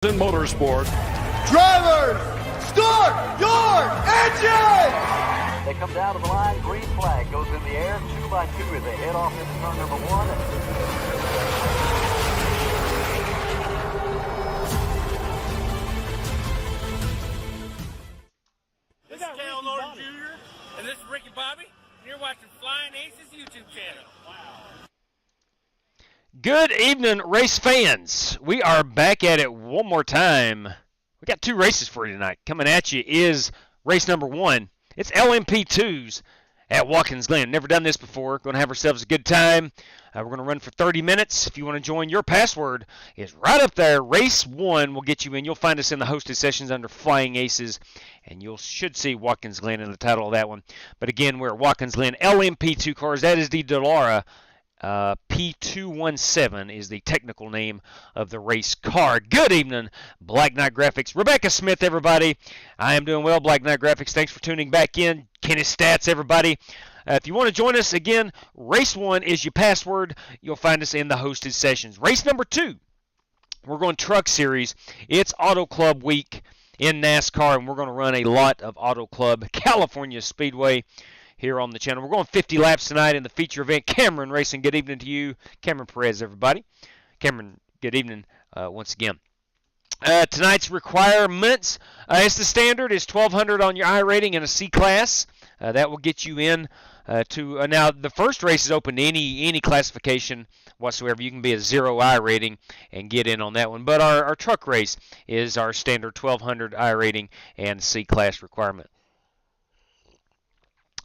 in motorsport. Drivers, start your engine! They come down to the line, green flag goes in the air, 2 by 2 as they head off into turn number 1. This is Cal Norton Jr. and this is Ricky Bobby, and you're watching Flying Aces YouTube channel. Wow. Good evening, race fans. We are back at it one more time. We got 2 races for you tonight. Coming at you is race number 1. It's LMP2s at Watkins Glen. Never done this before. Going to have ourselves a good time. We're going to run for 30 minutes. If you want to join, your password is right up there. Race 1 will get you in. You'll find us in the hosted sessions under Flying Aces, and you should see Watkins Glen in the title of that one. But again, we're at Watkins Glen. LMP2 cars. That is the Dallara. P217 is the technical name of the race car. Good evening, Black Knight Graphics. Rebecca Smith, everybody. I am doing well, Black Knight Graphics. Thanks for tuning back in. Kenny Stats, everybody. If you want to join us again, race 1 is your password. You'll find us in the hosted sessions. Race number 2, we're going truck series. It's Auto Club week in NASCAR, and we're going to run a lot of Auto Club California Speedway here on the channel. We're going 50 laps tonight in the feature event. Cameron Racing, good evening to you. Cameron Perez, everybody. Cameron, good evening once again. Tonight's requirements, it's the standard. It's 1,200 on your iRating and a C class. That will get you in to now the first race is open to any classification whatsoever. You can be a 0 iRating and get in on that one. But our truck race is our standard 1,200 iRating and C class requirement.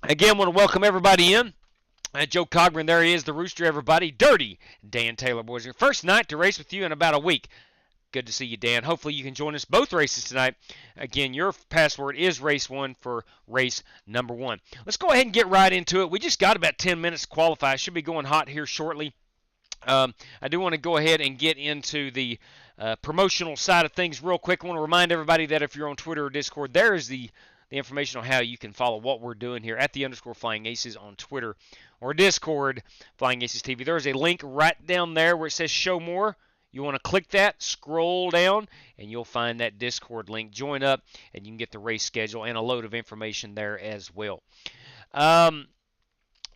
Again, want to welcome everybody in. Joe Cogburn, there he is, the Rooster, everybody. Dirty Dan Taylor, boys. Your first night to race with you in about a week. Good to see you, Dan. Hopefully you can join us both races tonight. Again, your password is race 1 for race number 1. Let's go ahead and get right into it. We just got about 10 minutes to qualify. I should be going hot here shortly. I do want to go ahead and get into the promotional side of things real quick. I want to remind everybody that if you're on Twitter or Discord, there is the information on how you can follow what we're doing here at the _Flying Aces on Twitter or Discord, Flying Aces TV. There's a link right down there where it says show more. You want to click that, scroll down, and you'll find that Discord link. Join up, and you can get the race schedule and a load of information there as well.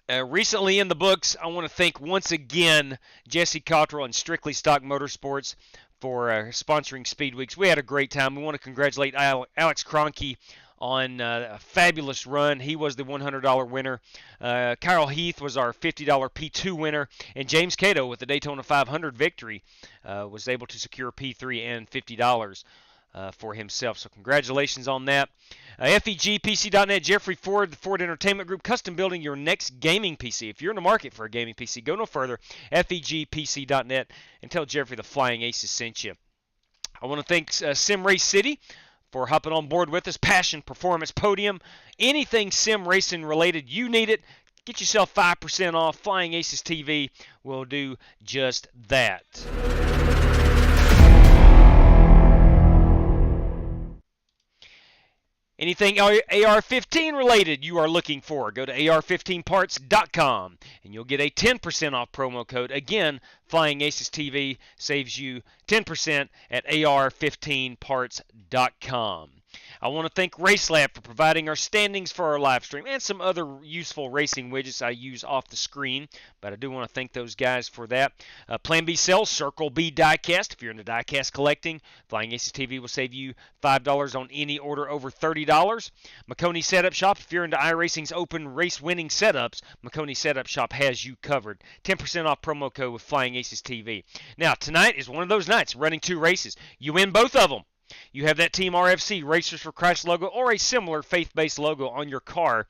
Recently in the books, I want to thank once again Jesse Cottrell and Strictly Stock Motorsports for sponsoring Speed Weeks. We had a great time. We want to congratulate Alex Kroenke on a fabulous run. He was the $100 winner. Kyle Heath was our $50 P2 winner. And James Cato with the Daytona 500 victory was able to secure P3 and $50 for himself. So congratulations on that. FEGPC.net, Jeffrey Ford, the Ford Entertainment Group, custom building your next gaming PC. If you're in the market for a gaming PC, go no further. FEGPC.net and tell Jeffrey the Flying Aces sent you. I want to thank Sim Race City for hopping on board with us. Passion, performance, podium, anything sim racing related, you need it. Get yourself 5% off. Flying Aces TV will do just that. Anything AR-15 related you are looking for, go to AR15parts.com and you'll get a 10% off promo code. Again, Flying Aces TV saves you 10% at AR15parts.com. I want to thank RaceLab for providing our standings for our live stream and some other useful racing widgets I use off the screen, but I do want to thank those guys for that. Plan B sells Circle B diecast. If you're into diecast collecting, Flying Aces TV will save you $5 on any order over $30. McConey Setup Shop. If you're into iRacing's open race winning setups, McConey Setup Shop has you covered. 10% off promo code with Flying Aces TV. Now, tonight is one of those nights, running 2 races. You win both of them. You have that Team RFC, Racers for Christ logo, or a similar faith-based logo on your car,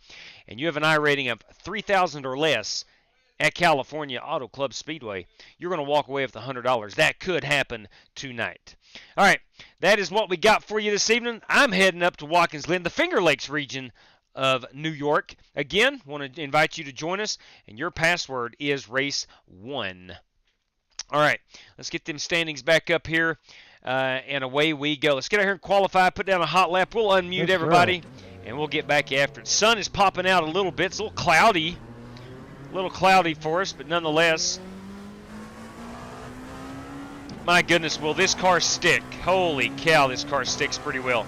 and you have an iRating of 3,000 or less at California Auto Club Speedway. You're going to walk away with $100. That could happen tonight. All right, that is what we got for you this evening. I'm heading up to Watkins Glen, the Finger Lakes region of New York. Again, want to invite you to join us, and your password is race 1. All right, let's get them standings back up here. And away we go. Let's get out here and qualify, put down a hot lap. We'll unmute everybody, and we'll get back after it. Sun is popping out a little bit. It's a little cloudy for us, but nonetheless, My goodness, will this car stick? Holy cow, this car sticks pretty well.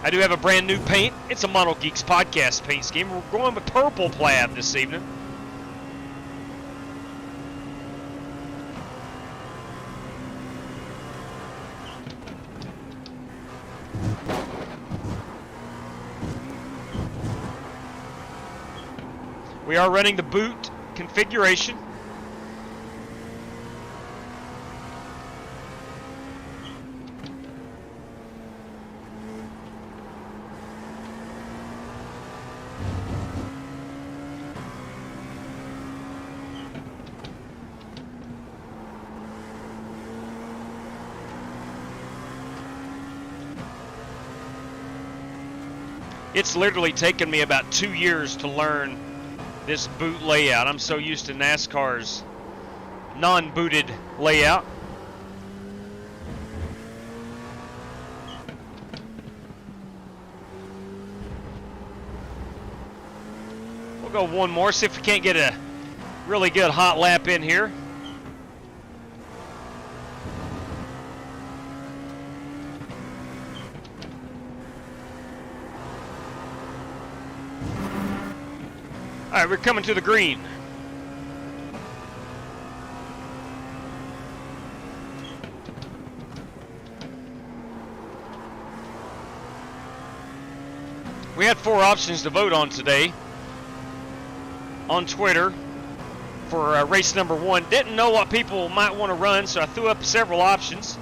I do have a brand new paint. It's a Model Geeks podcast paint scheme. We're going with purple plaid this evening. We are running the boot configuration. It's literally taken me about 2 years to learn this boot layout. I'm so used to NASCAR's non-booted layout. We'll go one more, see if we can't get a really good hot lap in here. All right, we're coming to the green. We had 4 options to vote on today on Twitter for race number 1. Didn't know what people might want to run, so I threw up several options.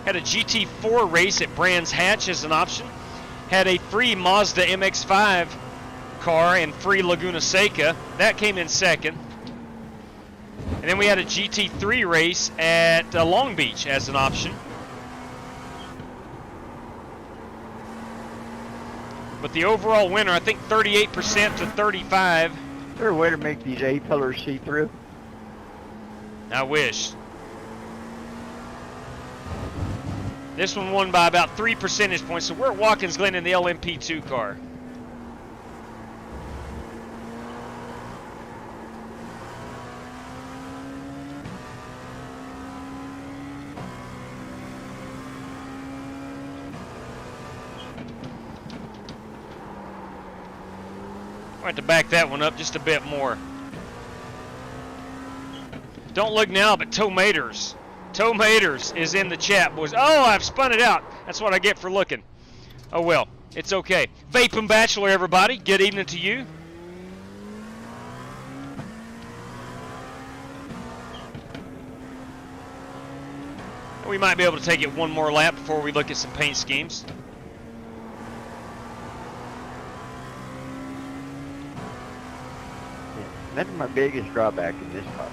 Had a GT4 race at Brands Hatch as an option. Had a free Mazda MX-5 car and free Laguna Seca. That came in second. And then we had a GT3 race at Long Beach as an option. But the overall winner, I think 38% to 35. Is there a way to make these A-pillars see-through? I wish. This one won by about 3 percentage points. So we're at Watkins Glen in the LMP2 car. I have to back that one up just a bit more. Don't look now, but Tomaters. Tomaters is in the chat, boys. Oh, I've spun it out. That's what I get for looking. Oh, well. It's okay. Vaping Bachelor, everybody. Good evening to you. We might be able to take it one more lap before we look at some paint schemes. That's my biggest drawback in this car.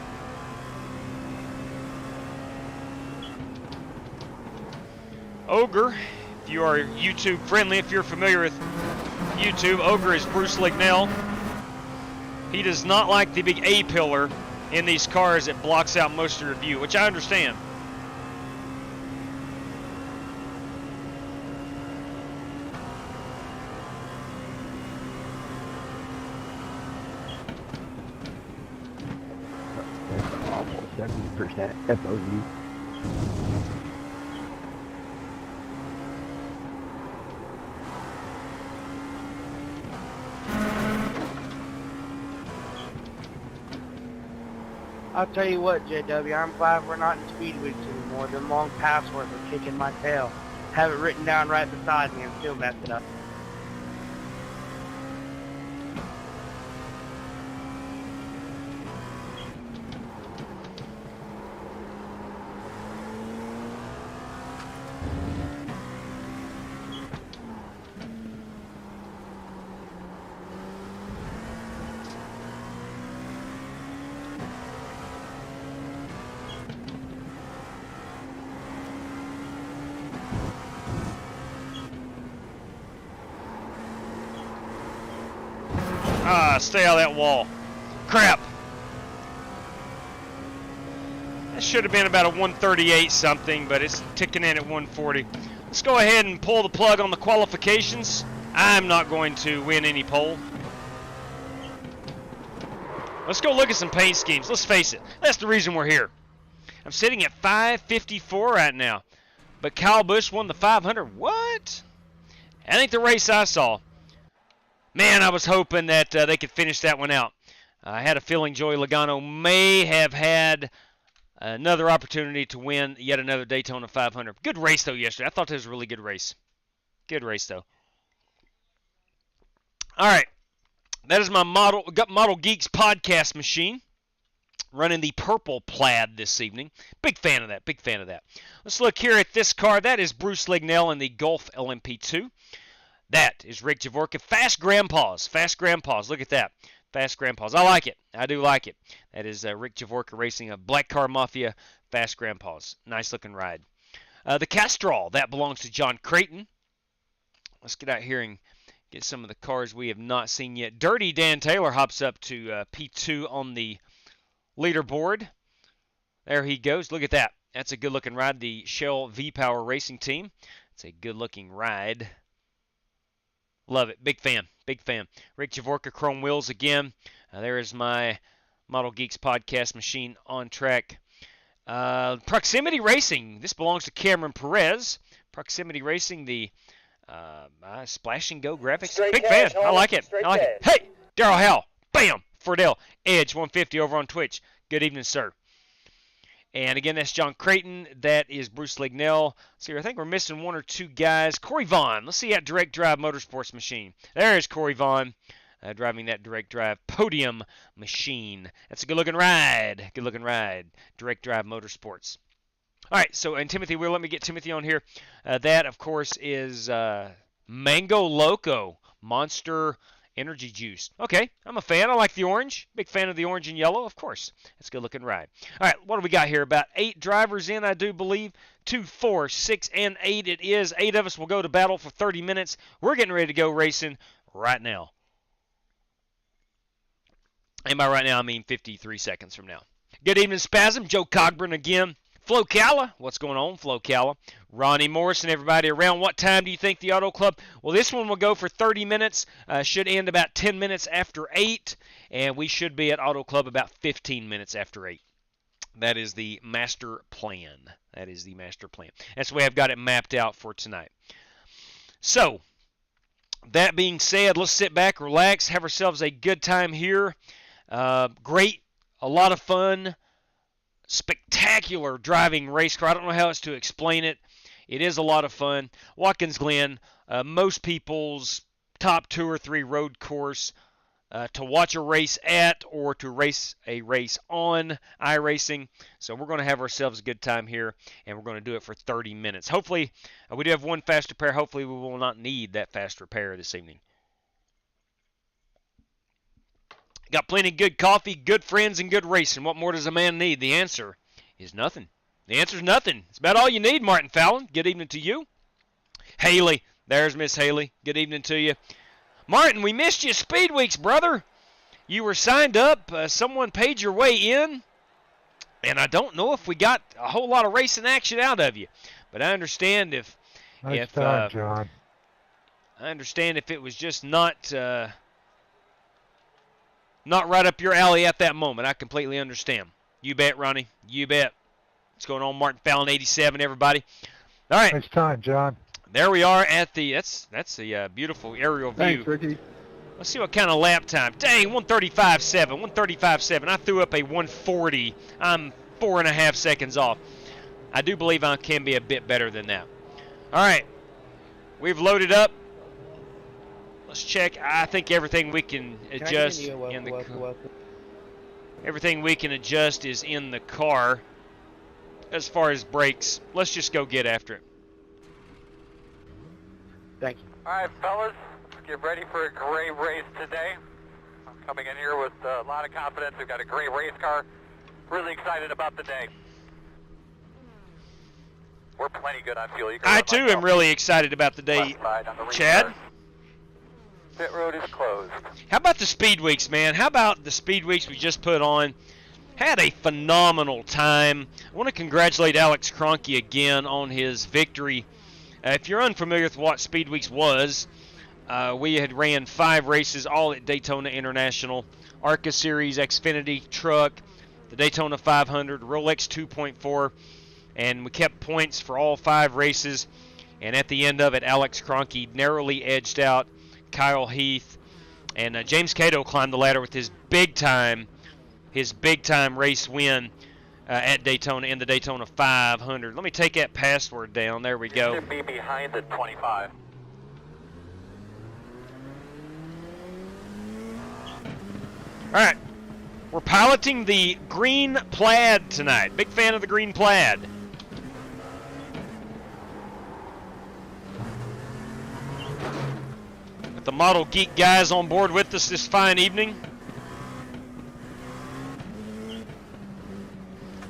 Ogre, if you are YouTube friendly, if you're familiar with YouTube, Ogre is Bruce Lignell. He does not like the big A pillar in these cars that blocks out most of your view, which I understand. Almost 70% FOU. I'll tell you what, JW, I'm glad we're not in speed weeks anymore. Them long passwords are kicking my tail. Have it written down right beside me and still mess it up. Ah, stay out of that wall. Crap. That should have been about a 138 something, but it's ticking in at 140. Let's go ahead and pull the plug on the qualifications. I'm not going to win any pole. Let's go look at some paint schemes. Let's face it. That's the reason we're here. I'm sitting at 554 right now. But Kyle Busch won the 500. What? I think the race I saw. Man, I was hoping that they could finish that one out. I had a feeling Joey Logano may have had another opportunity to win yet another Daytona 500. Good race, though, yesterday. I thought that was a really good race. Good race, though. All right. That is my Model Geeks podcast machine. Running the purple plaid this evening. Big fan of that. Big fan of that. Let's look here at this car. That is Bruce Lignell in the Golf LMP2. That is Rick Javorka. Fast Grandpas. Fast Grandpas. Look at that. Fast Grandpas. I like it. I do like it. That is Rick Javorka racing a Black Car Mafia Fast Grandpas. Nice looking ride. The Castrol. That belongs to John Creighton. Let's get out here and get some of the cars we have not seen yet. Dirty Dan Taylor hops up to P2 on the leaderboard. There he goes. Look at that. That's a good-looking ride. The Shell V-Power Racing Team. It's a good-looking ride. Love it. Big fan. Big fan. Rick Javorka Chrome Wheels again. There is my Model Geeks podcast machine on track. Proximity Racing. This belongs to Cameron Perez. Proximity Racing, the Splash and Go graphics. Straight Big cash, fan. I homie. like it. Straight I like it. Hey, Daryl Howell. Bam. Fordell. Edge 150 over on Twitch. Good evening, sir. And again, that's John Creighton. That is Bruce Lignell. See, I think we're missing one or two guys. Corey Vaughn. Let's see that direct drive motorsports machine. There is Corey Vaughn driving that direct drive podium machine. That's a good looking ride. Good looking ride. Direct drive motorsports. All right, so, and Timothy, let me get Timothy on here. That, of course, is Mango Loco Monster Energy Juice. Okay, I'm a fan. I like the orange. Big fan of the orange and yellow, of course. That's a good looking ride. All right, what do we got here? About 8 drivers in, I do believe. 2, 4, 6, and 8 it is. 8 of us will go to battle for 30 minutes. We're getting ready to go racing right now. And by right now, I mean 53 seconds from now. Good evening, Spasm. Joe Cogburn again. Flo Calla. What's going on, Flo Calla? Ronnie Morrison, everybody. Around what time do you think the Auto Club? Well, this one will go for 30 minutes. Should end about 10 minutes after 8. And we should be at Auto Club about 15 minutes after 8. That is the master plan. That is the master plan. That's the way I've got it mapped out for tonight. So, that being said, let's sit back, relax, have ourselves a good time here. Great, a lot of fun. Spectacular driving race car. I don't know how else to explain it. It is a lot of fun. Watkins Glen, most people's top 2 or 3 road course to watch a race at or to race a race on iRacing. So we're going to have ourselves a good time here, and we're going to do it for 30 minutes. Hopefully, we do have one fast repair. Hopefully, we will not need that fast repair this evening. Got plenty of good coffee, good friends, and good racing. What more does a man need? The answer is nothing. The answer is nothing. It's about all you need, Martin Fallon. Good evening to you. Haley. There's Miss Haley. Good evening to you. Martin, we missed you Speed Weeks, brother. You were signed up. Someone paid your way in. And I don't know if we got a whole lot of racing action out of you. But I understand if... Nice time, John. I understand if it was just not right up your alley at that moment. I completely understand. You bet, Ronnie. You bet. What's going on, Martin Fallon 87, everybody? All right. Nice time, John. There we are at the, that's a beautiful aerial view. Thanks, Ricky. Let's see what kind of lap time. Dang, 135.7, 135.7. I threw up a 140. I'm 4.5 seconds off. I do believe I can be a bit better than that. All right. We've loaded up. Let's check. I think everything we can adjust in the car. Everything we can adjust is in the car. As far as brakes, let's just go get after it. Thank you. All right, fellas, get ready for a great race today. I'm coming in here with a lot of confidence. We've got a great race car. Really excited about the day. We're plenty good on fuel. I too am really excited about the day. Chad? Pit road is closed. How about the Speed Weeks, man? How about the Speed Weeks we just put on? Had a phenomenal time. I want to congratulate Alex Kroenke again on his victory. If you're unfamiliar with what Speed Weeks was, we had ran 5 races, all at Daytona International ARCA Series Xfinity truck, the Daytona 500, Rolex 2.4, and we kept points for all 5 races. And at the end of it, Alex Kroenke narrowly edged out Kyle Heath, and James Cato climbed the ladder with his big time race win at Daytona in the Daytona 500. Let me take that password down. There we go. Should be behind the 25. All right, we're piloting the green plaid tonight. Big fan of the green plaid. Got the Model Geek guys on board with us this fine evening.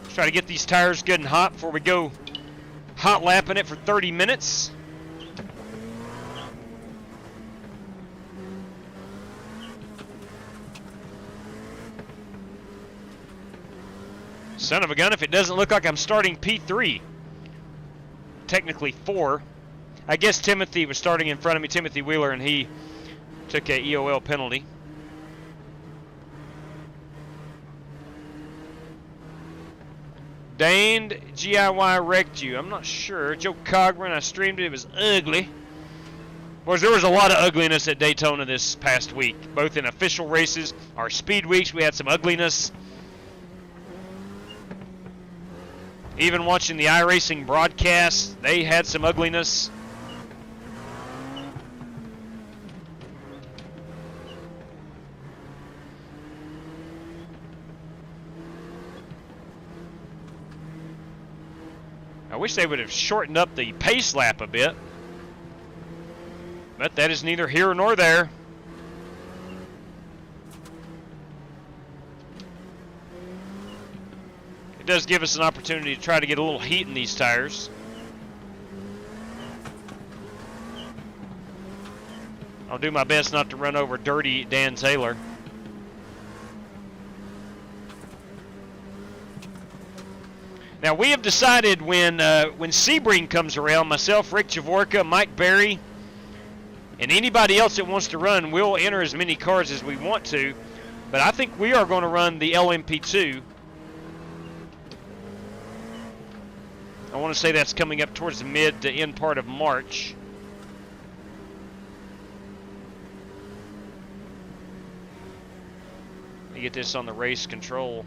Let's try to get these tires good and hot before we go hot lapping it for 30 minutes. Son of a gun, if it doesn't look like I'm starting P3. Technically 4. I guess Timothy was starting in front of me, Timothy Wheeler, and he took a EOL penalty. Daned GIY wrecked you. I'm not sure. Joe Cogburn, I streamed it. It was ugly. Boys, there was a lot of ugliness at Daytona this past week, both in official races, our speed weeks. We had some ugliness. Even watching the iRacing broadcast, they had some ugliness. I wish they would have shortened up the pace lap a bit, but that is neither here nor there. It does give us an opportunity to try to get a little heat in these tires. I'll do my best not to run over dirty Dan Taylor. Now we have decided when Sebring comes around, myself, Rick Javorka, Mike Berry, and anybody else that wants to run, we'll enter as many cars as we want to. But I think we are going to run the LMP2. I want to say that's coming up towards the mid to end part of March. Let me get this on the race control.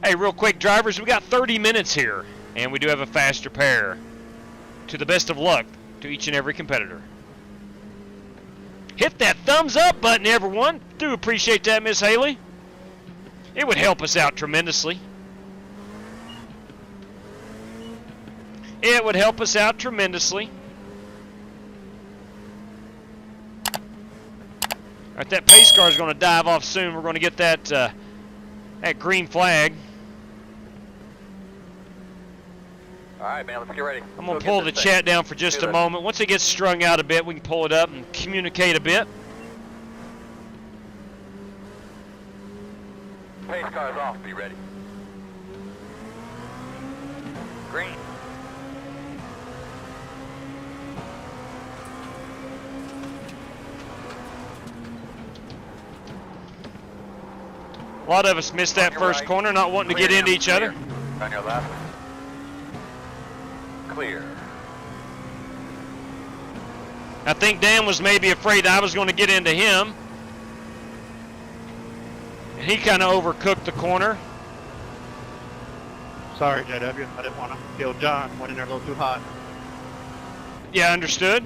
Hey, real quick, drivers, we got 30 minutes here, and we do have a faster pair. To the best of luck to each and every competitor. Hit that thumbs up button, everyone. Do appreciate that, Miss Haley. It would help us out tremendously. It would help us out tremendously. All right, that pace car is going to dive off soon. We're going to get that that green flag. All right, man, let's get ready. I'm going to pull the chat down for just a moment. Once it gets strung out a bit, we can pull it up and communicate a bit. Pace car's off. Be ready. Green. A lot of us missed that first corner, not wanting to get into each other. On your left. Clear. I think Dan was maybe afraid I was going to get into him. And he kind of overcooked the corner. Sorry, JW. I didn't want to kill John. Went in there a little too hot. Yeah, understood.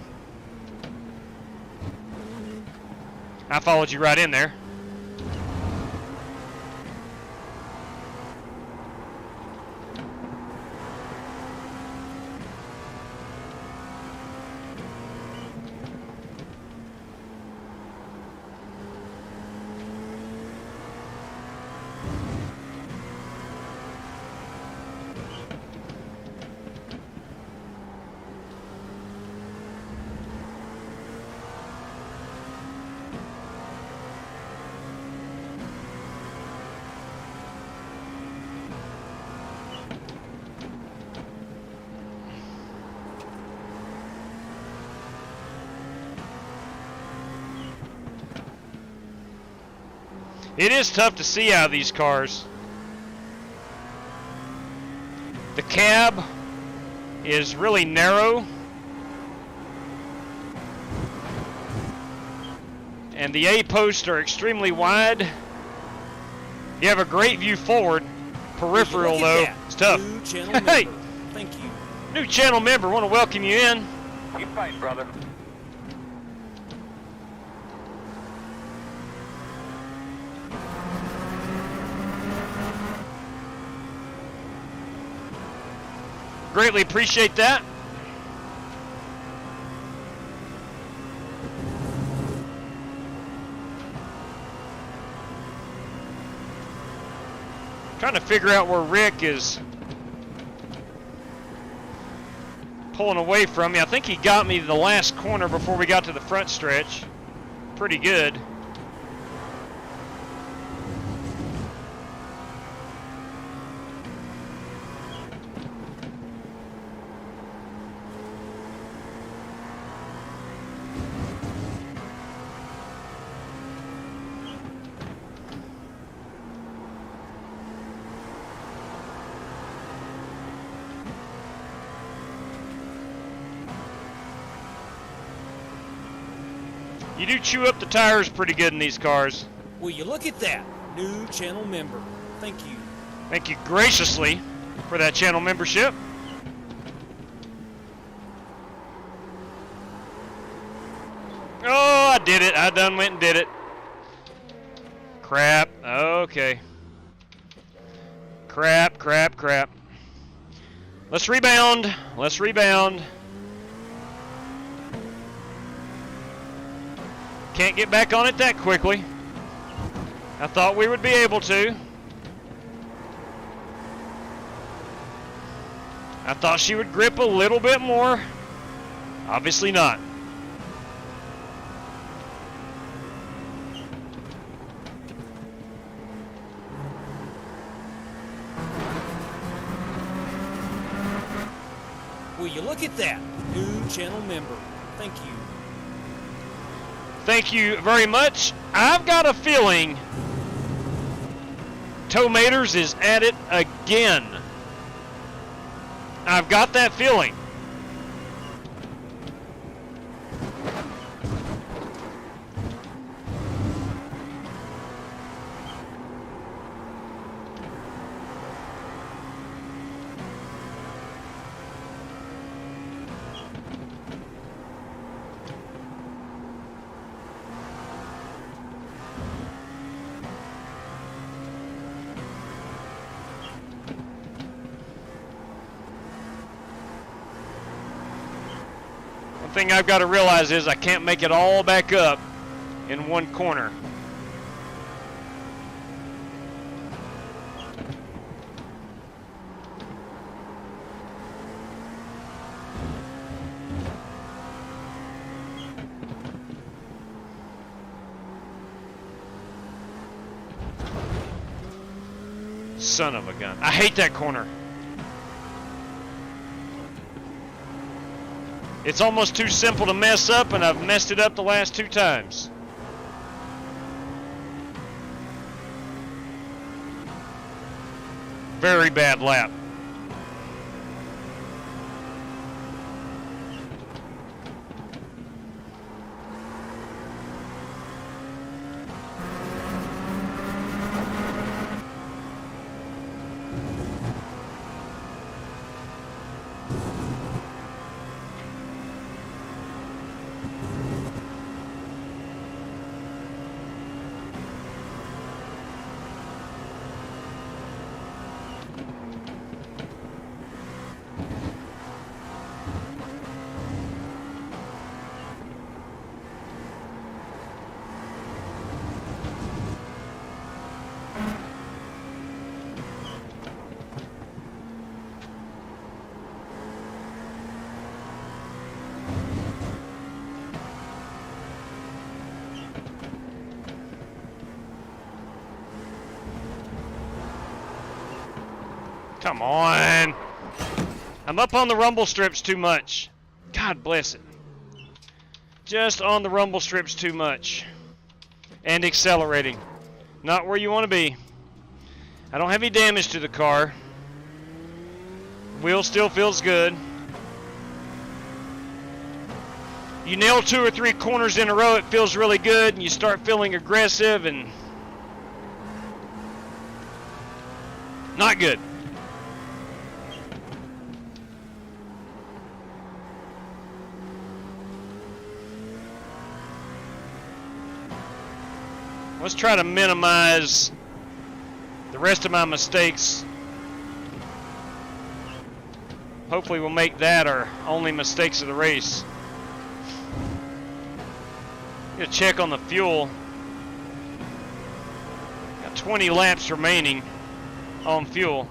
I followed you right in there. It is tough to see out of these cars. The cab is really narrow. And the A-posts are extremely wide. You have a great view forward. Peripheral, though, it's tough. New channel Hey! member. Thank you. New channel member, want to welcome you in. Keep fighting, brother. Greatly appreciate that. Trying to figure out where Rick is pulling away from me. I think he got me to the last corner before we got to the front stretch. Pretty good. You do chew up the tires pretty good in these cars. Will you look at that? New channel member. Thank you. Thank you graciously for that channel membership. Oh, I did it. I done went and did it. Crap. Okay. Crap, crap, crap. Let's rebound. Let's rebound. Can't get back on it that quickly. I thought we would be able to. I thought she would grip a little bit more. Obviously not. Will you look at that? New channel member. Thank you. Thank you very much. I've got a feeling Tomaters is at it again. I've got that feeling. Thing I've got to realize is I can't make it all back up in one corner. Son of a gun. I hate that corner. It's almost too simple to mess up, and I've messed it up the last 2 times. Very bad lap. Come on. I'm up on the rumble strips too much. God bless it. Just on the rumble strips too much. And accelerating. Not where you want to be. I don't have any damage to the car. Wheel still feels good. You nail 2 or 3 corners in a row, it feels really good, and you start feeling aggressive and not good. Let's try to minimize the rest of my mistakes. Hopefully we'll make that our only mistakes of the race. Get a check on the fuel. Got 20 laps remaining on fuel.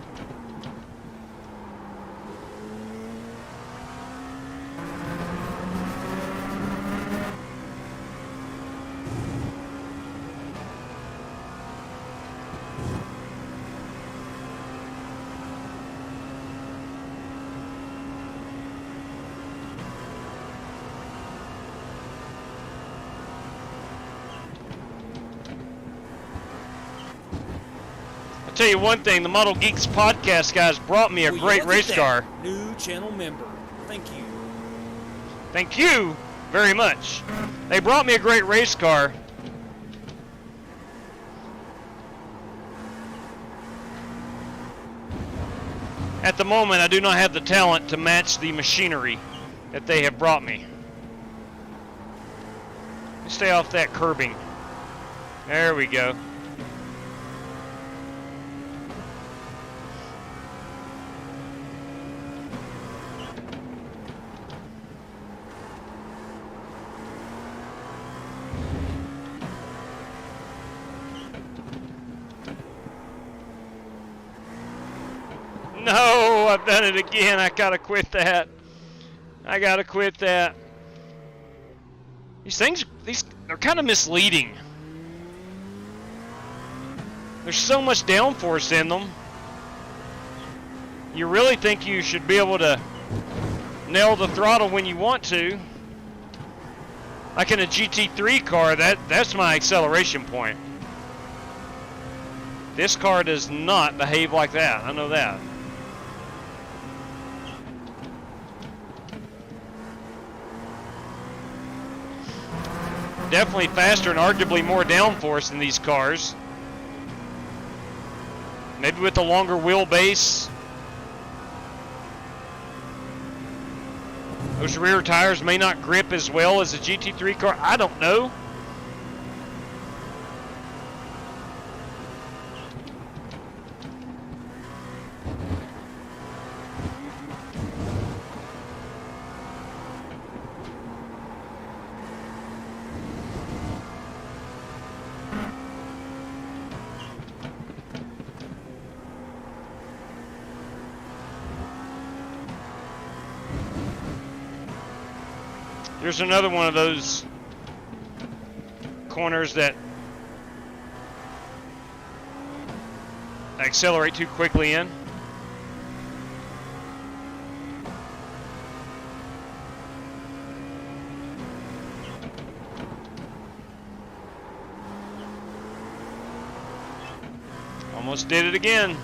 Tell you one thing, the Model Geeks podcast guys brought me a Will you great look race at car. that? New channel member. Thank you. Thank you very much. They brought me a great race car. At the moment, I do not have the talent to match the machinery that they have brought me. Stay off that curbing. There we go. No, I've done it again. I gotta quit that. I gotta quit that. These things, they're kind of misleading. There's so much downforce in them. You really think you should be able to nail the throttle when you want to. Like in a GT3 car, that's my acceleration point. This car does not behave like that. I know that. Definitely faster and arguably more downforce than these cars. Maybe with a longer wheelbase. Those rear tires may not grip as well as a GT3 car. I don't know. Here's another one of those corners that accelerate too quickly in. Almost did it again.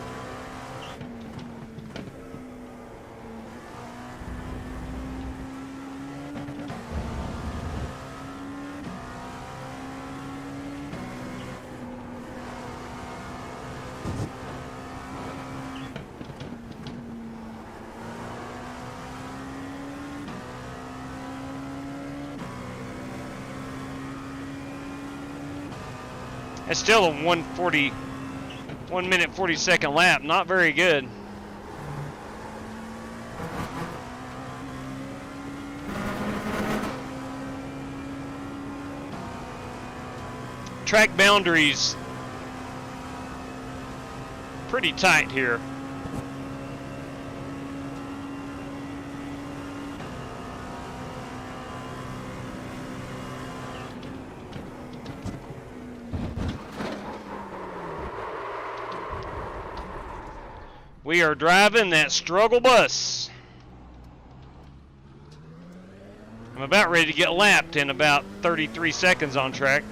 It's still a 1 minute 40-second lap. Not very good. Track boundaries pretty tight here. We are driving that struggle bus. I'm about ready to get lapped in about 33 seconds on track.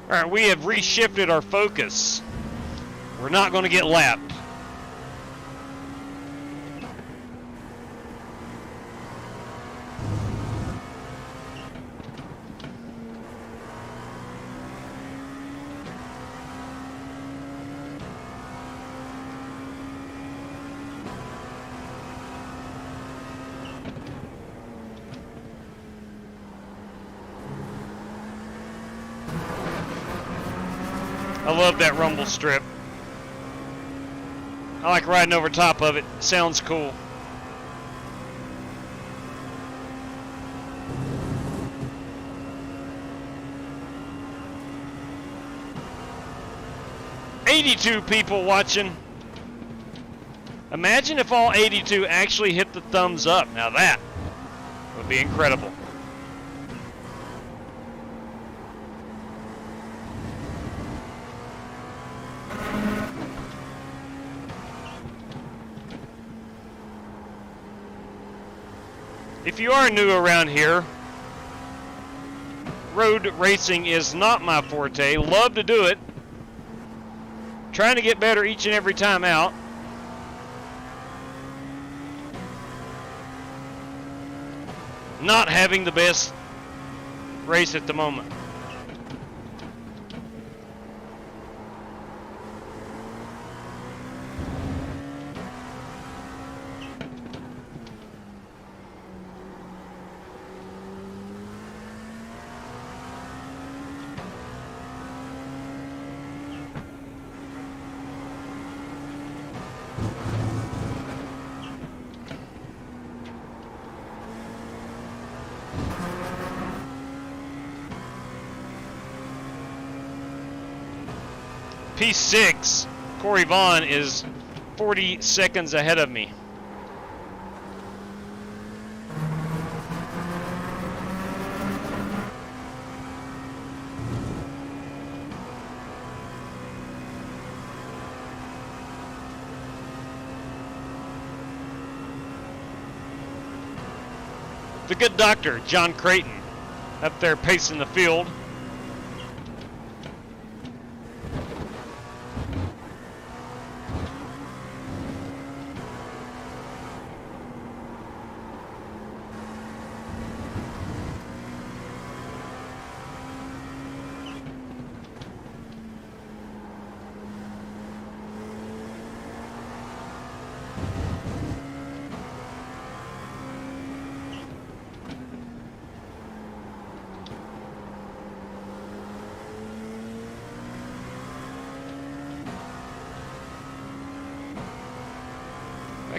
All right, we have reshifted our focus. We're not going to get lapped. I love that rumble strip. I like riding over top of it. Sounds cool. "82 people watching. Imagine if all 82 actually hit the thumbs up. Now that would be incredible. If you are new around here, road racing is not my forte. Love to do it. Trying to get better each and every time out. Not having the best race at the moment. P6, Corey Vaughn is 40 seconds ahead of me. The good doctor, John Creighton, up there pacing the field.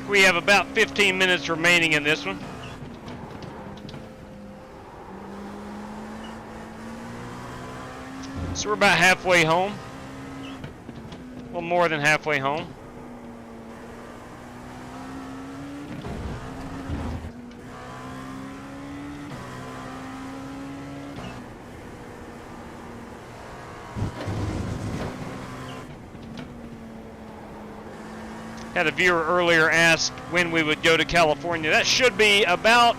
We have about 15 minutes remaining in this one. So we're about halfway home. Well, more than halfway home. Had a viewer earlier ask when we would go to California. That should be about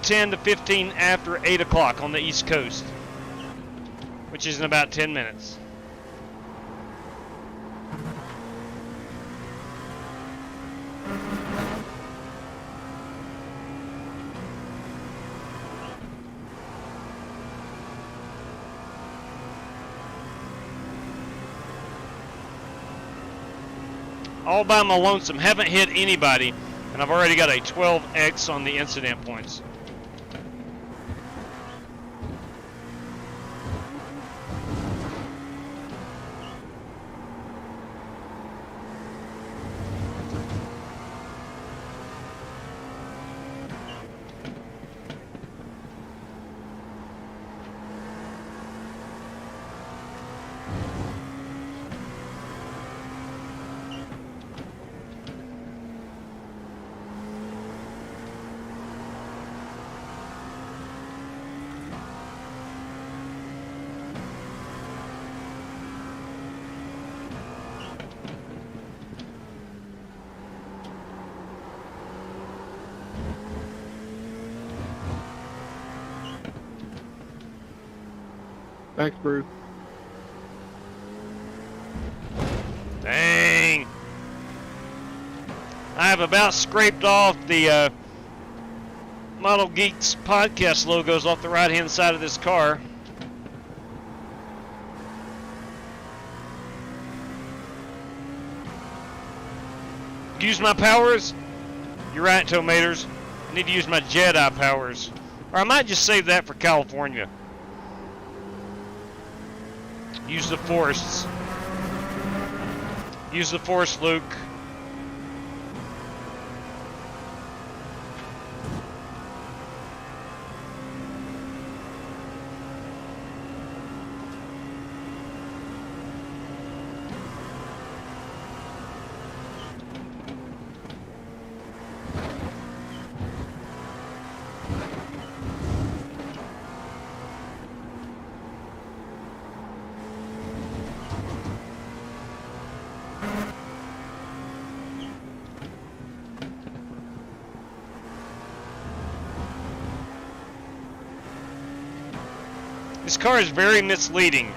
10 to 15 after 8 o'clock on the East Coast, which is in about 10 minutes. All by my lonesome, haven't hit anybody, and I've already got a 12x on the incident points. Thanks, Bruce. Dang. I have about scraped off the Model Geeks podcast logos off the right-hand side of this car. Use my powers? You're right, Tomators. I need to use my Jedi powers. Or I might just save that for California. Use the Force. Use the Force, Luke. This car is very misleading.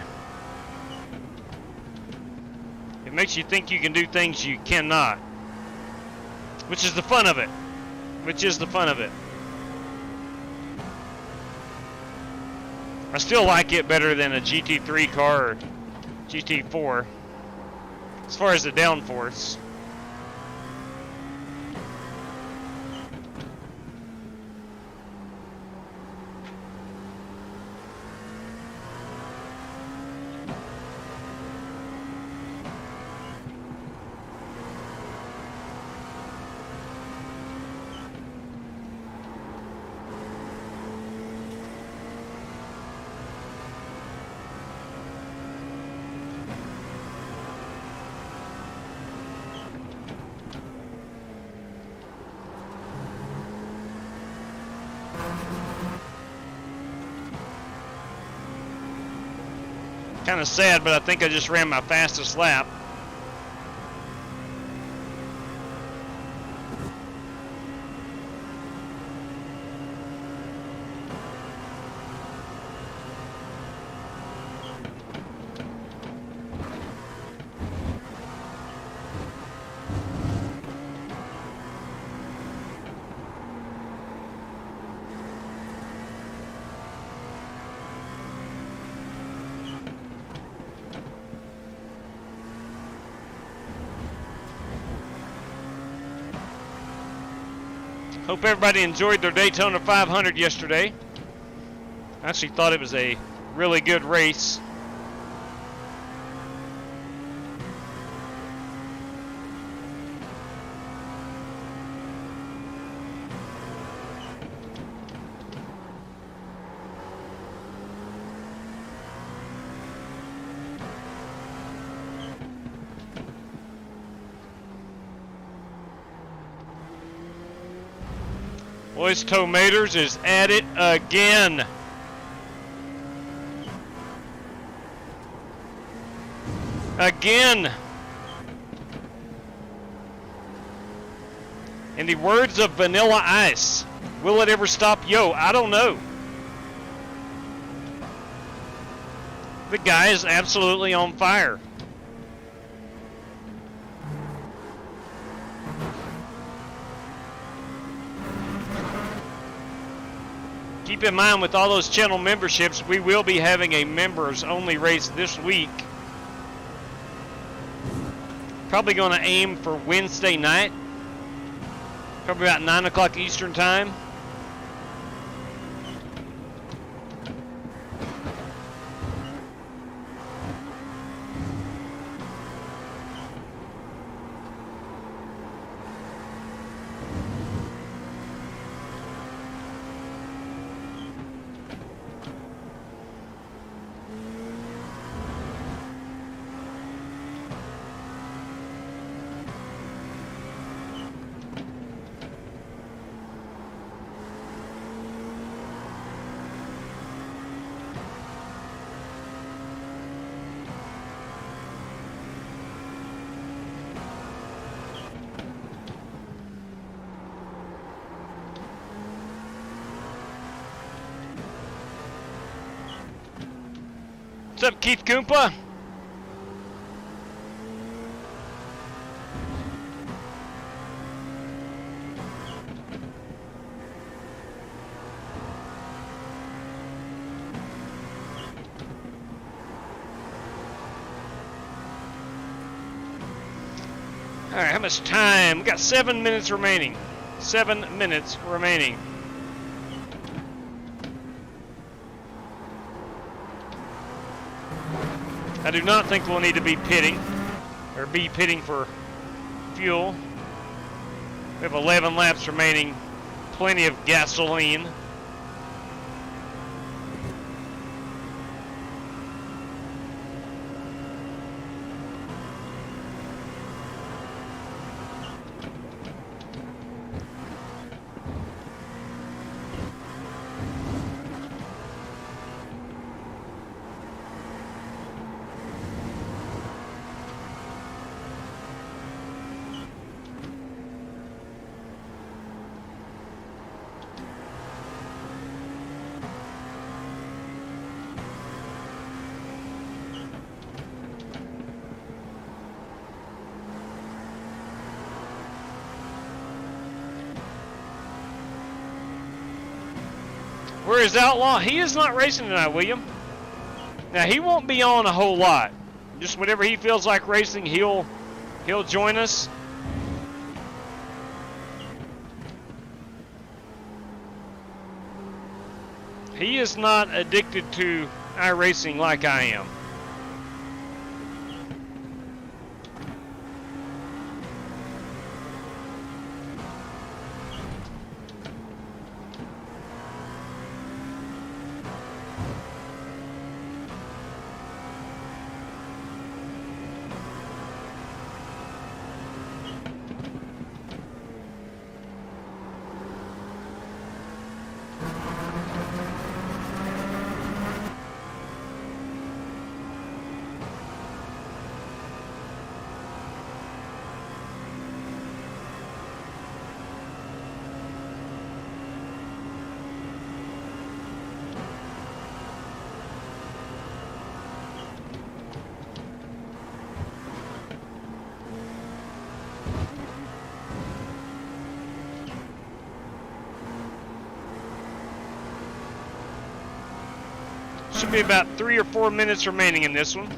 It makes you think you can do things you cannot. Which is the fun of it. I still like it better than a GT3 car or GT4. As far as the downforce. Kind of sad, but I think I just ran my fastest lap. Hope everybody enjoyed their Daytona 500 yesterday. I actually thought it was a really good race. Boys, Tomators is at it again. Again. In the words of Vanilla Ice, will it ever stop? Yo, I don't know. The guy is absolutely on fire. Keep in mind, with all those channel memberships, we will be having a members-only race this week. Probably going to aim for Wednesday night. Probably about 9 o'clock Eastern time. up, Keith Koompa? All right, how much time? We got 7 minutes remaining. 7 minutes remaining. I do not think we'll need to be pitting for fuel. We have 11 laps remaining. Plenty of gasoline. Where is Outlaw? He is not racing tonight, William. Now he won't be on a whole lot. Just whenever he feels like racing, he'll join us. He is not addicted to iRacing like I am. Should be about 3 or 4 minutes remaining in this one.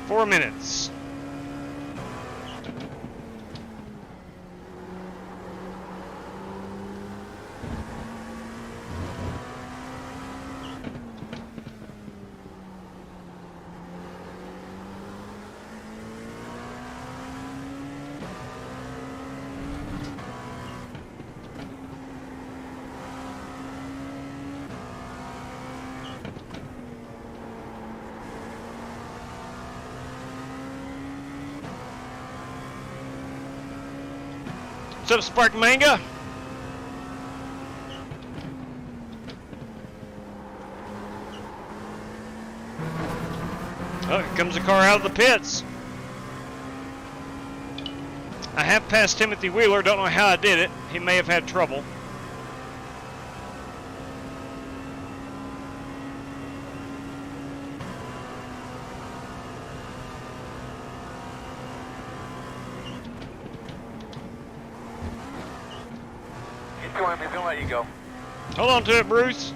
Four minutes. What's up, Spark Manga? Oh, here comes a car out of the pits. I have passed Timothy Wheeler. Don't know how I did it. He may have had trouble. He's gonna let you go. Hold on to it, Bruce.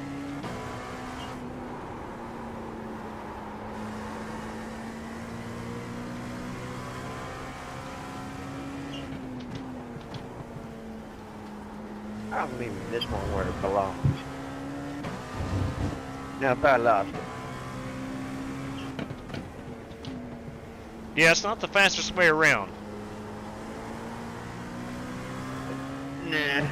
I'm leaving this one where it belongs. Now if I lost it. Yeah, it's not the fastest way around. Nah.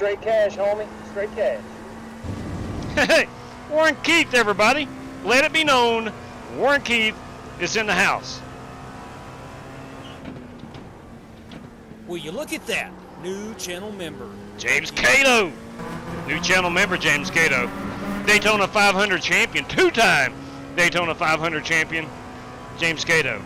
Straight cash, homie. Straight cash. Hey, Warren Keith, everybody. Let it be known, Warren Keith is in the house. Will you look at that? New channel member. James Cato. New channel member, James Cato. Daytona 500 champion, two-time Daytona 500 champion, James Cato.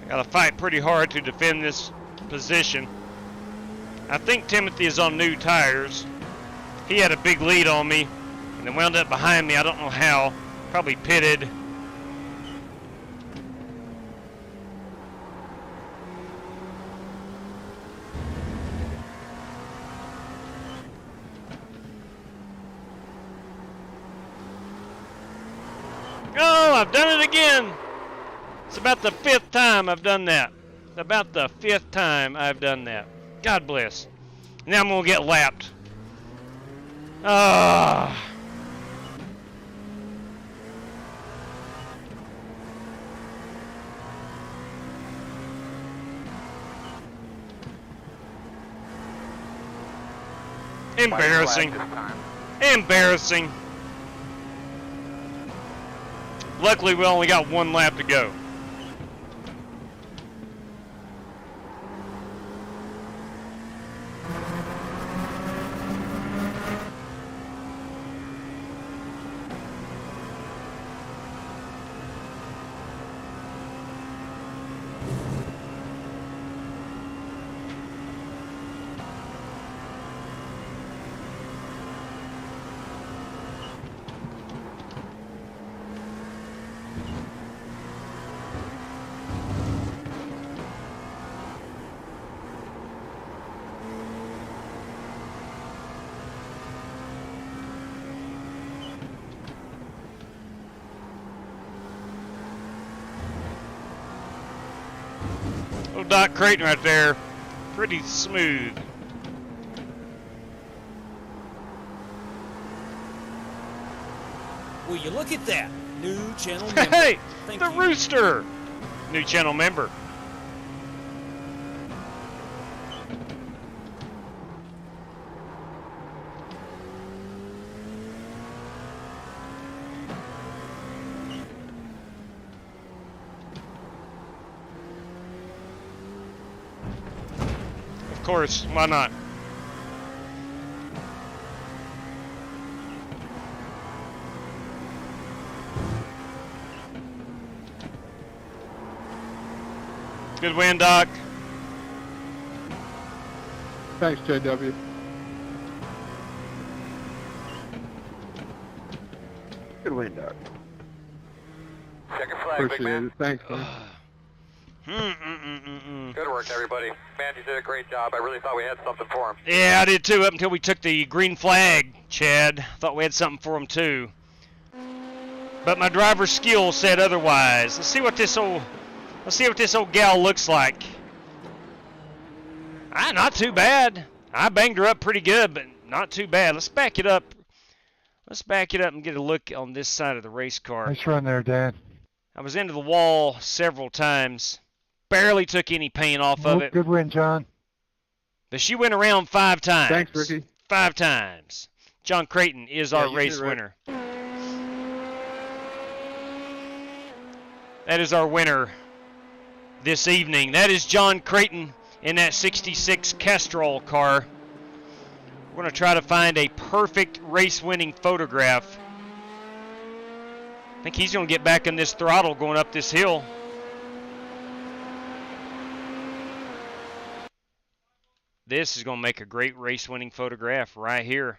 Got to fight pretty hard to defend this position. I think Timothy is on new tires. He had a big lead on me and then wound up behind me. I don't know how. Probably pitted. Oh, I've done it again. It's about the 5th time I've done that. About the 5th time I've done that. God bless. Now I'm going to get lapped. Ah. Embarrassing. Embarrassing. Luckily, we only got 1 lap to go. Little Doc Creighton right there. Pretty smooth. Will you look at that? New channel member. Hey, Thank the you. Rooster. New channel member. Of course, why not? Good win, Doc. Thanks, JW. Good win, Doc. Check your flag, big Appreciate man. it. Thanks, man. Good work, everybody. Man, you did a great job. I really thought we had something for him. Yeah, I did too, up until we took the green flag, Chad. Thought we had something for him too. But my driver's skill said otherwise. Let's see what this old gal looks like. Not too bad. I banged her up pretty good, but not too bad. Let's back it up. Let's back it up and get a look on this side of the race car. Nice run there, Dan. I was into the wall several times. Barely took any paint off of it. Good win, John. But she went around 5 times. Thanks, Ricky. 5 times. John Creighton is our you race did right. winner. That is our winner this evening. That is John Creighton in that 66 Castrol car. We're going to try to find a perfect race-winning photograph. I think he's going to get back in this throttle going up this hill. This is going to make a great race-winning photograph right here.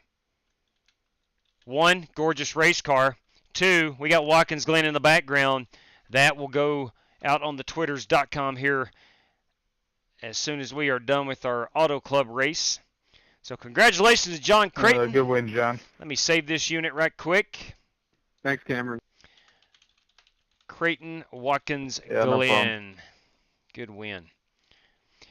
1, gorgeous race car. 2, we got Watkins Glen in the background. That will go out on the twitters.com here as soon as we are done with our Auto Club race. So congratulations to John Creighton. Good win, John. Let me save this unit right quick. Thanks, Cameron. Creighton, Watkins, Yeah, no Glenn. Good win.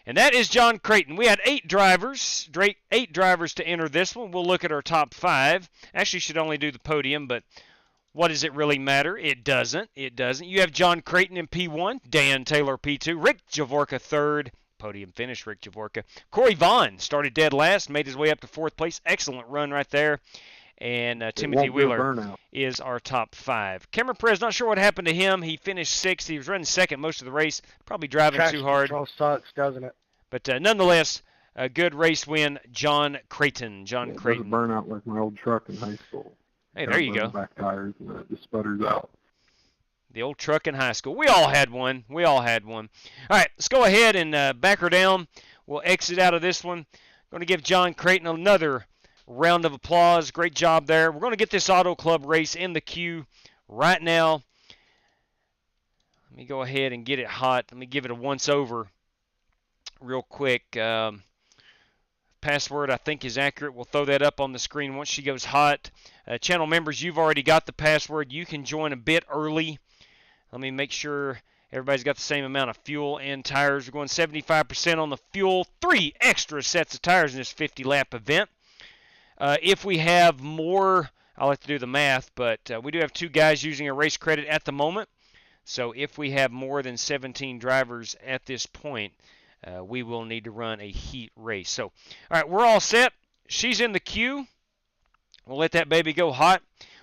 And that is John Creighton. We had 8 drivers to enter this one. We'll look at our top 5. Actually, should only do the podium, but what does it really matter? It doesn't. It doesn't. You have John Creighton in P1, Dan Taylor P2, Rick Javorka 3rd. Podium finish, Rick Javorka. Corey Vaughn started dead last, made his way up to 4th place. Excellent run right there. And Timothy Wheeler is our top 5. Cameron Perez, not sure what happened to him. He finished 6th. He was running 2nd most of the race. Probably driving too hard. Traction control sucks, doesn't it? But nonetheless, a good race win. John Creighton. It doesn't burn out like my old truck in high school. Hey, there you go. Back tires and it just sputters out. The old truck in high school. We all had one. All right, let's go ahead and back her down. We'll exit out of this one. Going to give John Creighton another round of applause. Great job there. We're going to get this Auto Club race in the queue right now. Let me go ahead and get it hot. Let me give it a once-over real quick. Password, I think, is accurate. We'll throw that up on the screen once she goes hot. Channel members, you've already got the password. You can join a bit early. Let me make sure everybody's got the same amount of fuel and tires. We're going 75% on the fuel. 3 extra sets of tires in this 50-lap event. If we have more, I'll have to do the math, but we do have 2 guys using a race credit at the moment. So if we have more than 17 drivers at this point, we will need to run a heat race. So, all right, we're all set. She's in the queue. We'll let that baby go hot.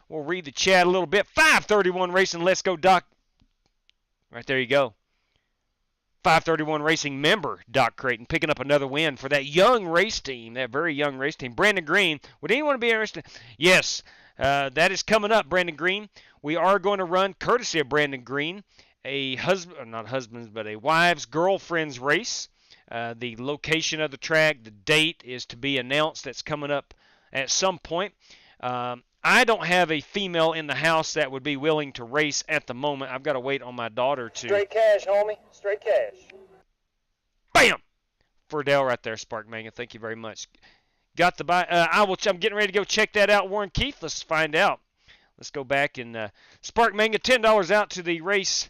We'll read the chat a little bit. 531 Racing, let's go, Doc. Right there you go. 531 Racing member, Doc Creighton, picking up another win for that young race team, that very young race team. Brandon Green, would anyone be interested? Yes, that is coming up, Brandon Green. We are going to run, courtesy of Brandon Green, a wives, girlfriends race. The location of the track, the date is to be announced. That's coming up at some point. I don't have a female in the house that would be willing to race at the moment. I've got to wait on my daughter to. Straight cash, homie. Straight cash. Bam! For Dale right there, Spark Manga. Thank you very much. Got the buy. I'm getting ready to go check that out, Warren Keith. Let's find out. Let's go back and Spark Manga, $10 out to the race.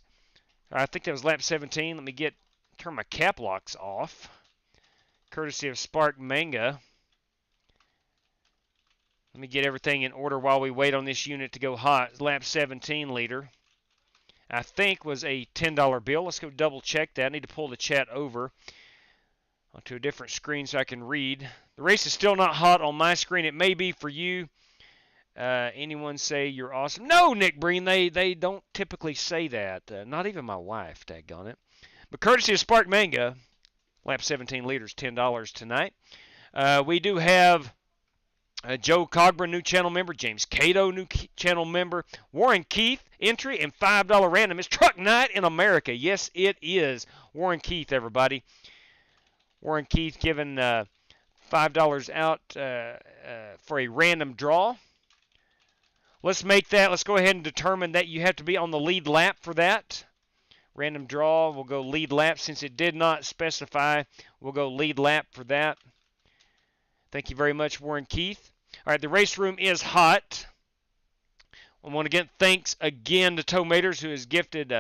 I think that was lap 17. Let me turn my cap locks off. Courtesy of Spark Manga. Let me get everything in order while we wait on this unit to go hot. Lap 17 leader, I think, was a $10 bill. Let's go double check that. I need to pull the chat over onto a different screen so I can read. The race is still not hot on my screen. It may be for you. Anyone say you're awesome? No, Nick Breen, they don't typically say that. Not even my wife, daggone it. But courtesy of Spark Manga, lap 17 leaders, $10 tonight. We do have Joe Cogburn, new channel member. James Cato, new channel member. Warren Keith, entry, and $5 random. It's Truck Night in America. Yes, it is. Warren Keith, everybody. Warren Keith giving $5 out for a random draw. Let's make that. Let's go ahead and determine that you have to be on the lead lap for that. Random draw. We'll go lead lap. Since it did not specify, we'll go lead lap for that. Thank you very much, Warren Keith. All right, the race room is hot. I want to get thanks again to Tomators, who has gifted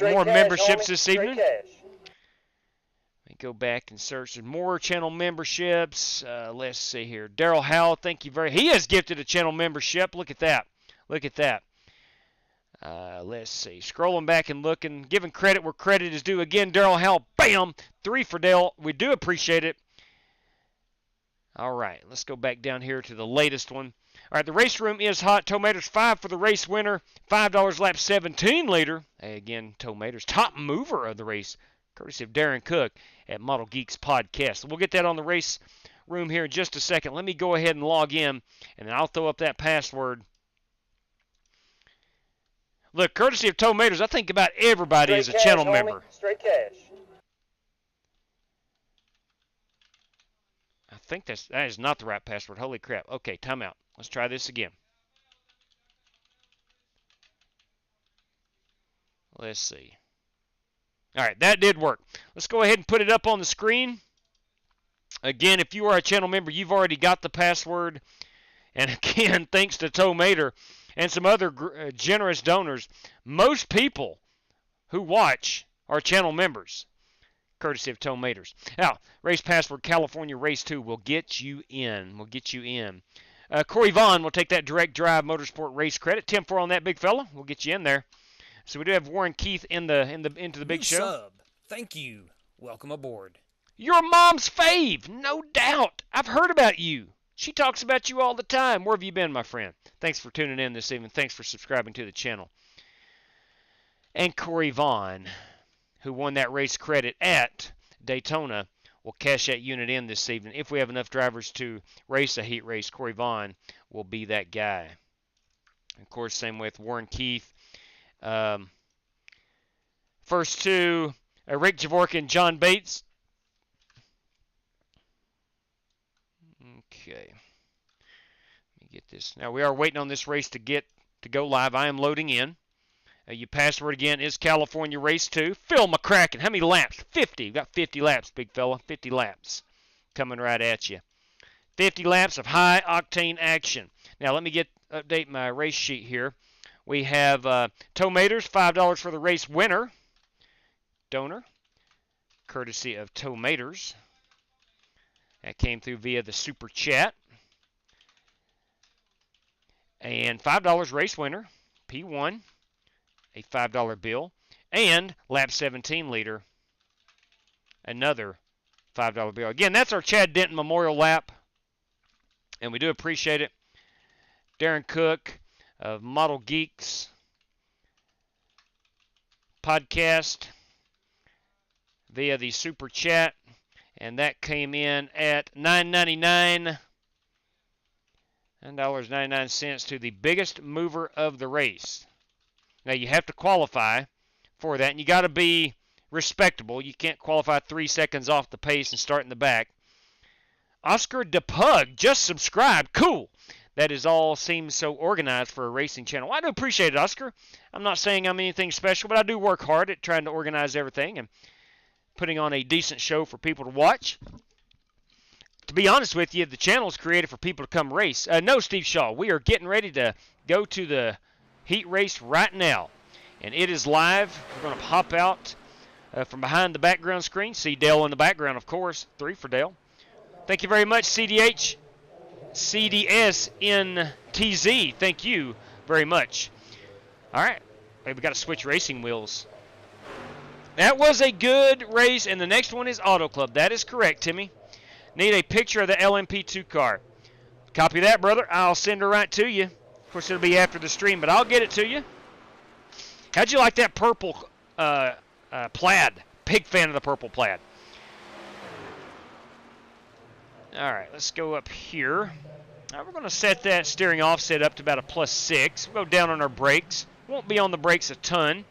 more memberships this evening. Let me go back and search. There's more channel memberships. Let's see here. Daryl Howell, thank you he has gifted a channel membership. Look at that. Look at that. Let's see. Scrolling back and looking. Giving credit where credit is due. Again, Daryl Howell, bam! 3 for Dale. We do appreciate it. All right, let's go back down here to the latest one. All right, the race room is hot. Tomators, 5 for the race winner. $5 lap 17 leader. Again, Tomators, top mover of the race, courtesy of Darren Cook at Model Geeks Podcast. We'll get that on the race room here in just a second. Let me go ahead and log in, and then I'll throw up that password. Look, courtesy of Tomators, I think about everybody is a channel member. Straight cash. I think that is not the right password. Holy crap. Okay, timeout. Let's try this again. Let's see. All right, that did work. Let's go ahead and put it up on the screen. Again, if you are a channel member, you've already got the password. And again, thanks to Tomater and some other generous donors, most people who watch are channel members, courtesy of Tomaters. Now, race password California Race 2 will get you in. Corey Vaughn will take that direct drive motorsport race credit. 10-4 on that big fella. We'll get you in there. So we do have Warren Keith into the big show. Sub. Thank you. Welcome aboard. Your mom's fave, no doubt. I've heard about you. She talks about you all the time. Where have you been, my friend? Thanks for tuning in this evening. Thanks for subscribing to the channel. And Corey Vaughn, who won that race credit at Daytona, will cash that unit in this evening. If we have enough drivers to race a heat race, Corey Vaughn will be that guy. Of course, same with Warren Keith. First two, Rick Javorka and John Bates. Okay. Let me get this. Now, we are waiting on this race to go live. I am loading in. Your password again is California Race 2. Phil McCracken. How many laps? 50. We've got 50 laps, big fella. 50 laps coming right at you. 50 laps of high-octane action. Now, let me update my race sheet here. We have Tomaters, $5 for the race winner. Donor, courtesy of Tomaters. That came through via the Super Chat. And $5 race winner, P1, a $5 bill. And lap 17 leader, another $5 bill. Again, that's our Chad Denton Memorial Lap, and we do appreciate it. Darren Cook of Model Geeks podcast via the Super Chat. And that came in at $9.99 to the biggest mover of the race. Now, you have to qualify for that, and you got to be respectable. You can't qualify 3 seconds off the pace and start in the back. Oscar DePug just subscribed. Cool. That is all seems so organized for a racing channel. Well, I do appreciate it, Oscar. I'm not saying I'm anything special, but I do work hard at trying to organize everything and putting on a decent show for people to watch. To be honest with you, the channel is created for people to come race. No, Steve Shaw, we are getting ready to go to the heat race right now. And it is live. We're going to hop out from behind the background screen. See Dale in the background, of course. 3 for Dale. Thank you very much, CDH. CDSNTZ. Thank you very much. All right. Hey, we got to switch racing wheels. That was a good race, and the next one is Auto Club. That is correct, Timmy. Need a picture of the LMP2 car. Copy that, brother. I'll send her right to you. Of course, it'll be after the stream, but I'll get it to you. How'd you like that purple plaid? Big fan of the purple plaid. All right, let's go up here. Now we're going to set that steering offset up to about a +6. We'll go down on our brakes. Won't be on the brakes a ton,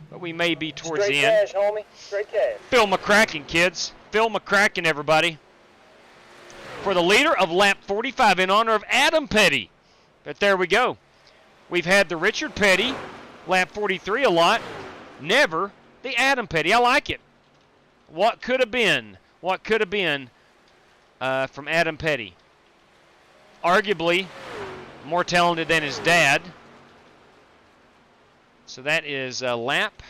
but we may be towards the end. Straight cash, homie. Straight cash. Phil McCracken, kids. Phil McCracken, everybody. For the leader of lap 45 in honor of Adam Petty. But there we go. We've had the Richard Petty, lap 43 a lot. Never the Adam Petty. I like it. What could have been? What could have been from Adam Petty? Arguably more talented than his dad. So that is lap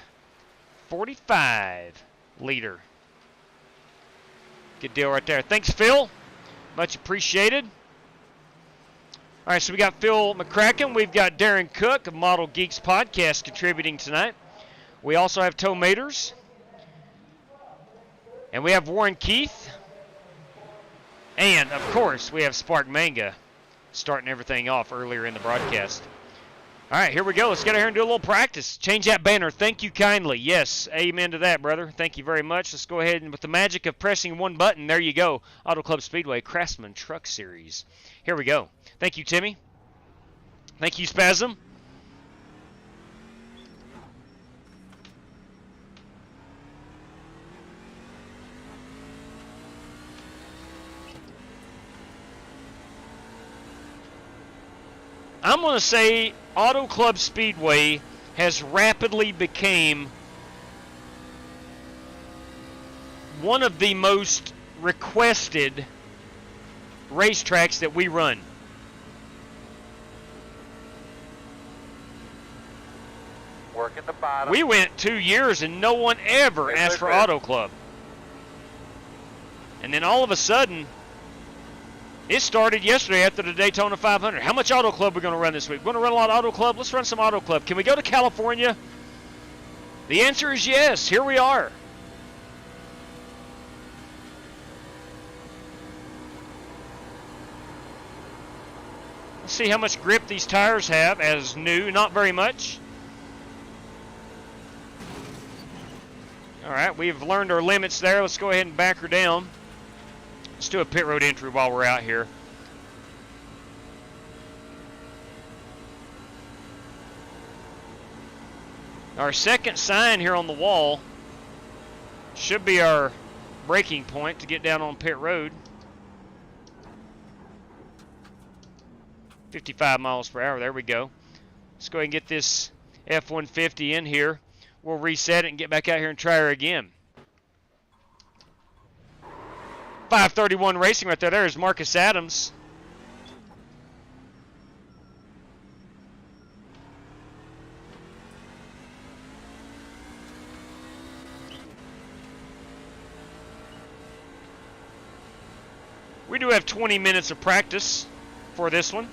45 leader. Good deal right there. Thanks, Phil. Much appreciated. All right, so we got Phil McCracken. We've got Darren Cook of Model Geeks Podcast contributing tonight. We also have Tomaters. And we have Warren Keith. And, of course, we have Spark Manga starting everything off earlier in the broadcast. All right, here we go. Let's get out here and do a little practice. Change that banner. Thank you kindly. Yes, amen to that, brother. Thank you very much. Let's go ahead and with the magic of pressing one button, there you go. Auto Club Speedway Craftsman Truck Series. Here we go. Thank you, Timmy. Thank you, Spasm. I'm going to say Auto Club Speedway has rapidly became one of the most requested racetracks that we run. Working the bottom. We went 2 years and no one ever asked for Auto Club. And then all of a sudden, it started yesterday after the Daytona 500. How much Auto Club are we going to run this week? We're going to run a lot of Auto Club? Let's run some Auto Club. Can we go to California? The answer is yes. Here we are. Let's see how much grip these tires have as new. Not very much. All right, we've learned our limits there. Let's go ahead and back her down. Let's do a pit road entry while we're out here. Our second sign here on the wall should be our braking point to get down on pit road. 55 miles per hour. There we go. Let's go ahead and get this F-150 in here. We'll reset it and get back out here and try her again. 531 Racing right there. There's Marcus Adams. We do have 20 minutes of practice for this one.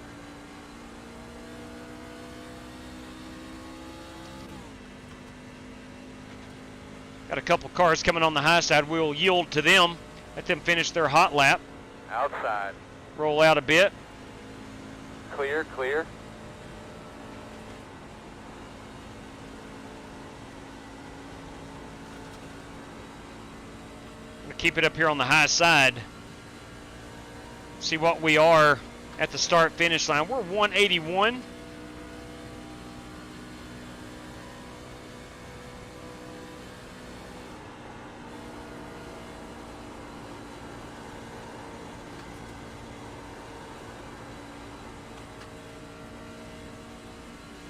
Got a couple cars coming on the high side. We'll yield to them. Let them finish their hot lap. Outside. Roll out a bit. Clear, clear. I'm going to keep it up here on the high side. See what we are at the start-finish line. We're 181.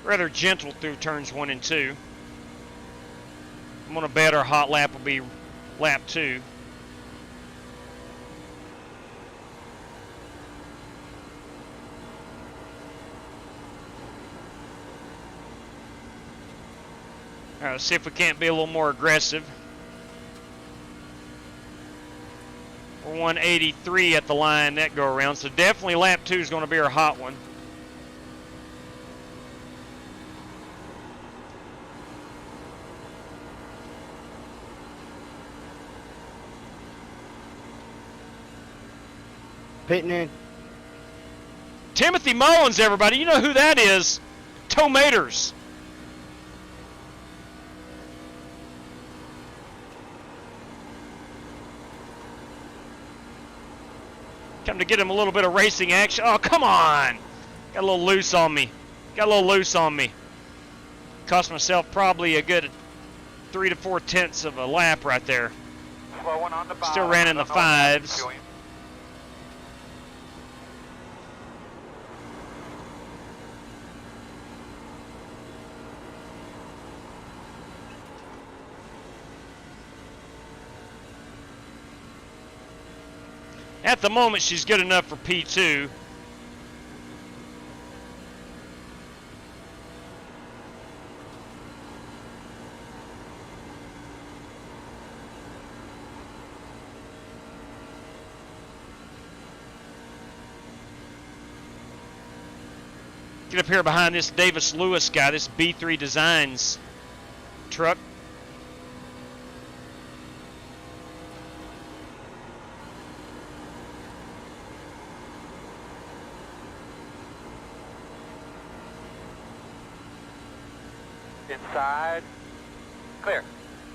Rather gentle through turns 1 and 2. I'm going to bet our hot lap will be lap 2. All right, let's see if we can't be a little more aggressive. We're 183 at the line that go around, so definitely lap 2 is going to be our hot one. Pitting in. Timothy Mullins, everybody. You know who that is. Tomaters. Come to get him a little bit of racing action. Oh, come on. Got a little loose on me. Cost myself probably a good 3 to 4 tenths of a lap right there. Slowing on the bottom. Still ran in the 5s. At the moment, she's good enough for P2. Get up here behind this Davis Lewis guy, this B3 Designs truck. Inside. Clear.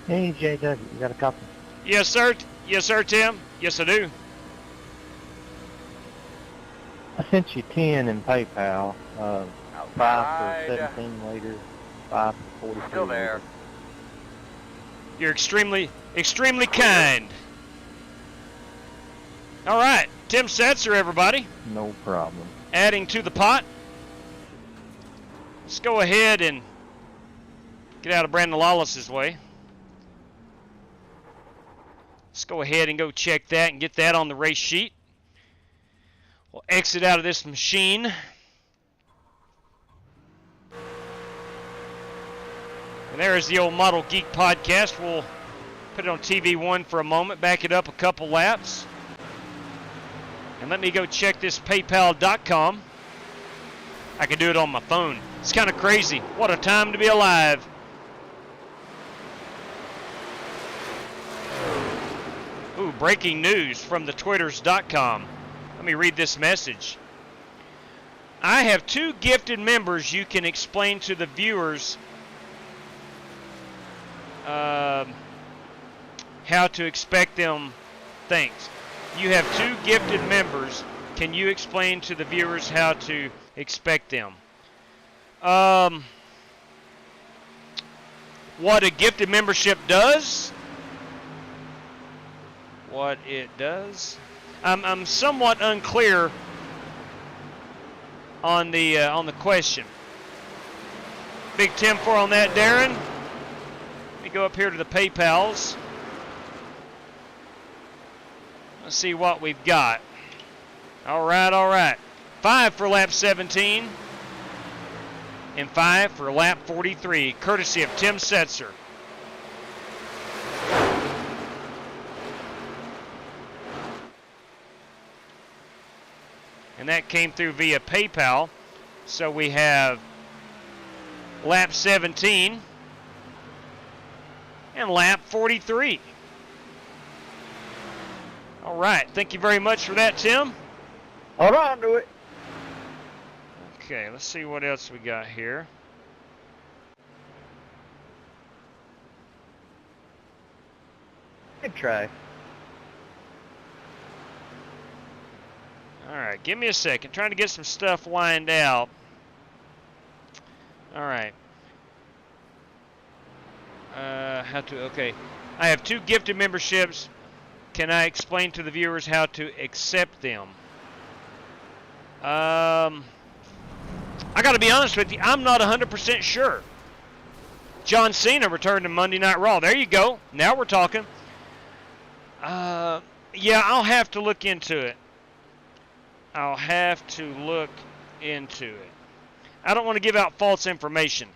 Hey, JW, you got a copy? Yes, sir. Yes, sir, Tim. Yes, I do. I sent you 10 in PayPal. 5 for 17 later, 5 for 43. Still there. You're extremely kind. All right, Tim Setzer, everybody. No problem. Adding to the pot. Let's go ahead and get out of Brandon Lawless's way. Let's go ahead and go check that and get that on the race sheet. We'll exit out of this machine. And there's the old Model Geek podcast. We'll put it on TV1 for a moment, back it up a couple laps. And let me go check this PayPal.com. I can do it on my phone. It's kind of crazy. What a time to be alive. Ooh, breaking news from the Twitters.com. Let me read this message. I have 2 gifted members you can explain to the viewers how to expect them. Thanks. You have 2 gifted members. Can you explain to the viewers how to expect them? What a gifted membership does? What it does? I'm somewhat unclear on the question. Big 10-4 on that, Darren. Let me go up here to the PayPals. Let's see what we've got. All right. 5 for lap 17. And 5 for lap 43, courtesy of Tim Setzer. And that came through via PayPal. So we have lap 17 and lap 43. All right. Thank you very much for that, Tim. Hold on to it. Okay, let's see what else we got here. Good try. All right, give me a second. Trying to get some stuff lined out. All right. Okay. I have 2 gifted memberships. Can I explain to the viewers how to accept them? I got to be honest with you. I'm not 100% sure. John Cena returned to Monday Night Raw. There you go. Now we're talking. Yeah, I'll have to look into it. I don't want to give out false information.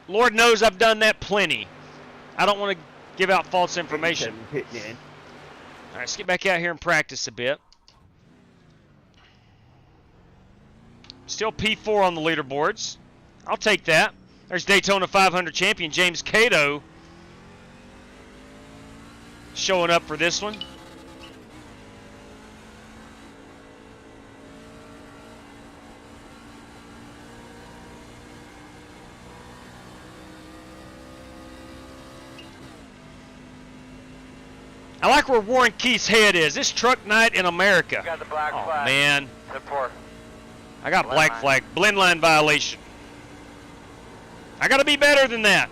Lord knows I've done that plenty. I don't want to give out false information. All right, let's get back out here and practice a bit. Still P4 on the leaderboards. I'll take that. There's Daytona 500 champion James Cato showing up for this one. I like where Warren Keith's head is. This truck night in America. Got the black oh, flag. Man. Support. I got black flag. Blend line violation. I got to be better than that.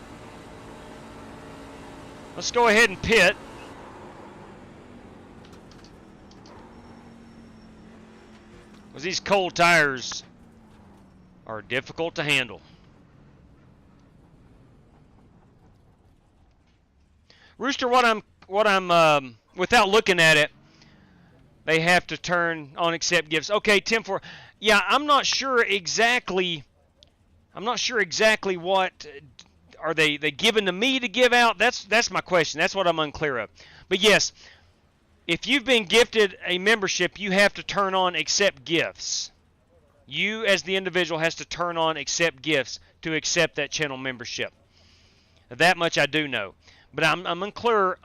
Let's go ahead and pit. Because these cold tires are difficult to handle. Rooster, what I'm without looking at it, they have to turn on accept gifts. Okay, 10-4. Yeah, I'm not sure exactly what are they giving to me to give out. That's my question. That's what I'm unclear of. But yes, if you've been gifted a membership, you have to turn on accept gifts. You as the individual has to turn on accept gifts to accept that channel membership. That much I do know. But I'm unclear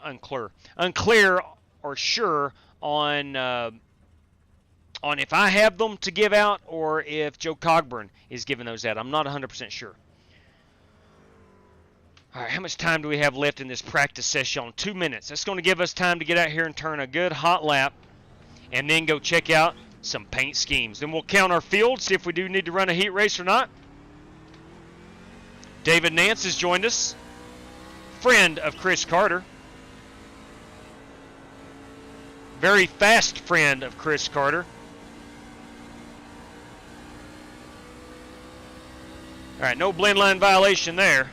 or sure on if I have them to give out or if Joe Cogburn is giving those out. I'm not 100% sure. All right, how much time do we have left in this practice session? 2 minutes. That's going to give us time to get out here and turn a good hot lap and then go check out some paint schemes. Then we'll count our field, see if we do need to run a heat race or not. David Nance has joined us. Friend of Chris Carter. Very fast friend of Chris Carter. All right, no blend line violation there.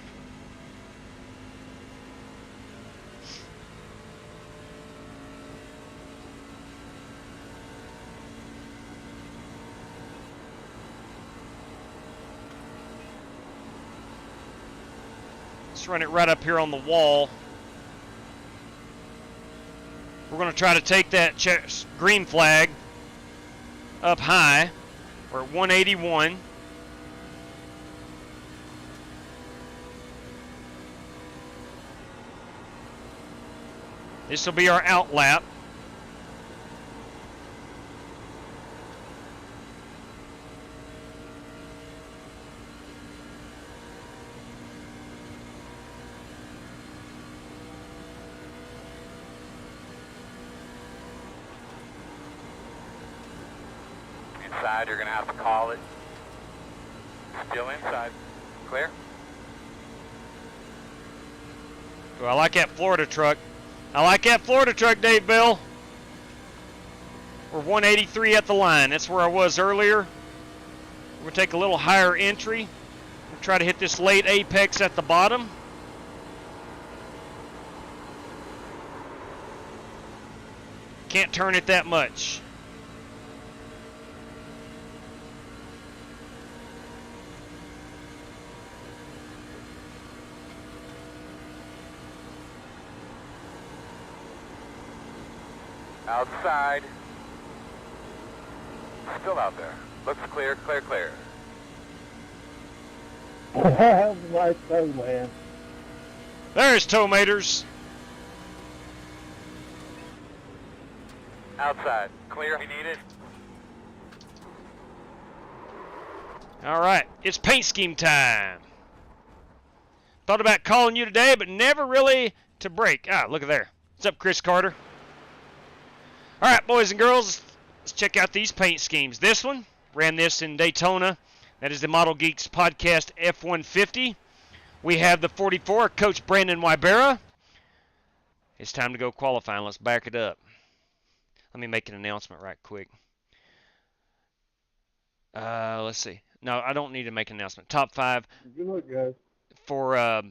Let's run it right up here on the wall. We're going to try to take that green flag up high. We're at 181. This will be our out lap. Inside, you're going to have to call it. Still inside. Clear? Well, I like that Florida truck. I like that Florida truck, Dave Bell. We're 183 at the line. That's where I was earlier. We're going to take a little higher entry. We'll try to hit this late apex at the bottom. Can't turn it that much. Outside. Still out there. Looks clear, clear, clear. My toe, man. There's Tomaters. Outside. Clear if you need it. All right, it's paint scheme time. Thought about calling you today, but never really to break. Ah, look at there. What's up, Chris Carter? All right, boys and girls, let's check out these paint schemes. This one, ran this in Daytona. That is the Model Geeks Podcast F-150. We have the 44, Coach Brandon Wybera. It's time to go qualifying. Let's back it up. Let me make an announcement right quick. Let's see. No, I don't need to make an announcement. Top 5. Good luck, guys. For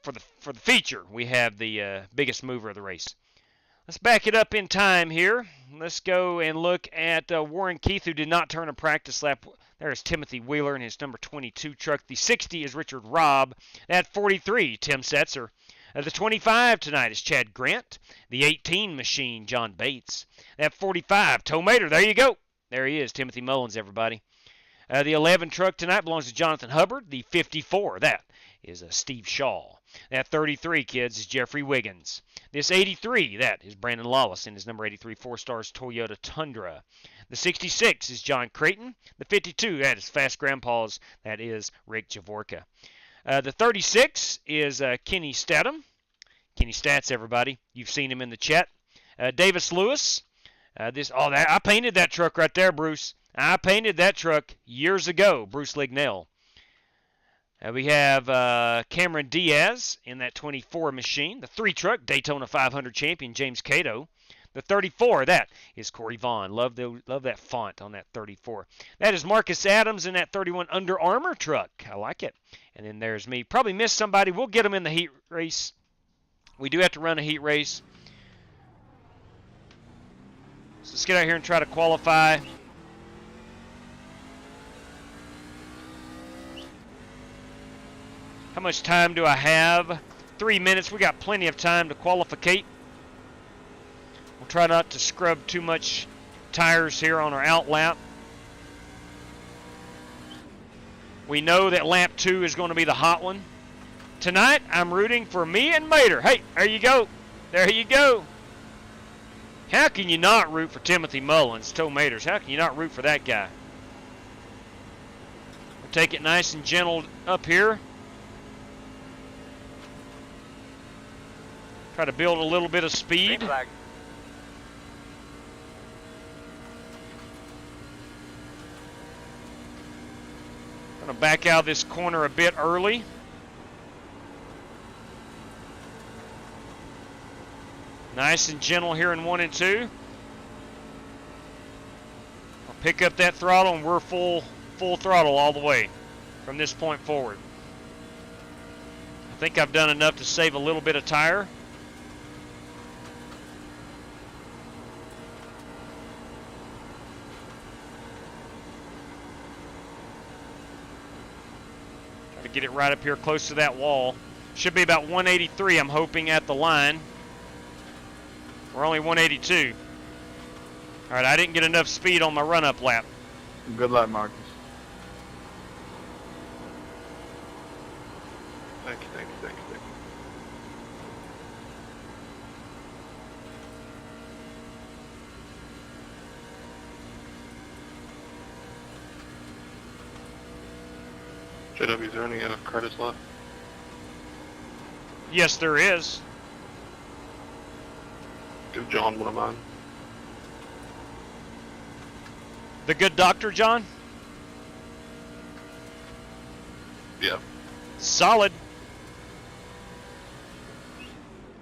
the feature, we have the biggest mover of the race. Let's back it up in time here. Let's go and look at Warren Keith, who did not turn a practice lap. There's Timothy Wheeler in his number 22 truck. The 60 is Richard Robb. At 43, Tim Setzer. The 25 tonight is Chad Grant. The 18 machine, John Bates. At 45, Tomater. There you go. There he is, Timothy Mullins, everybody. The 11 truck tonight belongs to Jonathan Hubbard. The 54, that is Steve Shaw. That 33, kids, is Jeffrey Wiggins. This 83, that is Brandon Lawless in his number 83 4 Stars Toyota Tundra. The 66 is John Creighton. The 52, that is Fast Grandpa's, that is Rick Javorka. The 36 is Kenny Statham. Kenny Stats, everybody. You've seen him in the chat. Davis Lewis. I painted that truck right there, Bruce. I painted that truck years ago, Bruce Lignell. We have Cameron Diaz in that 24 machine. The 3 truck, Daytona 500 champion, James Cato. The 34, that is Corey Vaughn. Love that font on that 34. That is Marcus Adams in that 31 Under Armour truck. I like it. And then there's me. Probably missed somebody. We'll get them in the heat race. We do have to run a heat race. So let's get out here and try to qualify. How much time do I have? 3 minutes. We got plenty of time to qualificate. We'll try not to scrub too much tires here on our out lap. We know that lap 2 is going to be the hot one. Tonight, I'm rooting for me and Mater. Hey, there you go. There you go. How can you not root for Timothy Mullins, Tomaters? How can you not root for that guy? We'll take it nice and gentle up here. Try to build a little bit of speed. Flag. Going to back out this corner a bit early. Nice and gentle here in 1 and 2. I'll pick up that throttle and we're full throttle all the way from this point forward. I think I've done enough to save a little bit of tire. Try to get it right up here close to that wall. Should be about 183, I'm hoping, at the line. We're only 182. All right, I didn't get enough speed on my run-up lap. Good luck, Marcus. Thank you. JW, is there any credits left? Yes, there is. Give John one of mine. The good doctor, John? Yeah. Solid.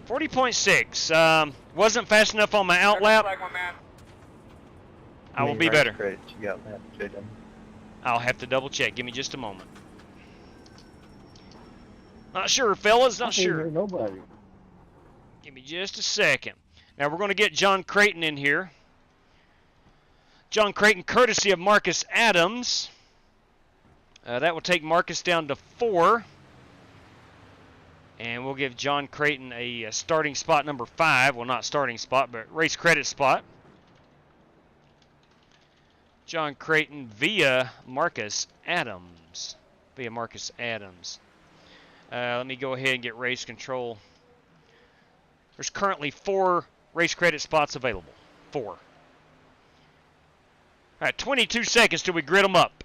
40.6. Wasn't fast enough on my out lap. I will be better. Credits you got left, JW? I'll have to double check. Give me just a moment. Not sure, fellas. Not sure. Nobody. Give me just a second. Now we're going to get John Creighton in here. John Creighton, courtesy of Marcus Adams. That will take Marcus down to 4. And we'll give John Creighton a starting spot number 5. Well, not starting spot, but race credit spot. John Creighton via Marcus Adams. Let me go ahead and get race control. There's currently 4 race credit spots available. 4. All right, 22 seconds till we grid them up.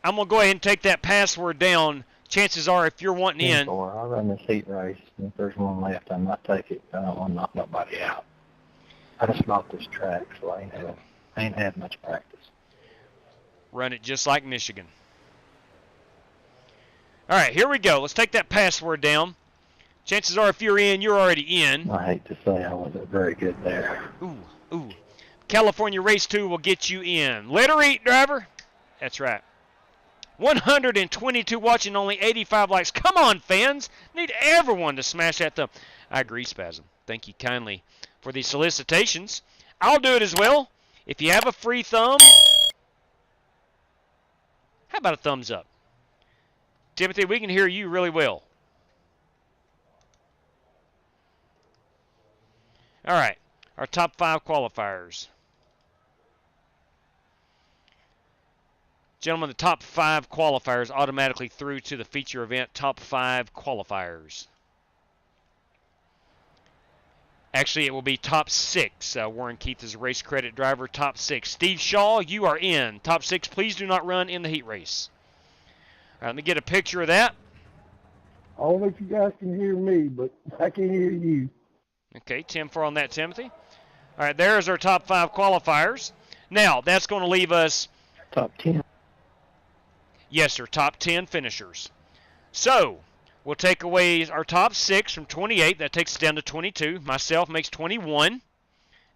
I'm going to go ahead and take that password down. Chances are, if you're wanting in... I'll run this heat race, and if there's one left, I might take it. I don't want to knock nobody out. I just bought this track, so I ain't had much practice. Run it just like Michigan. All right, here we go. Let's take that password down. Chances are, if you're in, you're already in. I hate to say I wasn't very good there. Ooh. California Race 2 will get you in. Let her eat, driver. That's right. 122 watching, only 85 likes. Come on, fans. Need everyone to smash that thumb. I agree, Spasm. Thank you kindly for the solicitations. I'll do it as well. If you have a free thumb, how about a thumbs up? Timothy, we can hear you really well. All right, our top 5 qualifiers. Gentlemen, the top 5 qualifiers automatically through to the feature event top 5 qualifiers. Actually, it will be top 6. Warren Keith is a race credit driver. Top 6. Steve Shaw, you are in. Top 6, please do not run in the heat race. All right, let me get a picture of that. I don't know if you guys can hear me, but I can hear you. Okay, 10-4 on that, Timothy. All right, there's our top 5 qualifiers. Now, that's going to leave us... Top 10. Yes, sir, top 10 finishers. So, we'll take away our top 6 from 28. That takes us down to 22. Myself makes 21.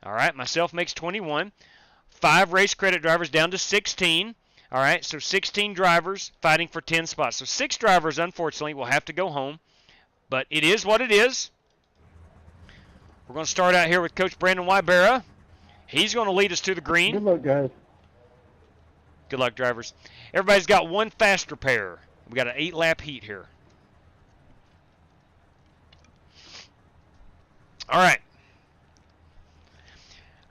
All right, myself makes 21. 5 race credit drivers down to 16. All right, so 16 drivers fighting for 10 spots. So 6 drivers, unfortunately, will have to go home. But it is what it is. We're going to start out here with Coach Brandon Wybera. He's going to lead us to the green. Good luck, guys. Good luck, drivers. Everybody's got one faster pair. We got an 8-lap heat here. All right.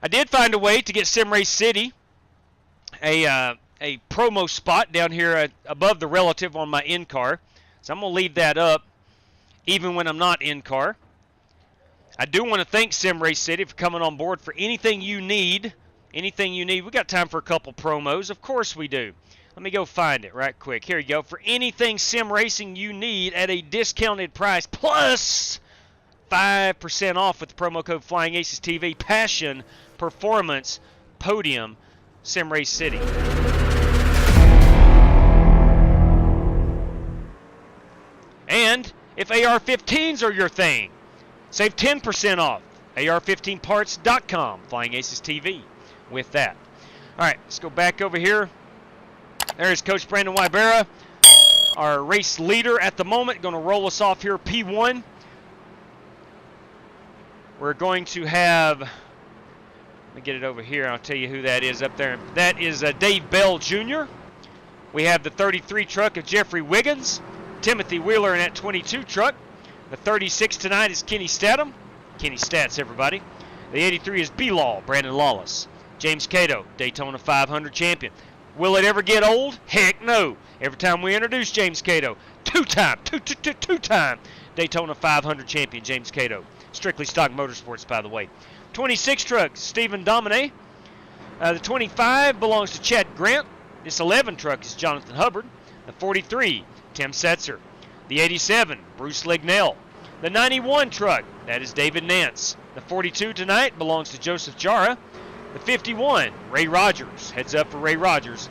I did find a way to get Sim Race City a promo spot down here above the relative on my in-car. So I'm going to leave that up even when I'm not in-car. I do want to thank Sim Race City for coming on board for anything you need. Anything you need. We got time for a couple promos. Of course we do. Let me go find it right quick. Here you go. For anything sim racing you need at a discounted price plus 5% off with the promo code FlyingAcesTV. Passion, performance, podium, Sim Race City. And if AR-15s are your thing, save 10% off. AR15parts.com, FlyingAcesTV. With that. All right, let's go back over here. There's Coach Brandon Wybera, our race leader at the moment. Going to roll us off here, P1. We're going to have, let me get it over here. I'll tell you who that is up there. That is Dave Bell Jr. We have the 33 truck of Jeffrey Wiggins. Timothy Wheeler in that 22 truck. The 36 tonight is Kenny Statham. Kenny Stats, everybody. The 83 is B-Law, Brandon Lawless. James Cato, Daytona 500 champion. Will it ever get old? Heck no. Every time we introduce James Cato, two-time Daytona 500 champion James Cato. Strictly Stock Motorsports, by the way. 26 truck, Stephen Domine. The 25 belongs to Chad Grant. This 11 truck is Jonathan Hubbard. The 43, Tim Setzer. The 87, Bruce Lignell. The 91 truck, that is David Nance. The 42 tonight belongs to Joseph Jara. The 51, Ray Rogers. Heads up for Ray Rogers.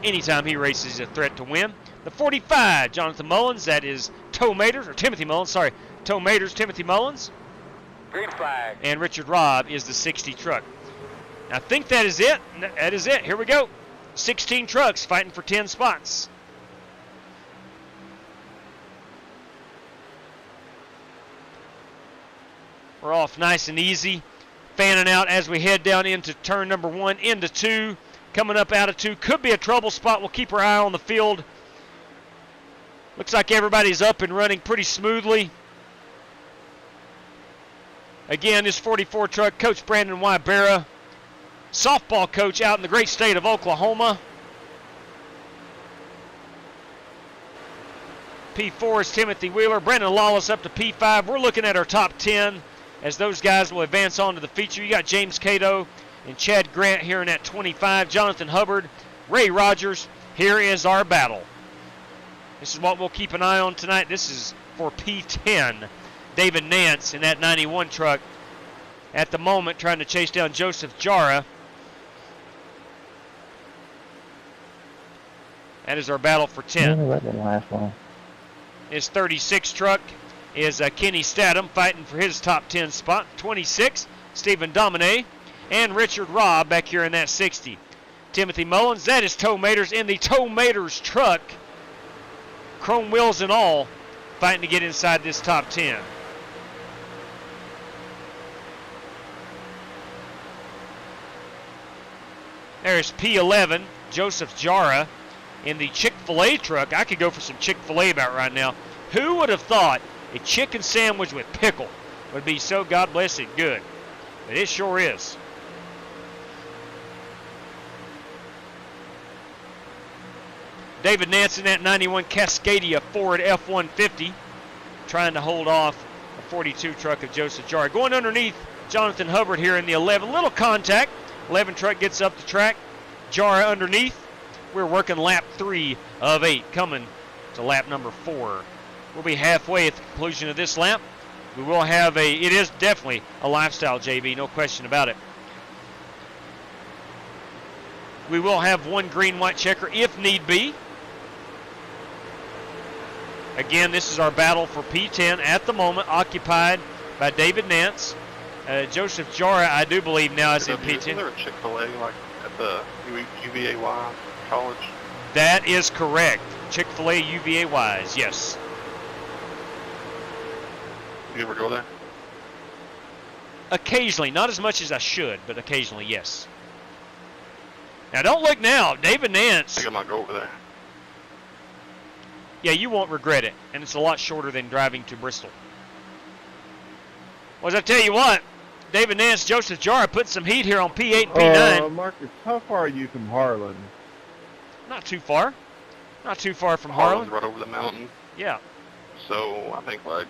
Anytime he races, he's a threat to win. The 45, Jonathan Mullins. That is Timothy Mullins. Timothy Mullins. Green flag. And Richard Robb is the 60 truck. I think that is it. That is it. Here we go. 16 trucks fighting for 10 spots. We're off nice and easy. Fanning out as we head down into turn number 1, into 2. Coming up out of 2. Could be a trouble spot. We'll keep our eye on the field. Looks like everybody's up and running pretty smoothly. Again, this 44 truck, Coach Brandon Wybera, softball coach out in the great state of Oklahoma. P4 is Timothy Wheeler. Brandon Lawless up to P5. We're looking at our top 10 as those guys will advance on to the feature. You got James Cato and Chad Grant here in that 25. Jonathan Hubbard, Ray Rogers. Here is our battle. This is what we'll keep an eye on tonight. This is for P10. David Nance in that 91 truck at the moment trying to chase down Joseph Jara. That is our battle for 10. His 36 truck is Kenny Statham fighting for his top 10 spot. 26, Stephen Domine, and Richard Robb back here in that 60. Timothy Mullins, that is Toe Maters in the Toe Maters truck. Chrome wheels and all, fighting to get inside this top 10. There's P11, Joseph Jara in the Chick-fil-A truck. I could go for some Chick-fil-A about right now. Who would have thought a chicken sandwich with pickle would be so, God bless it, good? But it sure is. David Nance in that 91 Cascadia Ford F-150 trying to hold off a 42 truck of Joseph Jara. Going underneath Jonathan Hubbard here in the 11. Little contact. 11 truck gets up the track. Jara underneath. We're working lap 3 of 8. Coming to lap number 4. We'll be halfway at the conclusion of this lap. We will have it is definitely a lifestyle, JB, no question about it. We will have one green-white checker if need be. Again, this is our battle for P10 at the moment, occupied by David Nance. Joseph Jara, I do believe now is in P10. Isn't there a Chick-fil-A like at the UVAY college? That is correct. Chick-fil-A UVA-wise, yes. You ever go there? Occasionally, not as much as I should, but occasionally, yes. Now, don't look now. David Nance. I think I might go over there. Yeah, you won't regret it, and it's a lot shorter than driving to Bristol. Well, as I tell you what, David Nance, Joseph Jara put some heat here on P8 and P9. Marcus, how far are you from Harlan? Not too far. Not too far from Harlan's Harlan. right over the mountain. Yeah. So, I think like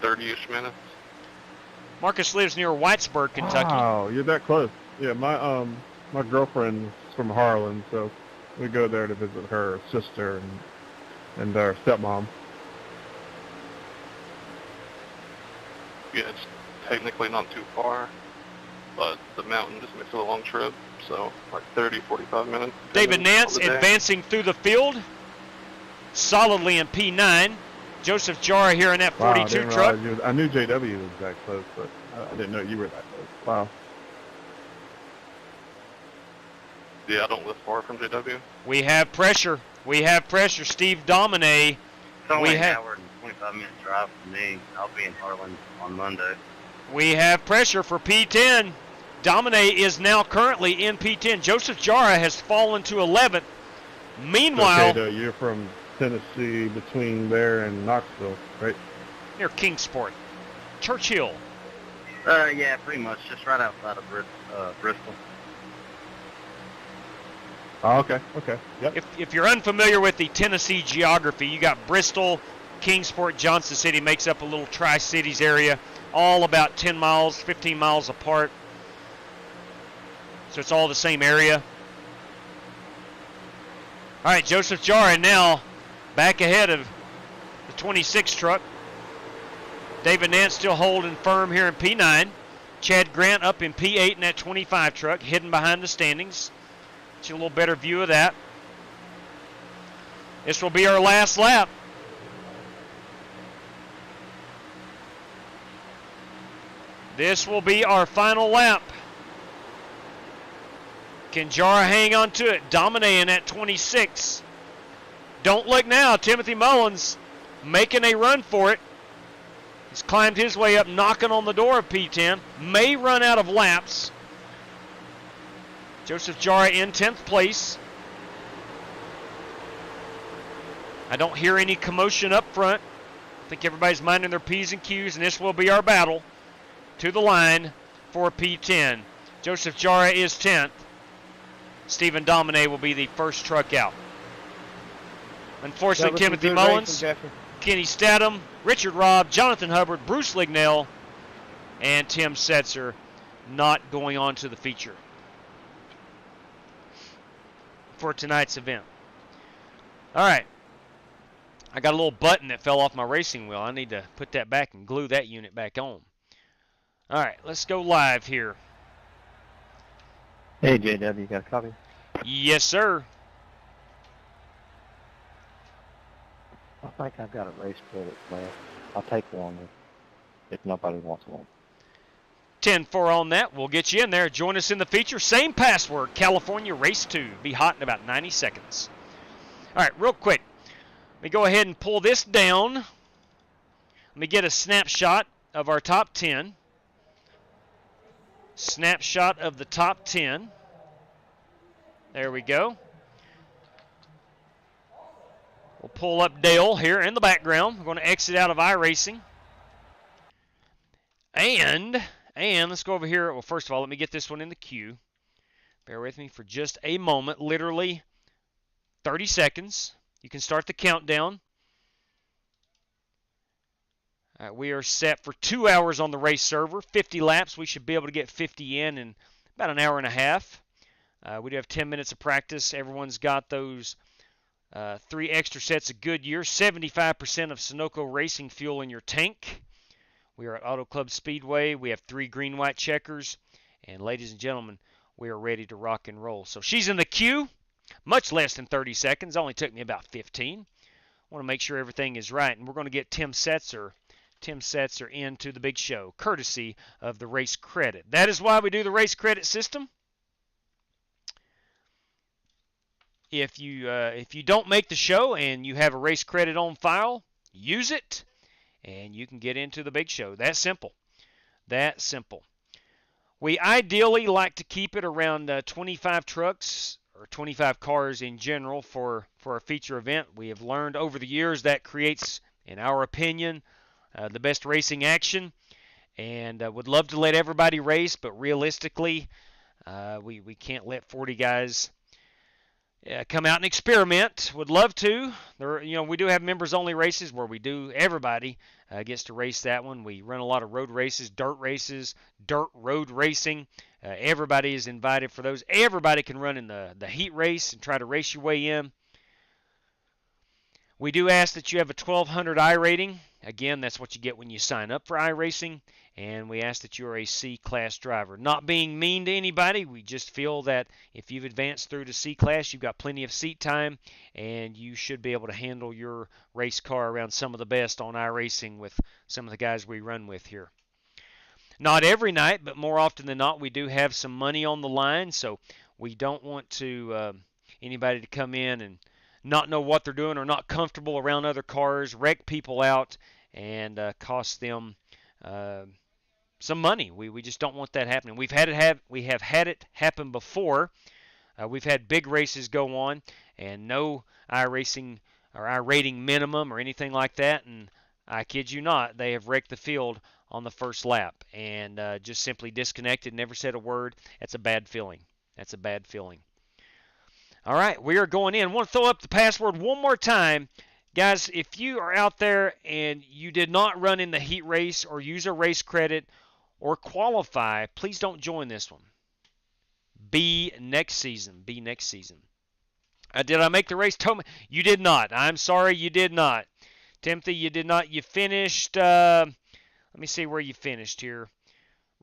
30-ish minutes. Marcus lives near Whitesburg, Kentucky. Wow, you're that close. Yeah, my girlfriend's from Harlan, so we go there to visit her sister and their stepmom. Yeah, it's technically not too far, but the mountain just makes it a long trip, so like 30, 45 minutes. David Nance advancing through the field, solidly in P9. Joseph Jara here in that 42 truck. I knew JW was that close, but I didn't know you were that close. Wow. Yeah, I don't live far from JW. We have pressure. We have pressure. Steve Domine. It's only an hour and 25-minute drive for me. I'll be in Harlan on Monday. We have pressure for P10. Domine is now currently in P10. Joseph Jara has fallen to 11th. Meanwhile, okay, you're from Tennessee, between there and Knoxville, right? Near Kingsport. Churchill. Yeah, pretty much. Just right outside of Bristol. Oh, okay. Okay. Yep. If you're unfamiliar with the Tennessee geography, you got Bristol, Kingsport, Johnson City makes up a little Tri-Cities area, all about 10 miles, 15 miles apart. So it's all the same area. All right, Joseph Jara now back ahead of the 26 truck. David Nance still holding firm here in P9. Chad Grant up in P8 in that 25 truck, hidden behind the standings. Get you a little better view of that. This will be our last lap. This will be our final lap. Can Jara hang on to it? Dominating at 26. Don't look now. Timothy Mullins making a run for it. He's climbed his way up, knocking on the door of P10. May run out of laps. Joseph Jara in 10th place. I don't hear any commotion up front. I think everybody's minding their P's and Q's, and this will be our battle to the line for P10. Joseph Jara is 10th. Stephen Domine will be the first truck out. Unfortunately, Timothy Mullins, Kenny Statham, Richard Robb, Jonathan Hubbard, Bruce Lignell, and Tim Setzer not going on to the feature for tonight's event. All right. I got a little button that fell off my racing wheel. I need to put that back and glue that unit back on. All right, let's go live here. Hey, JW, you got a copy? Yes, sir. I think I've got a race credit left. I'll take one if nobody wants one. 10-4 on that. We'll get you in there. Join us in the feature. Same password, California Race 2. Be hot in about 90 seconds. All right, real quick. Let me go ahead and pull this down. Let me get a snapshot of our top 10. Snapshot of the top 10. There we go. We'll pull up Dale here in the background. We're going to exit out of iRacing. And let's go over here. Well, first of all, let me get this one in the queue. Bear with me for just a moment. Literally 30 seconds. You can start the countdown. All right, we are set for 2 hours on the race server. 50 laps. We should be able to get 50 in about an hour and a half. We do have 10 minutes of practice. Everyone's got those 3 extra sets of Goodyear. 75% of Sunoco racing fuel in your tank. We are at Auto Club Speedway. We have 3 green-white checkers. And ladies and gentlemen, we are ready to rock and roll. So she's in the queue. Much less than 30 seconds. Only took me about 15. I want to make sure everything is right. And we're going to get Tim Setzer into the big show, courtesy of the race credit. That is why we do the race credit system. If you don't make the show and you have a race credit on file, use it, and you can get into the big show. That simple. That simple. We ideally like to keep it around 25 trucks or 25 cars in general for a feature event. We have learned over the years that creates, in our opinion, the best racing action, and would love to let everybody race, but realistically, we can't let 40 guys come out and experiment. Would love to. We do have members-only races where everybody gets to race that one. We run a lot of road races, dirt road racing. Everybody is invited for those. Everybody can run in the heat race and try to race your way in. We do ask that you have a 1200 I rating. Again, that's what you get when you sign up for iRacing. And we ask that you are a C-Class driver. Not being mean to anybody, we just feel that if you've advanced through to C-Class, you've got plenty of seat time, and you should be able to handle your race car around some of the best on iRacing with some of the guys we run with here. Not every night, but more often than not, we do have some money on the line, so we don't want anybody to come in and not know what they're doing or not comfortable around other cars, wreck people out, and cost them some money. We just don't want that happening. We have had it happen before. We've had big races go on, and no iRacing or iRating minimum or anything like that, and I kid you not, they have wrecked the field on the first lap and just simply disconnected, never said a word. That's a bad feeling. That's a bad feeling. All right, we are going in. I want to throw up the password one more time. Guys, if you are out there and you did not run in the heat race or use a race credit or qualify, please don't join this one. Be next season. Be next season. Did I make the race? You did not. I'm sorry, you did not. Timothy, you did not. You finished, let me see where you finished here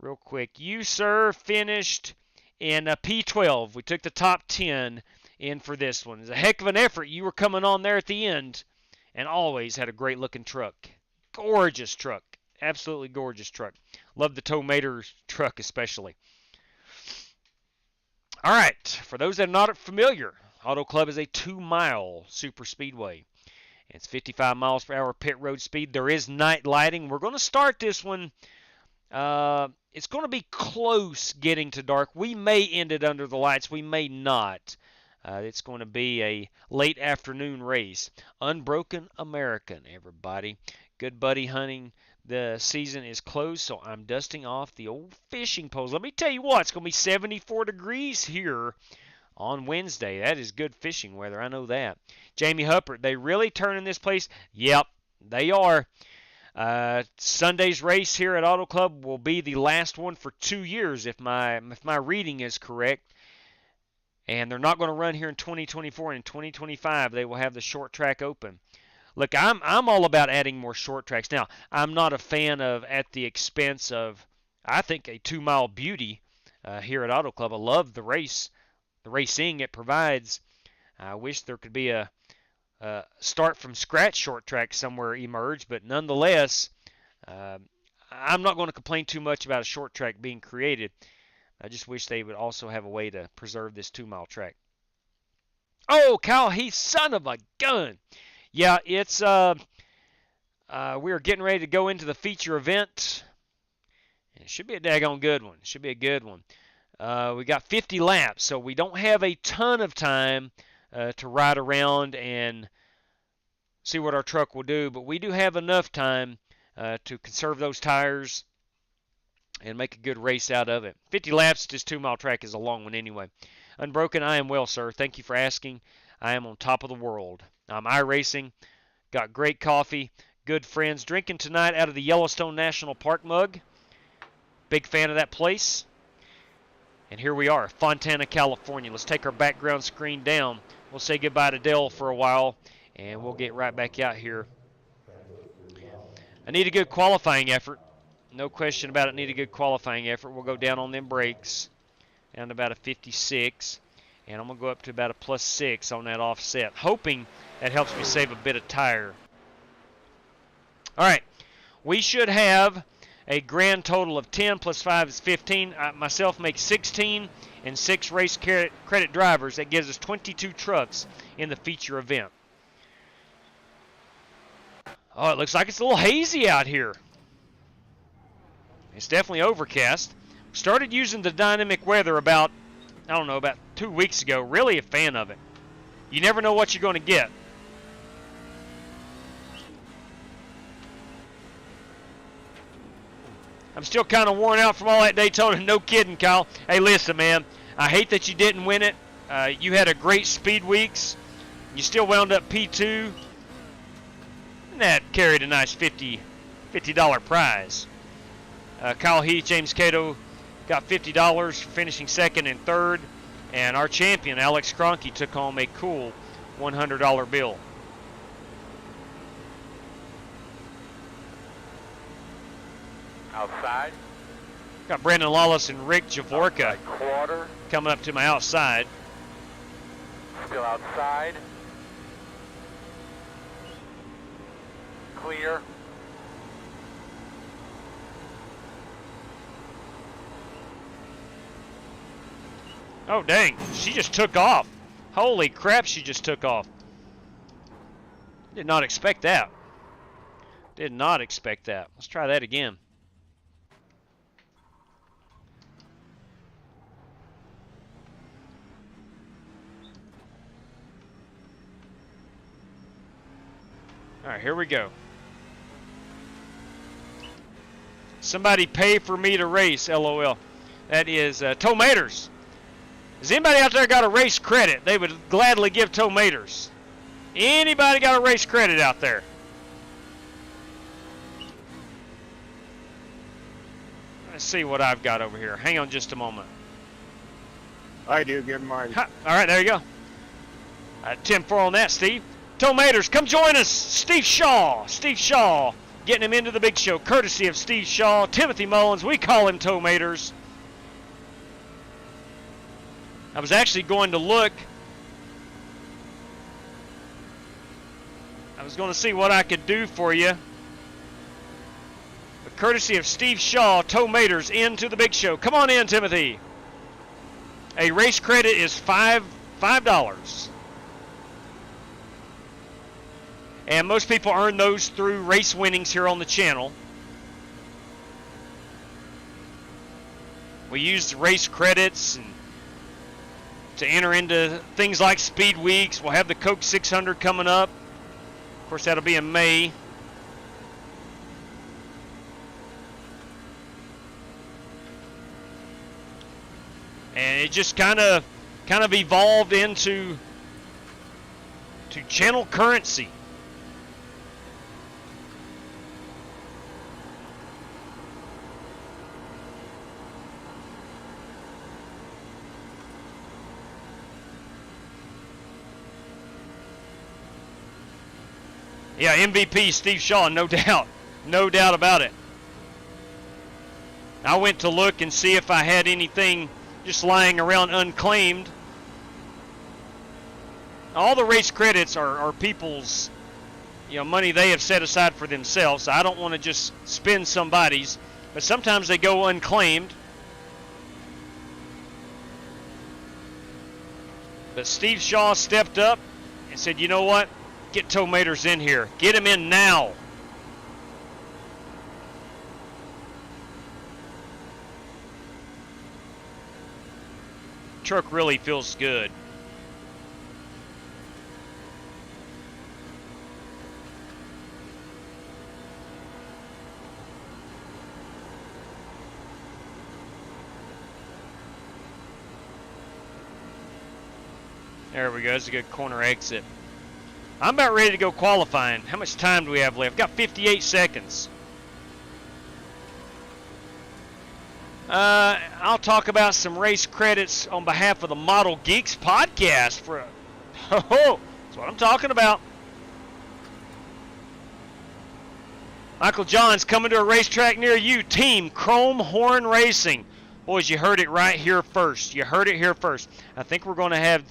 real quick. You, sir, finished in P12. We took the top 10 in for this one. It was a heck of an effort. You were coming on there at the end and always had a great-looking truck. Gorgeous truck. Absolutely gorgeous truck. Love the Tomater truck especially. All right, for those that are not familiar, Auto Club is a 2-mile super speedway. It's 55 miles per hour pit road speed. There is night lighting. We're going to start this one. It's going to be close getting to dark. We may end it under the lights. We may not. It's going to be a late afternoon race. Unbroken American, everybody. Good buddy hunting. The season is closed, so I'm dusting off the old fishing poles. Let me tell you what, it's going to be 74 degrees here on Wednesday. That is good fishing weather. I know that. Jamie Huppert, they really turning this place? Yep, they are. Sunday's race here at Auto Club will be the last one for 2 years if my reading is correct. And they're not going to run here in 2024, and in 2025 they will have the short track open. Look, I'm all about adding more short tracks. Now, I'm not a fan of at the expense of, I think, a 2-mile beauty here at Auto Club. I love the racing it provides. I wish there could be a start from scratch short track somewhere emerge, but nonetheless, I'm not going to complain too much about a short track being created. I just wish they would also have a way to preserve this 2-mile track. Oh, Kyle Heath, son of a gun! Yeah, it's we are getting ready to go into the feature event. It should be a daggone good one. It should be a good one. We got 50 laps, so we don't have a ton of time to ride around and see what our truck will do, but we do have enough time to conserve those tires and make a good race out of it. 50 laps, this 2-mile track is a long one anyway. Unbroken, I am well, sir. Thank you for asking. I am on top of the world. I'm iRacing. Got great coffee, good friends. Drinking tonight out of the Yellowstone National Park mug. Big fan of that place. And here we are, Fontana, California. Let's take our background screen down. We'll say goodbye to Dell for a while, and we'll get right back out here. I need a good qualifying effort. No question about it, need a good qualifying effort. We'll go down on them brakes, down to about a 56. And I'm going to go up to about a +6 on that offset, hoping that helps me save a bit of tire. All right, we should have a grand total of 10 plus 5 is 15. Myself make 16 and 6 race credit drivers. That gives us 22 trucks in the feature event. Oh, it looks like it's a little hazy out here. It's definitely overcast. Started using the dynamic weather about 2 weeks ago. Really a fan of it. You never know what you're going to get. I'm still kind of worn out from all that Daytona. No kidding, Kyle. Hey, listen, man. I hate that you didn't win it. You had a great speed weeks. You still wound up P2. And that carried a nice $50 prize. Kyle Heath, James Cato got $50 for finishing second and third. And our champion, Alex Cronky, took home a cool $100 bill. Outside. Got Brandon Lawless and Rick Javorka quarter. coming up to my outside. Still outside. Clear. Oh, dang. She just took off. Holy crap, she just took off. Did not expect that. Did not expect that. Let's try that again. All right, here we go. Somebody pay for me to race, LOL. That is Tomaters. Has anybody out there got a race credit? They would gladly give Tomaters. Anybody got a race credit out there? Let's see what I've got over here. Hang on just a moment. I do. Good morning. All right, there you go. 10-4 on that, Steve. Tomaters, come join us. Steve Shaw. Steve Shaw. Getting him into the big show. Courtesy of Steve Shaw. Timothy Mullins. We call him Tomaters. I was actually going to look. I was going to see what I could do for you. But courtesy of Steve Shaw, Tomaters into the big show. Come on in, Timothy. A race credit is $5. And most people earn those through race winnings here on the channel. We use race credits to enter into things like Speed Weeks. We'll have the Coke 600 coming up. Of course, that'll be in May. And it just kind of evolved into channel currency. Yeah, MVP Steve Shaw, no doubt. No doubt about it. I went to look and see if I had anything just lying around unclaimed. All the race credits are people's, money they have set aside for themselves. So I don't want to just spend somebody's, but sometimes they go unclaimed. But Steve Shaw stepped up and said, you know what? Get Tomaters in here. Get him in now. Truck really feels good. There we go. That's a good corner exit. I'm about ready to go qualifying. How much time do we have left? Got 58 seconds. I'll talk about some race credits on behalf of the Model Geeks podcast. That's what I'm talking about. Michael John's coming to a racetrack near you. Team Chrome Horn Racing. Boys, you heard it right here first. You heard it here first. I think we're going to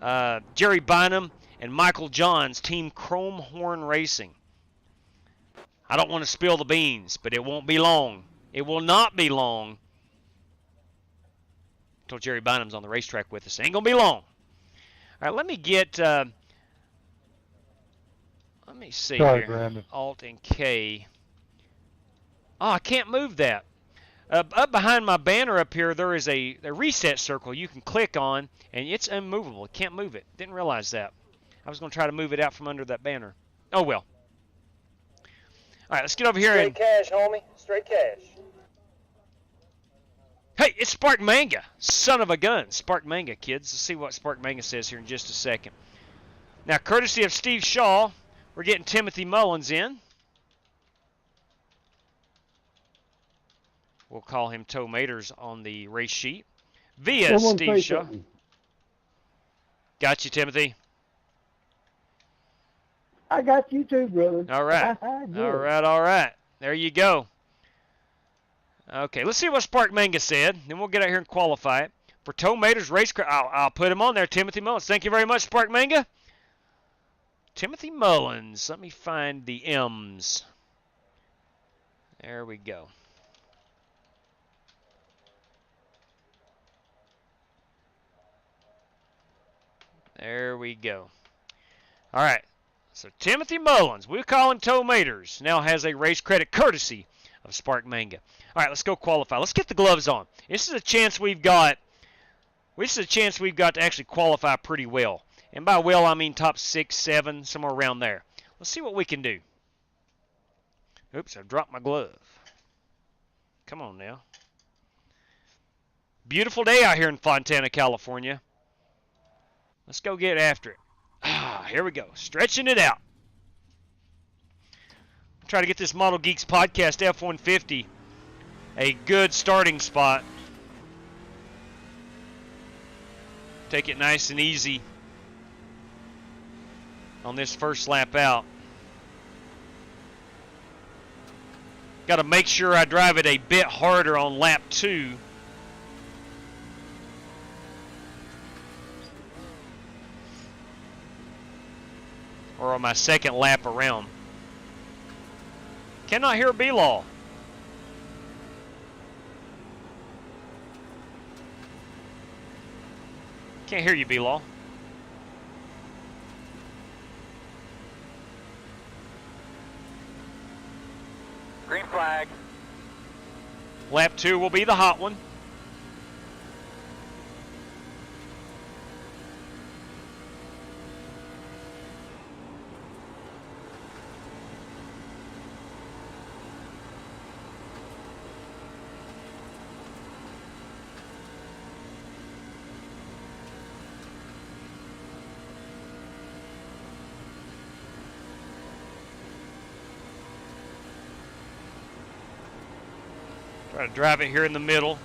have Jerry Bynum and Michael Johns, Team Chrome Horn Racing. I don't want to spill the beans, but it won't be long. It will not be long until Jerry Bynum's on the racetrack with us. It ain't going to be long. All right, let me get, let me see here. Brandon. Alt and K. Oh, I can't move that. Up behind my banner up here, there is a reset circle you can click on, and it's immovable. You can't move it. Didn't realize that. I was going to try to move it out from under that banner. Oh, well. All right, let's get over here. Straight cash, homie. Straight cash. Hey, it's Spark Manga. Son of a gun. Spark Manga, kids. Let's see what Spark Manga says here in just a second. Now, courtesy of Steve Shaw, we're getting Timothy Mullins in. We'll call him Tomaters on the race sheet. Via Steve Shaw. Got you, Timothy. I got you too, brother. All right. All right. There you go. Okay, let's see what Spark Manga said. Then we'll get out here and qualify it. For Tomaters race car, I'll put him on there, Timothy Mullins. Thank you very much, Spark Manga. Timothy Mullins. Let me find the M's. There we go. There we go. All right. So Timothy Mullins, we'll call him Tomaters, now has a race credit courtesy of Spark Manga. All right, let's go qualify. Let's get the gloves on. This is a chance we've got. This is a chance we've got to actually qualify pretty well. And by well, I mean top 6, 7, somewhere around there. Let's see what we can do. Oops, I dropped my glove. Come on now. Beautiful day out here in Fontana, California. Let's go get after it. Here we go. Stretching it out. Try to get this Model Geeks Podcast F-150 a good starting spot. Take it nice and easy on this first lap out. Got to make sure I drive it a bit harder on lap 2. Or on my second lap around. Cannot hear B-Law. Can't hear you, B-Law. Green flag. Lap 2 will be the hot one. Try to drive it here in the middle.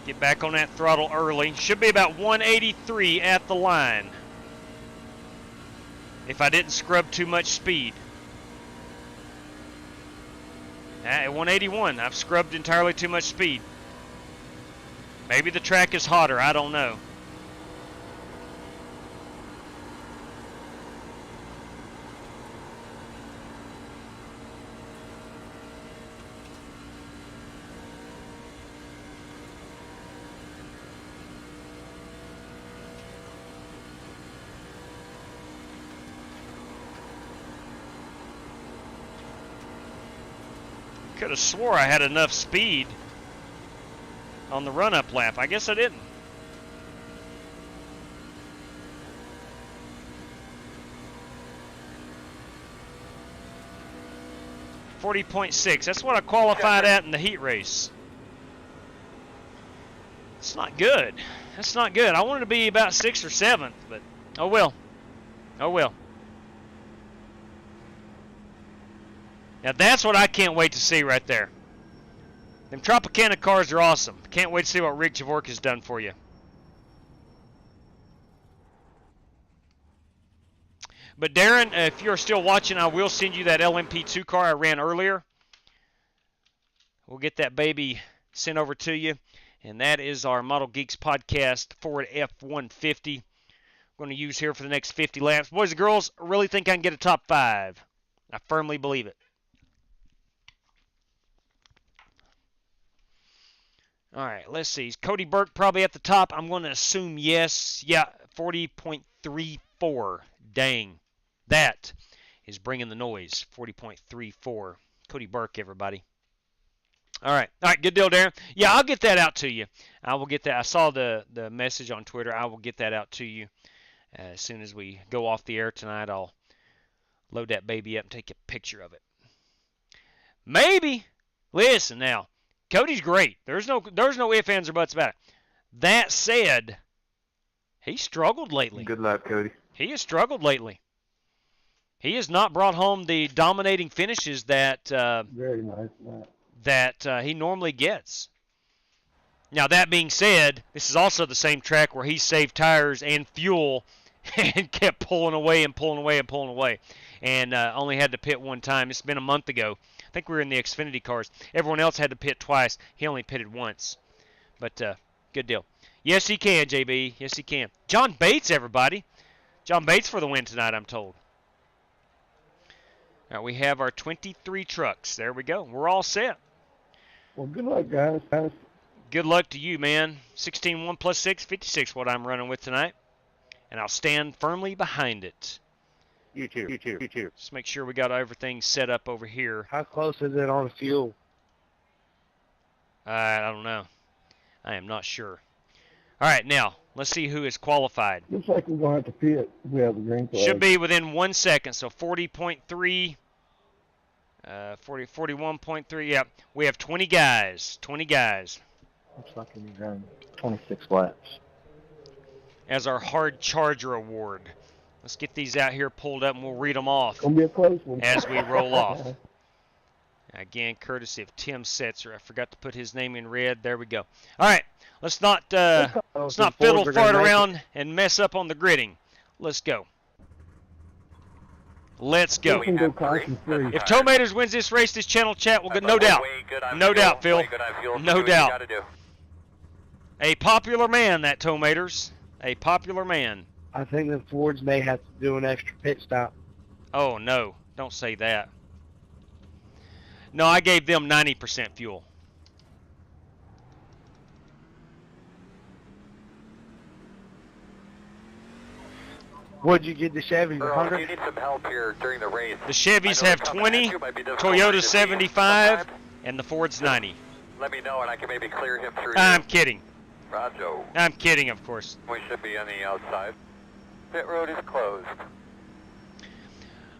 Get back on that throttle early. Should be about 183 at the line. If I didn't scrub too much speed. At 181, I've scrubbed entirely too much speed. Maybe the track is hotter, I don't know. Could have swore I had enough speed on the run-up lap. I guess I didn't. .6. That's what I qualified at in the heat race. It's not good. That's not good. I wanted to be about 6th or 7th, but oh well. Oh well. Now that's what I can't wait to see right there. Them Tropicana cars are awesome. Can't wait to see what Rick Javork has done for you. But Darren, if you're still watching, I will send you that LMP2 car I ran earlier. We'll get that baby sent over to you. And that is our Model Geeks Podcast Ford F-150. We're going to use here for the next 50 laps. Boys and girls, I really think I can get a top 5. I firmly believe it. All right, let's see. Is Cody Burke probably at the top? I'm going to assume yes. Yeah, 40.34. Dang. That is bringing the noise. 40.34. Cody Burke, everybody. All right, good deal, Darren. Yeah, I'll get that out to you. I will get that. I saw the message on Twitter. I will get that out to you as soon as we go off the air tonight. I'll load that baby up and take a picture of it. Maybe. Listen now. Cody's great. There's no ifs, ands, or buts about it. That said, he struggled lately. Good luck, Cody. He has struggled lately. He has not brought home the dominating finishes that Very nice, Matt. that he normally gets. Now, that being said, this is also the same track where he saved tires and fuel and kept pulling away and pulling away and pulling away, and only had to pit one time. It's been a month ago. I think we were in the Xfinity cars. Everyone else had to pit twice. He only pitted once. But good deal. Yes, he can, JB. Yes, he can. John Bates, everybody. John Bates for the win tonight, I'm told. All right, we have our 23 trucks. There we go. We're all set. Well, good luck, guys. Good luck to you, man. 16-1 plus 6, 56 what I'm running with tonight. And I'll stand firmly behind it. You too. Just make sure we got everything set up over here. How close is it on fuel? I don't know. I am not sure. All right, now, Let's see who is qualified. Looks like we're going to have to pit if we have the green flag. Should be within 1 second. So 40.3, 41.3. Yeah, we have 20 guys. 20 guys. Looks like we run 26 laps. As our hard charger award. Let's get these out here pulled up and we'll read them off Gonna be a close one. as we roll off. Again, courtesy of Tim Setzer. I forgot to put his name in red. There we go. All right, let's not fiddle fart around and mess up on the gridding. Let's go. Let's go. If Tomaters wins this race, this channel chat will get no doubt. No doubt, Phil. No doubt. A popular man, that Tomaters. A popular man. I think the Fords may have to do an extra pit stop. Oh, no. Don't say that. No, I gave them 90% fuel. What'd you get the Chevy? Earl, if you need some help here during the race. The Chevys have 20, Toyota 75, and the Ford's 90. Let me know and I can maybe clear him through. I'm kidding. Roger. I'm kidding, of course. We should be on the outside. Pit road is closed.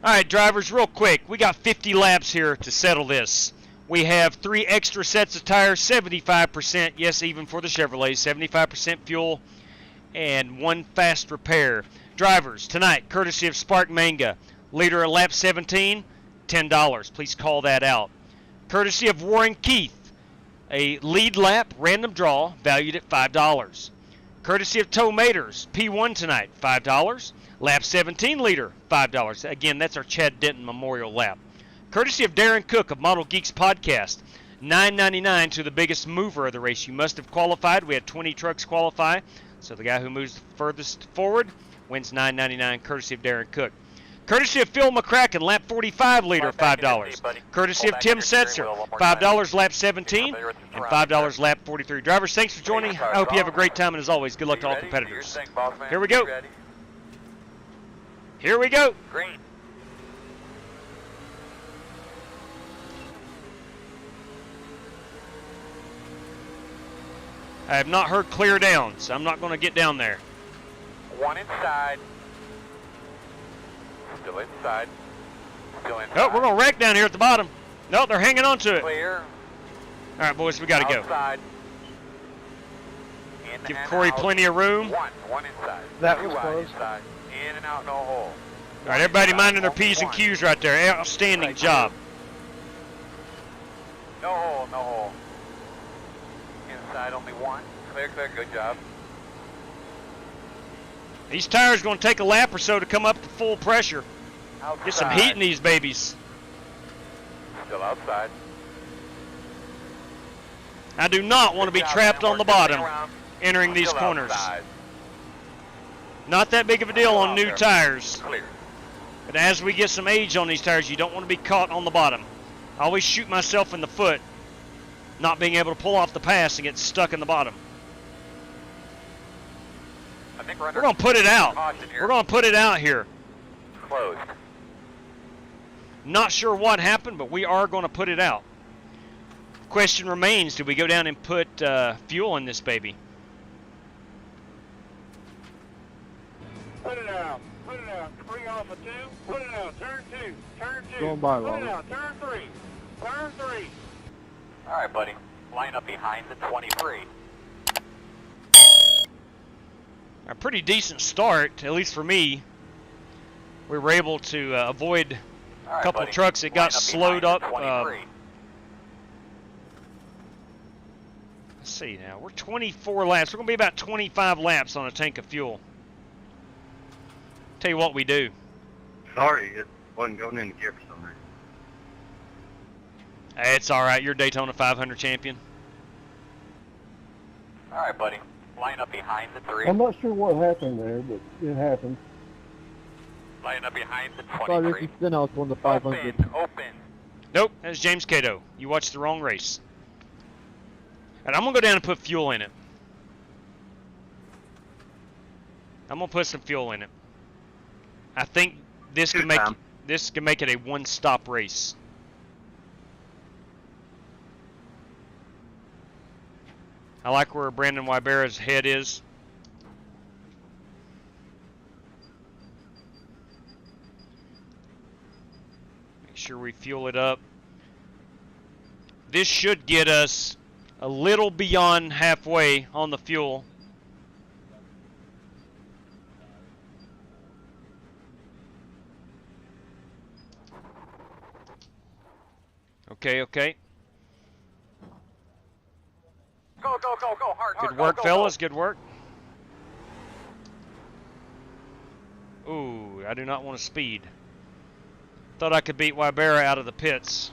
All right, drivers, real quick. We got 50 laps here to settle this. We have 3 extra sets of tires, 75%, yes, even for the Chevrolet, 75% fuel, and 1 fast repair. Drivers, tonight, courtesy of Spark Manga, leader at lap 17, $10. Please call that out. Courtesy of Warren Keith, a lead lap random draw valued at $5. Courtesy of Tomaters, P1 tonight, $5. Lap 17 leader, $5. Again, that's our Chad Denton Memorial Lap. Courtesy of Darren Cook of Model Geeks Podcast, $9.99 to the biggest mover of the race. You must have qualified. We had 20 trucks qualify, so the guy who moves furthest forward wins $9.99, courtesy of Darren Cook. Courtesy of Phil McCracken, lap 45 leader, $5. Courtesy of Tim Setzer, $5 lap 17, and $5 lap 43. Drivers, thanks for joining. I hope you have a great time, and as always, good luck to all competitors. Here we go. Here we go. Green. I have not heard clear down, so I'm not going to get down there. 1 inside. Still inside. Still inside. Oh, we're going to wreck down here at the bottom. No, they're hanging on to it. Clear. All right, boys, we got to go. Outside. Give Corey plenty of room. 1 inside. That was close. Inside. In and out, no hole. All right, everybody minding their P's and Q's right there. Outstanding job. No hole, no hole. Inside, only 1. Clear, clear, good job. These tires are going to take a lap or so to come up to full pressure. Outside. Get some heat in these babies. Still outside. I do not want to be trapped on the bottom entering these corners. Not that big of a deal on new tires. But as we get some age on these tires, you don't want to be caught on the bottom. I always shoot myself in the foot, not being able to pull off the pass and get stuck in the bottom. I think we're going to put it out. We're going to put it out here. Closed. Not sure what happened, but we are going to put it out. Question remains, do we go down and put fuel in this baby? Put it out. Put it out. Bring off a 2. Put it out. Turn 2. Turn 2. Going by, Put it out. Turn 3. Turn 3. All right, buddy. Line up behind the 23. A pretty decent start, at least for me. We were able to avoid a couple of trucks that got slowed up. Let's see now. We're 24 laps. We're going to be about 25 laps on a tank of fuel. Tell you what we do. Sorry, it wasn't going in gear for some reason. It's all right. You're Daytona 500 champion. All right, buddy. Line up behind the 3. I'm not sure what happened there, but it happened. Line up behind the Sorry, 23. this is Stenhouse on the 500. Open. Nope, that's James Cato. You watched the wrong race. And I'm going to go down and put fuel in it. I'm going to put some fuel in it. I think this can make it a one-stop race. I like where Brandon Wybera's head is. sure we fuel it up. This should get us a little beyond halfway on the fuel. Okay, okay. Go, go, go, go, hard, hard. Good work, go, fellas. Go. Good work. Ooh, I do not want to speed. Thought I could beat Wybera out of the pits.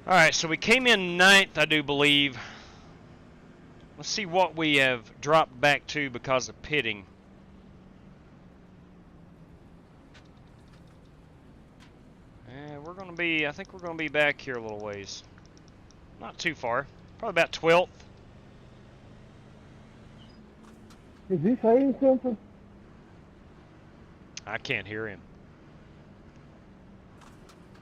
Alright, so we came in 9th, I do believe. Let's see what we have dropped back to because of pitting. We're going to be, I think we're going to be back here a little ways. Not too far. Probably about 12th. Is he saying something? I can't hear him.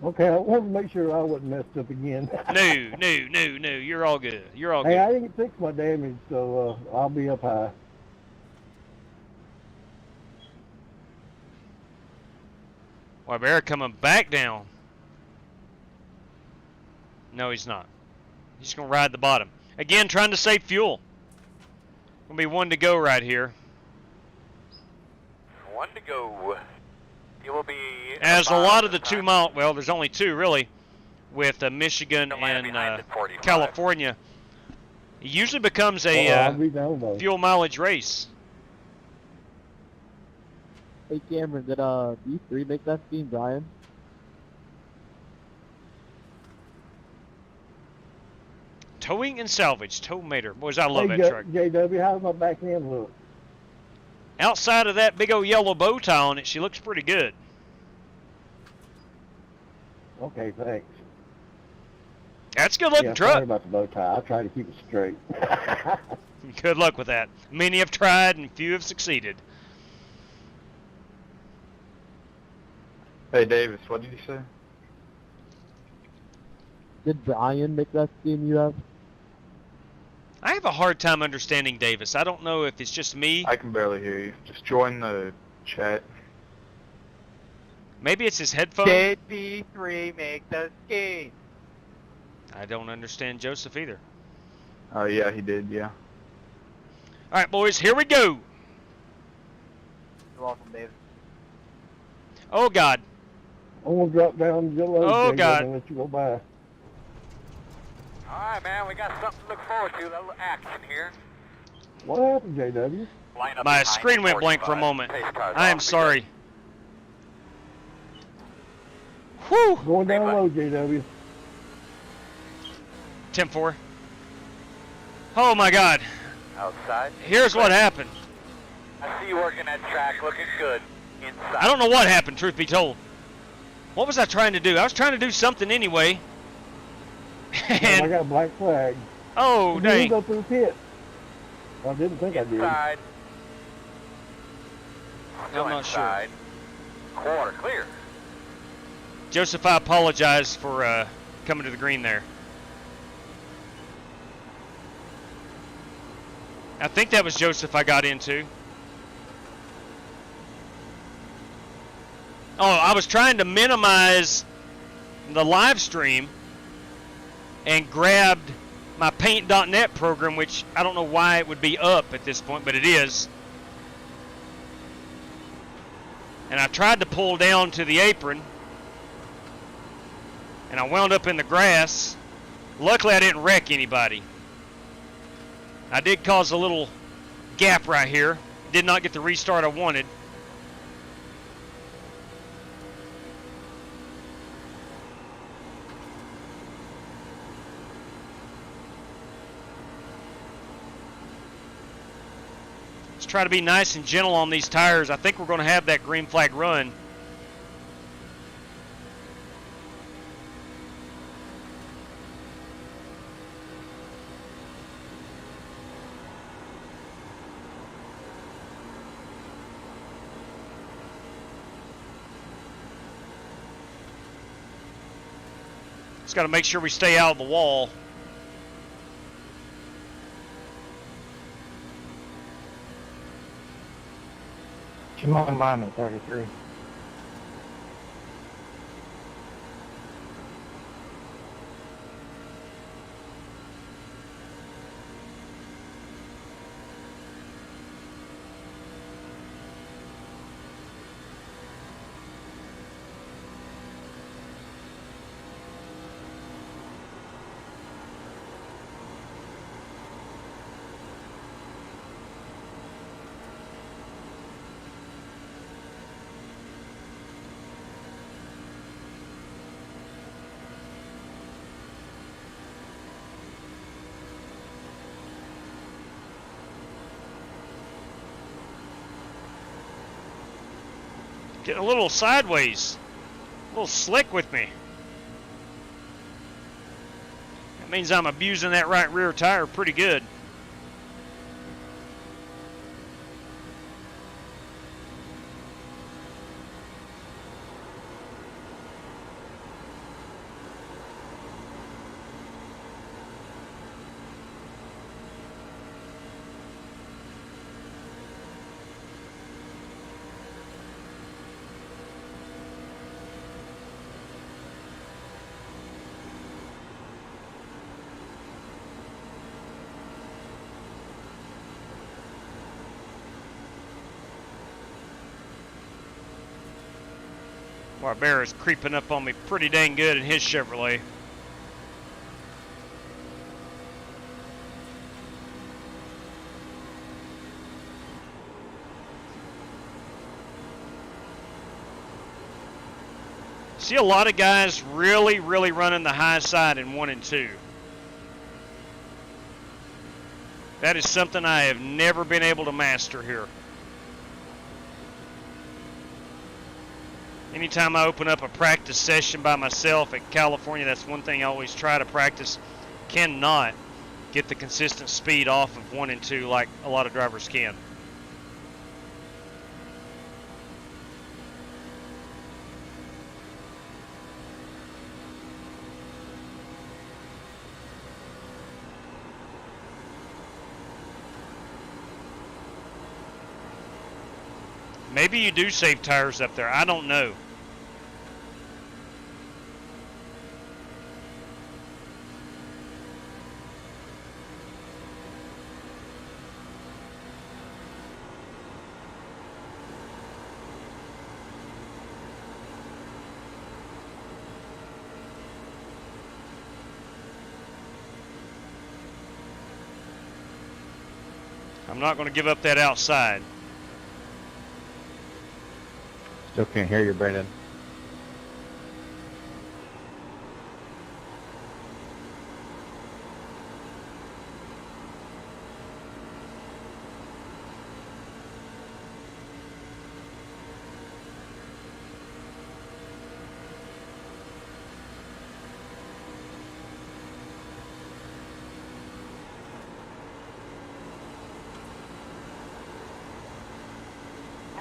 Okay, I wanted to make sure I wasn't messed up again. No. You're all good. You're all good. Hey, I didn't fix my damage, so I'll be up high. Wybera coming back down. No, he's not. He's going to ride the bottom. Again, trying to save fuel. Going to be 1 to go right here. 1 to go. You will be... As a lot of the 2 mile... Well, there's only 2, really. With Michigan and California. It usually becomes a fuel mileage race. Hey, Cameron, did B3 make that scheme, Brian? Towing and salvage. Towmater. Boys, I love that truck. JW, how's my back end look? Outside of that big old yellow bow tie on it, she looks pretty good. Okay, thanks. That's a good looking truck. Sorry about the bow tie. I'll try to keep it straight. Good luck with that. Many have tried and few have succeeded. Hey, Davis, what did you say? Did Brian make that scheme you have? I have a hard time understanding Davis. I don't know if it's just me. I can barely hear you. Just join the chat. Maybe it's his headphones. Did B3 make the scheme? I don't understand Joseph either. Oh, yeah, he did, yeah. All right, boys, here we go. You're welcome, David. Oh, God. I'm going to drop down below. Oh, God. And let you go by. All right, man, we got something to look forward to. A little action here. What happened, JW? My screen went blank for a moment. I am sorry. Whew. Going down low, JW. 10-4. Oh, my God. Outside. Here's what happened. I see you working that track, looking good. Inside. I don't know what happened, truth be told. What was I trying to do? I was trying to do something anyway. And I got a black flag. Oh, dang. You go through the pit. I didn't think inside. I did. I'm not inside. Sure. Quarter clear. Joseph, I apologize for coming to the green there. I think that was Joseph I got into. Oh, I was trying to minimize the live stream and grabbed my paint.net program, which I don't know why it would be up at this point, but it is. And I tried to pull down to the apron, and I wound up in the grass. Luckily, I didn't wreck anybody. I did cause a little gap right here. Did not get the restart I wanted. Let's try to be nice and gentle on these tires. I think we're going to have that green flag run. Just got to make sure we stay out of the wall. Come on, mine at 33. Getting a little sideways, a little slick with me. That means I'm abusing that right rear tire pretty good. Our bear is creeping up on me pretty dang good in his Chevrolet. See a lot of guys really running the high side in 1 and 2. That is something I have never been able to master here. Anytime I open up a practice session by myself at California, that's one thing I always try to practice. Cannot get the consistent speed off of 1 and 2 like a lot of drivers can. Maybe you do save tires up there. I don't know. I'm not going to give up that outside. Still can't hear you, Brandon.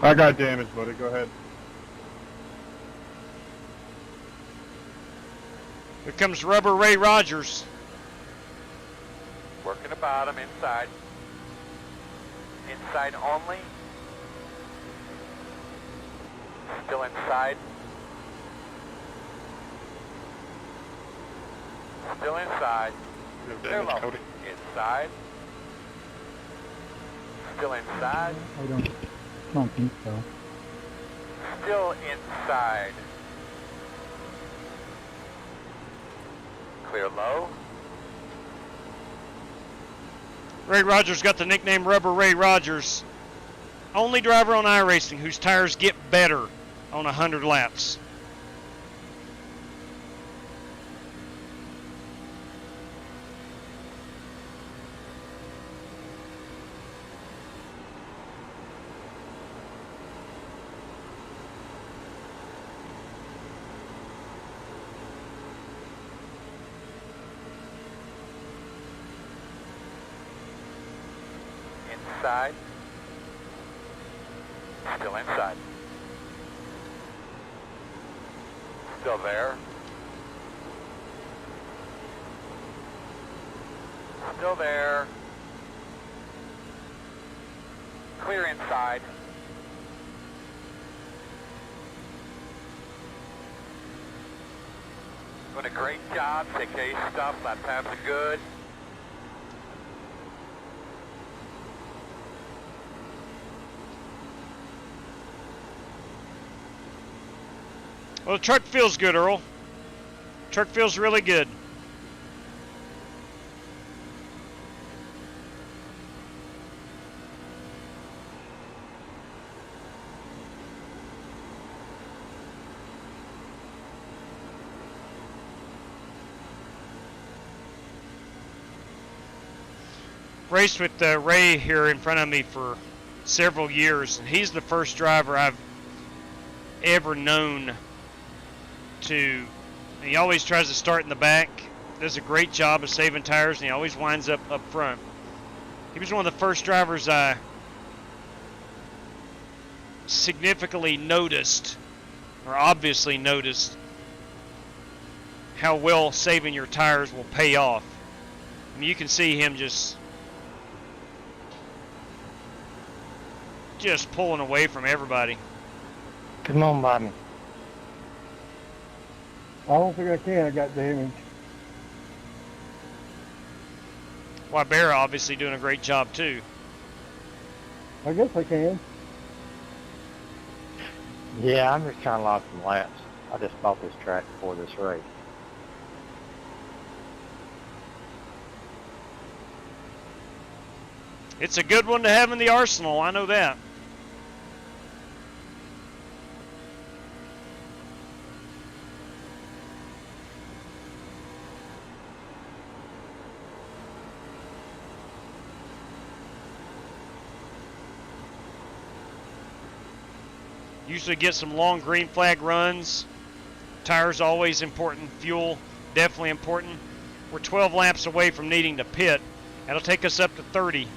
I got damage, buddy. Go ahead. Here comes Rubber Ray Rogers. Working the bottom, inside. Inside only. Still inside. Still inside. No damage, Cody. Inside. Still inside. I don't think so. Still inside. Clear low. Ray Rogers got the nickname Rubber Ray Rogers. Only driver on iRacing whose tires get better on 100 laps. Inside. Still inside. Still there. Still there. Clear inside. Doing a great job. 6A stuff. Lap times are good. Well, the truck feels good, Earl. Truck feels really good. Raced with Ray here in front of me for several years, and he's the first driver I've ever known to. And he always tries to start in the back, does a great job of saving tires, and he always winds up front. He was one of the first drivers I significantly noticed, or obviously noticed, how well saving your tires will pay off. I mean, you can see him just pulling away from everybody. Come on, Bobby. I don't think I can. I got damage. Wybera obviously doing a great job too. I guess I can. Yeah, I'm just trying to lock some laps. I just bought this track for this race. It's a good one to have in the arsenal, I know that. Usually get some long green flag runs. Tires always important. Fuel definitely important. We're 12 laps away from needing to pit. That'll take us up to 30.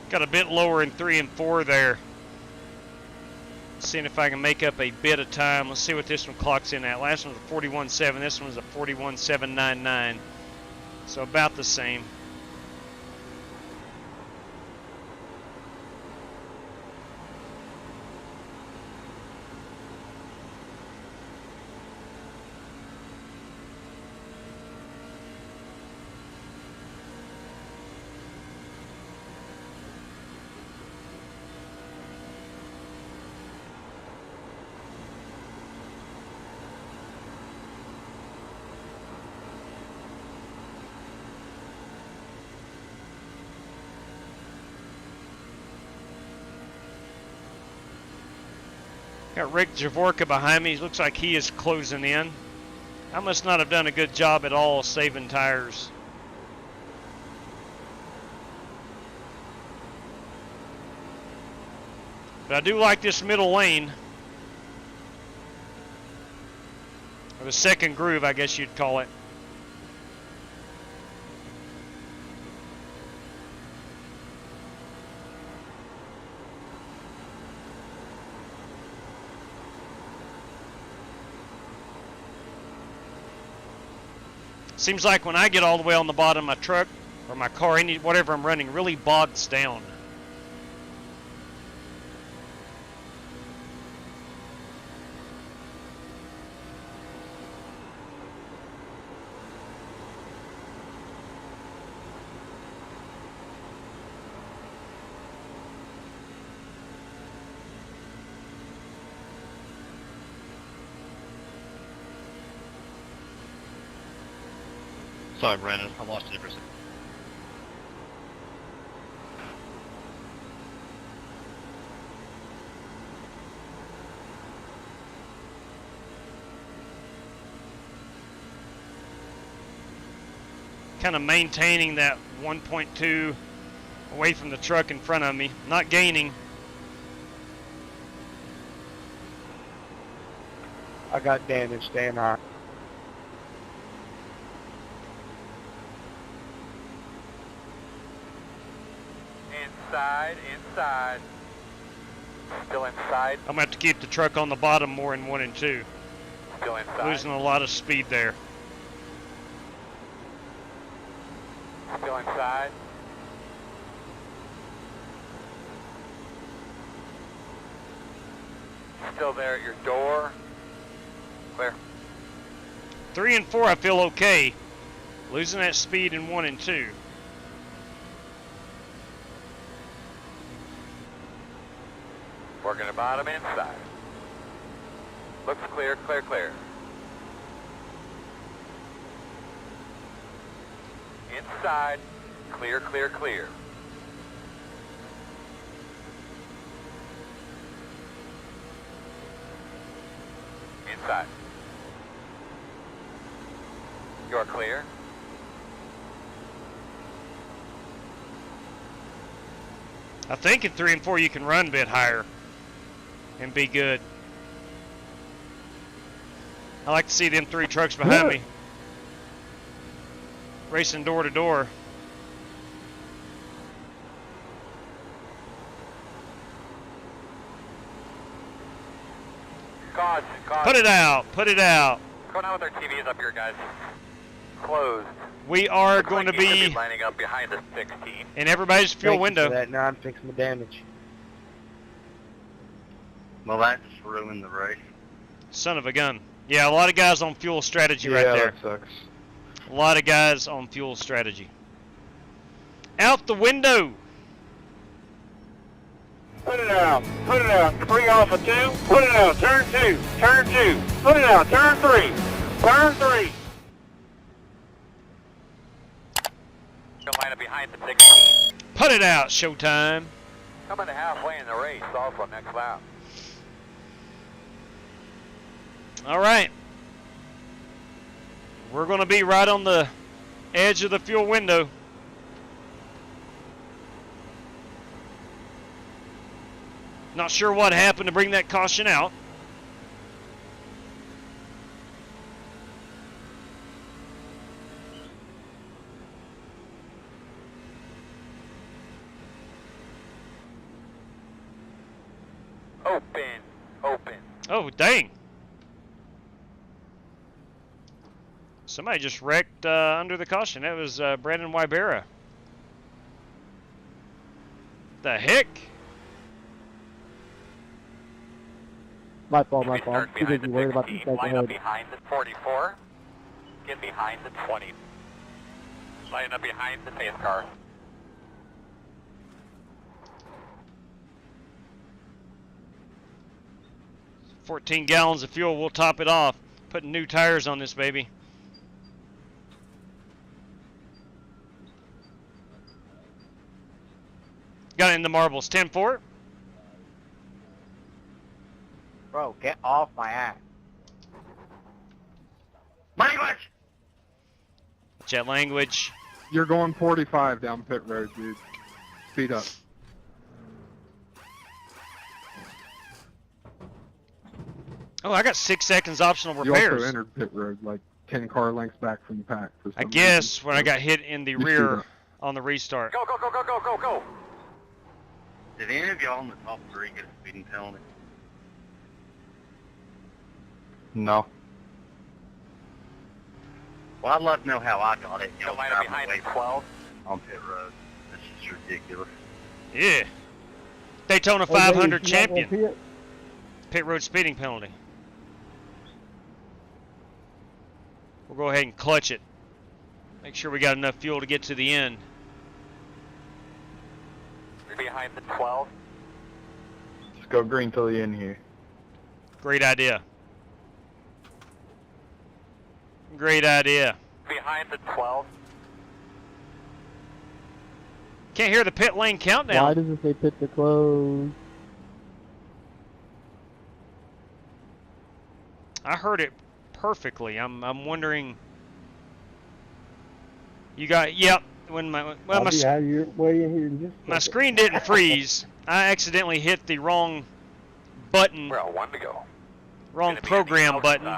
Got a bit lower in 3 and 4 there. Seeing if I can make up a bit of time. Let's see what this one clocks in at. Last one was a 41.7. This one was a 41.799. So about the same. Got Rick Javorka behind me. He looks like he is closing in. I must not have done a good job at all saving tires. But I do like this middle lane. Or the second groove, I guess you'd call it. Seems like when I get all the way on the bottom of my truck or my car, whatever I'm running, really bogs down. Sorry, Brandon, I lost you for a second. kind of maintaining that 1.2 away from the truck in front of me. Not gaining. I got damage, staying high. Inside, inside. Still inside. I'm going to have to keep the truck on the bottom more in 1 and 2. Still inside. Losing a lot of speed there. Still inside. Still there at your door. Clear. 3 and 4 I feel okay. Losing that speed in 1 and 2. Working the bottom inside. Looks clear, clear, clear. Inside. Clear, clear, clear. Inside. You're clear. I think in 3 and 4 you can run a bit higher and be good. I like to see them 3 trucks behind me racing door to door. Caution, caution. Put it out, put it out. What's going on with our TVs up here, guys? Closed. We are Looks going like to you could be lining up behind the 16. in everybody's fuel Thank window. you for that. Now I'm fixing the damage. Well, that just ruined the race. Son of a gun. Yeah, a lot of guys on fuel strategy right there. Yeah, that sucks. A lot of guys on fuel strategy. Out the window. Put it out. Put it out. Bring off a 2. Put it out. Turn 2. Turn 2. Put it out. Turn 3. Turn 3. Line up behind the 16. Put it out, showtime. Coming to halfway in the race, also next lap. All right. We're going to be right on the edge of the fuel window. Not sure what happened to bring that caution out. Open, open. Oh, dang. Somebody just wrecked under the caution. That was Brandon Wybera. The heck? My fault, my fault. Too Behind busy the worried about the 16. second Line up hood. behind the 44. Get behind the 20. Line up behind the pace car. $14 gallons of fuel. We'll top it off. Putting new tires on this baby. Got it in the marbles. 10-4. Bro, get off my ass. Language! Jet language. You're going 45 down pit road, dude. Speed up. Oh, I got 6 seconds optional You repairs. also entered pit road like 10 car lengths back from the pack. For I some guess reason. when I got hit in the You speed rear up. on the restart. Go, go, go, go, go, go, go. Did any of y'all in the top 3 get a speeding penalty? No. Well, I'd love to know how I got it. Go Y'all line up driving behind away the 12. on pit road. This is ridiculous. Yeah. Daytona Hey, Dave, 500 you not gonna champion. pit? Pit road speeding penalty. We'll go ahead and clutch it. Make sure we got enough fuel to get to the end. You're behind the 12. Just go green till the end here. Great idea. Great idea. Behind the 12. Can't hear the pit lane Why countdown. does it say pit to close? I heard it perfectly. I'm wondering. You got, yep. When my I'll be out of your way in here in just a my second. screen didn't freeze. I accidentally hit the wrong button. Well, one to go. Wrong program button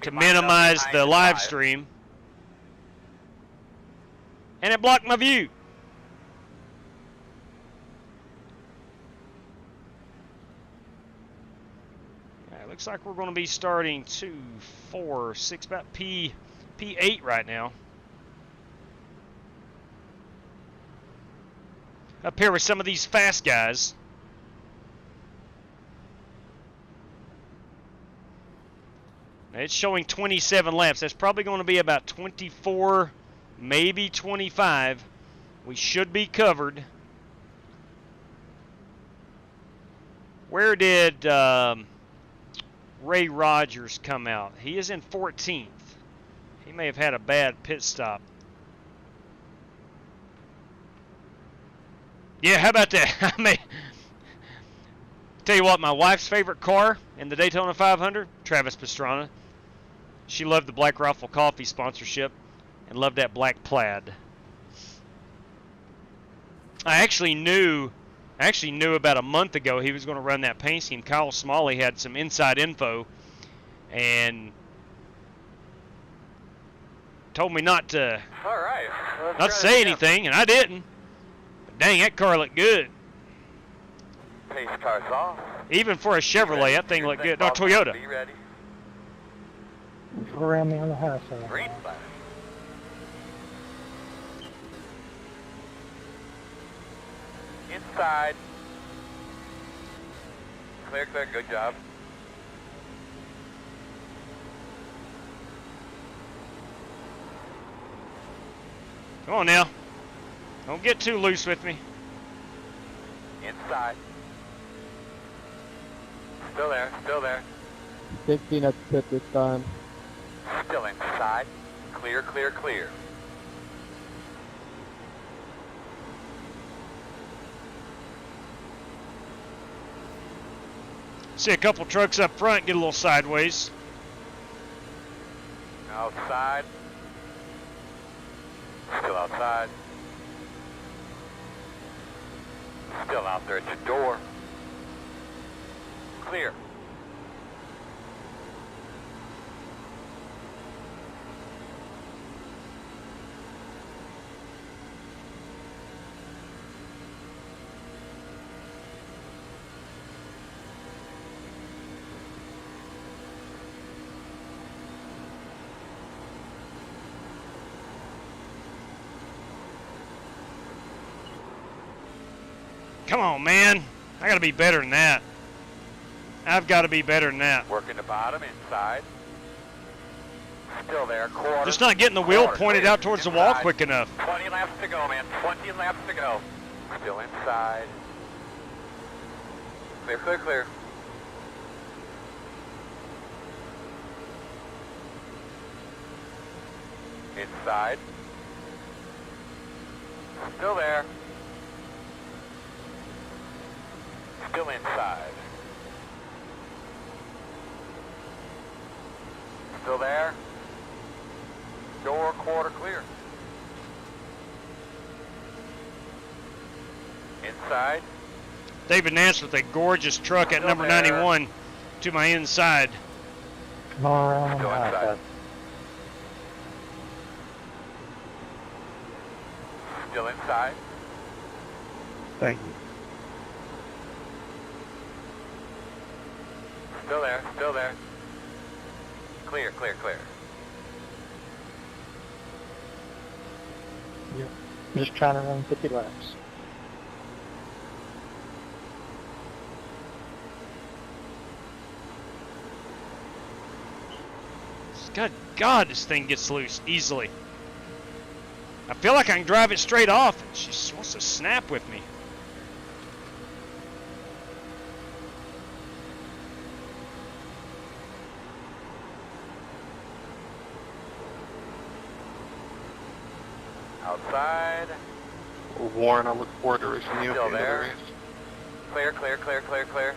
to minimize the live stream. And it blocked my view. It looks like we're going to be starting 2, 4, 6, about P8 right now. Up here with some of these fast guys. Now it's showing 27 laps. That's probably going to be about 24, maybe 25. We should be covered. Where did Ray Rogers come out? He is in 14th. He may have had a bad pit stop. Yeah, how about that? I mean, tell you what, my wife's favorite car in the Daytona 500, Travis Pastrana. She loved the Black Rifle Coffee sponsorship and loved that black plaid. I actually knew about a month ago he was going to run that paint scheme. Kyle Smalley had some inside info and told me not to say anything, and I didn't. But dang, that car looked good. Pace car's off. Even for a Chevrolet, that thing looked good. No, Toyota. Be ready. Go around me on the high side. Green flag. Inside. Clear, clear, good job. Come on now. Don't get too loose with me. Inside. Still there, still there. 16 at the pit this time. Still inside. Clear, clear, clear. See a couple trucks up front get a little sideways. Outside. Still outside. Still out there at your door. Clear. Come on, man. I got to be better than that. I've got to be better than that. Working the bottom, inside. Still there, quarter. Just not getting the wheel pointed out towards the wall quick enough. 20 laps to go, man. 20 laps to go. Still inside. Clear, clear, clear. Inside. Still there. Still inside. Still there. Door quarter clear. Inside. David Nance with a gorgeous truck at Still number there. 91 to my inside. Come on around on the Still high inside. side. Still inside. Thank you. Still there, still there. Clear, clear, clear. Yep. Just trying to run 50 laps. Good God, this thing gets loose easily. I feel like I can drive it straight off. She just wants to snap with me. Outside. Warren, I look forward to racing you at the Still end of the there. race. Clear, clear, clear, clear, clear.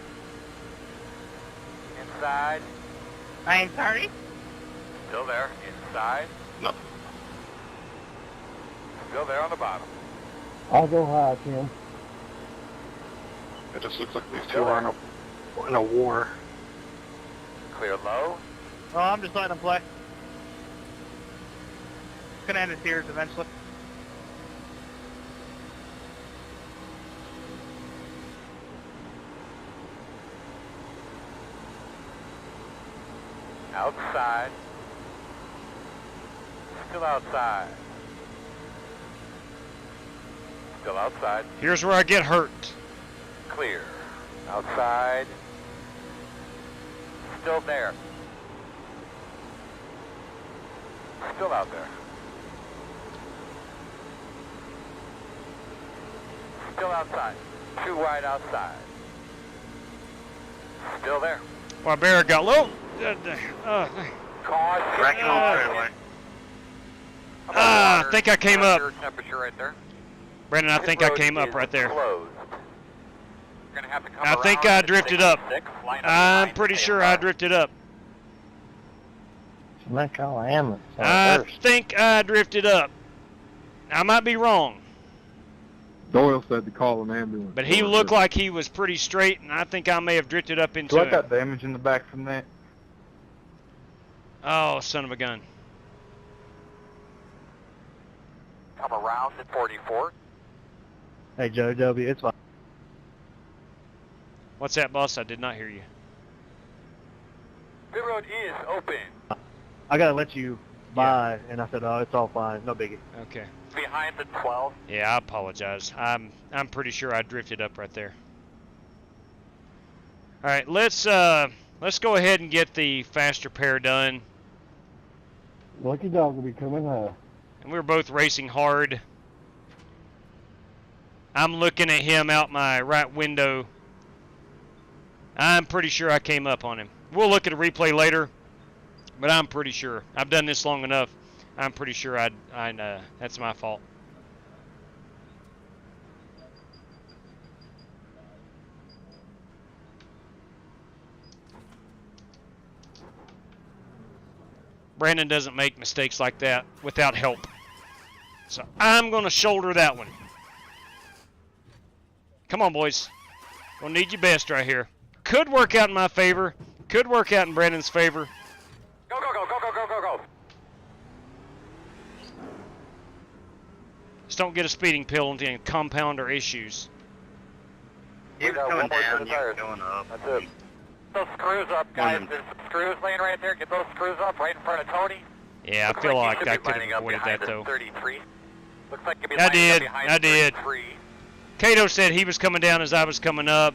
Inside. I'm sorry. Still there. Inside. No. Still there on the bottom. I'll go high, Tim. It just looks like these two are in a war. Clear low. Oh, I'm just letting them play. Gonna end the series eventually. Outside. Still outside. Still outside. Here's where I get hurt. Clear. Outside. Still there. Still out there. Still outside. Too wide outside. Still there. Well, Bear got low. Caution. Bracket on straightaway. I think I came up. Temperature right there. Brandon, I think I came up right there. Closed. You're gonna have to come I think I drifted up. I'm pretty sure I drifted up. Like all I am. I think I drifted up. I might be wrong. Doyle said to call an ambulance. But he looked like he was pretty straight, and I think I may have drifted up into So I him. got damage in the back from that. Oh, son of a gun. Come around at 44. Hey, Joe W., it's fine. What's that, boss? I did not hear you. Pit road is open. I gotta let you by, and I said, oh, it's all fine, no biggie. Okay. Behind the 12. Yeah, I apologize. I'm pretty sure I drifted up right there. All right, let's go ahead and get the faster pair done. Lucky dog will be coming high. And we're both racing hard. I'm looking at him out my right window. I'm pretty sure I came up on him. We'll look at a replay later, but I'm pretty sure. I've done this long enough. I'm pretty sure that's my fault. Brandon doesn't make mistakes like that without help. So I'm going to shoulder that one. Come on, boys. Gonna need your best right here. Could work out in my favor. Could work out in Brandon's favor. Go, go, go, go, go, go, go, go. Just don't get a speeding penalty and compound our issues. He was coming down, you were going up. That's it. Those screws up, guys. There's some screws laying right there. Get those screws up right in front of Tony. Yeah, I feel like I could have avoided that, though. 33. Looks like you'll be I did. I did. Cato said he was coming down as I was coming up.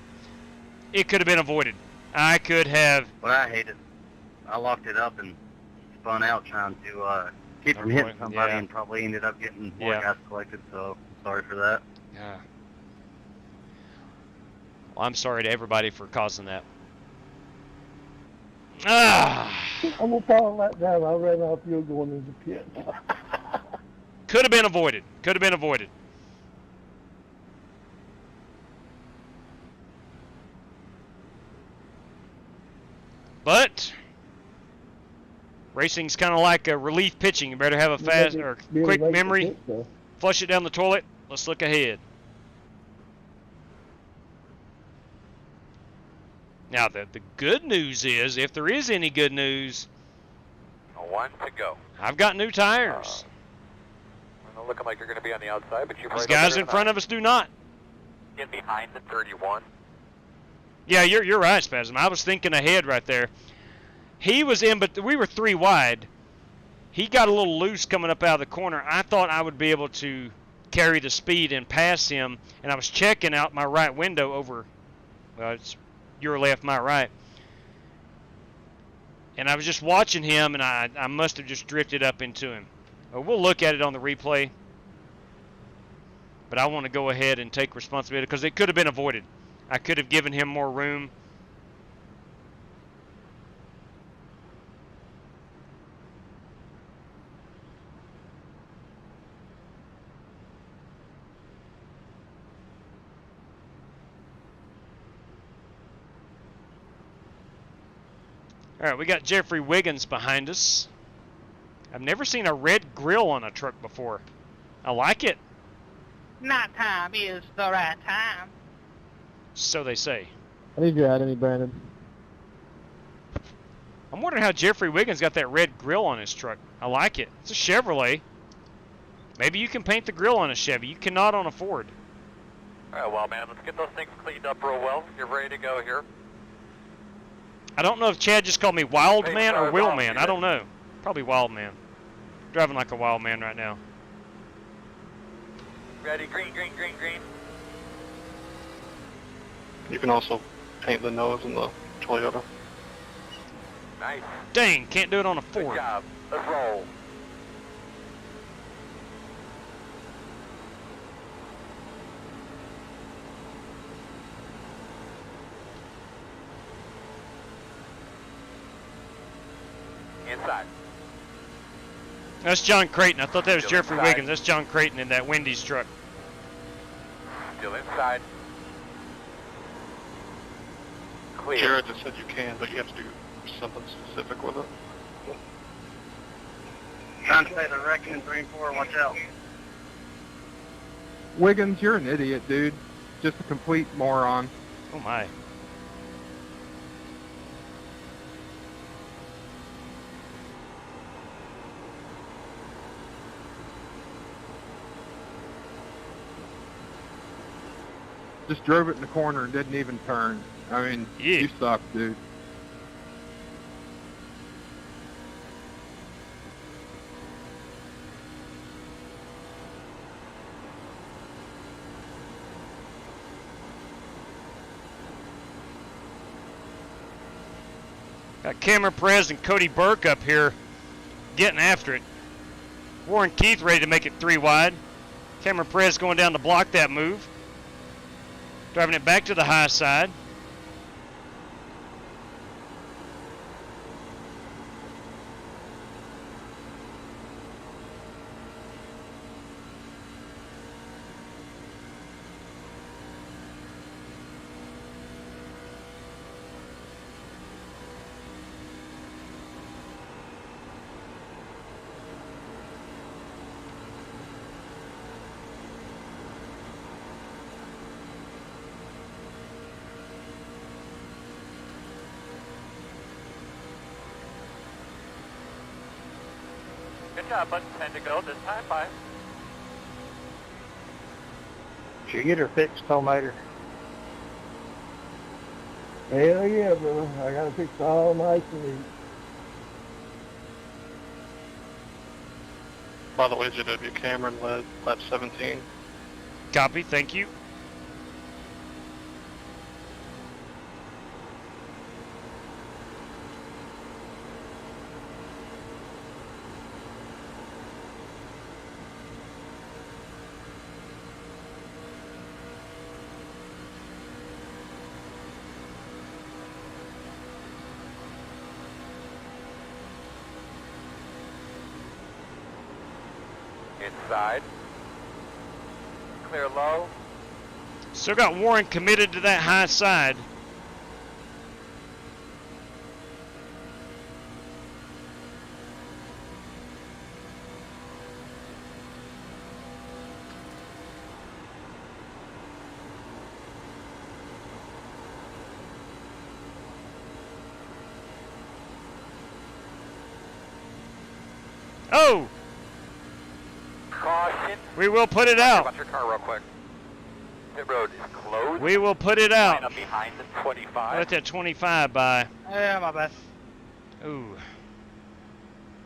It could have been avoided. I could have. What I hated, I locked it up and spun out trying to keep from hitting somebody, and probably ended up getting more gas collected, so sorry for that. Yeah. Well, I'm sorry to everybody for causing that. I'm gonna follow that down. I ran off you going into the pit. Could have been avoided. Could have been avoided. But racing's kind of like a relief pitching. You better have a fast or quick memory. Flush it down the toilet. Let's look ahead. Now, the good news is, if there is any good news, one to go. I've got new tires. Not looking like you're going to be on the outside, but you've These guys in front of us do not. Get behind the 31. Yeah, you're right, Spasm. I was thinking ahead right there. He was in, but we were 3 wide. He got a little loose coming up out of the corner. I thought I would be able to carry the speed and pass him, and I was checking out my right window over, well, it's your left, my right. And I was just watching him, and I must have just drifted up into him. Well, we'll look at it on the replay. But I want to go ahead and take responsibility because it could have been avoided. I could have given him more room. All right, we got Jeffrey Wiggins behind us. I've never seen a red grill on a truck before. I like it. Nighttime is the right time. So they say. I need you to add me, Brandon. I'm wondering how Jeffrey Wiggins got that red grill on his truck. I like it. It's a Chevrolet. Maybe you can paint the grill on a Chevy. You cannot on a Ford. All right, well, man, let's get those things cleaned up real well. You're ready to go here. I don't know if Chad just called me Wild Hey, Man or Wild Wheelman. I don't know. Probably Wild Man. Driving like a wild man right now. Ready, green, green, green, green. You can also paint the nose in the Toyota. Nice. Dang, can't do it on a Good Ford. job. Let's roll. Inside. That's John Creighton. I thought that was Still Jeffrey inside. Wiggins. That's John Creighton in that Wendy's truck. Still inside. Clear. Jared just said you can, but you have to do something specific with it. Trying to say the wrecking in 3 and 4, watch out. Wiggins, you're an idiot, dude. Just a complete moron. Oh my. Just drove it in the corner and didn't even turn. I mean, Yeah. you suck, dude. Got Cameron Perez and Cody Burke up here getting after it. Warren Keith ready to make it 3 wide. Cameron Perez going down to block that move. Driving it back to the high side. Good job, bud. 10 to go this time. 5. Did you get her fixed, Tomater? Hell yeah, brother. I gotta fix it all nice and neat. By the way, JW Cameron led lap 17. Copy, thank you. Inside. Clear low. Still got Warren committed to that high side. Oh! Caution. We will put it out. Watch your car real quick. Pit road is closed. We will put it out. Line up behind the 25. Let that 25 by. Yeah, my bad. Ooh.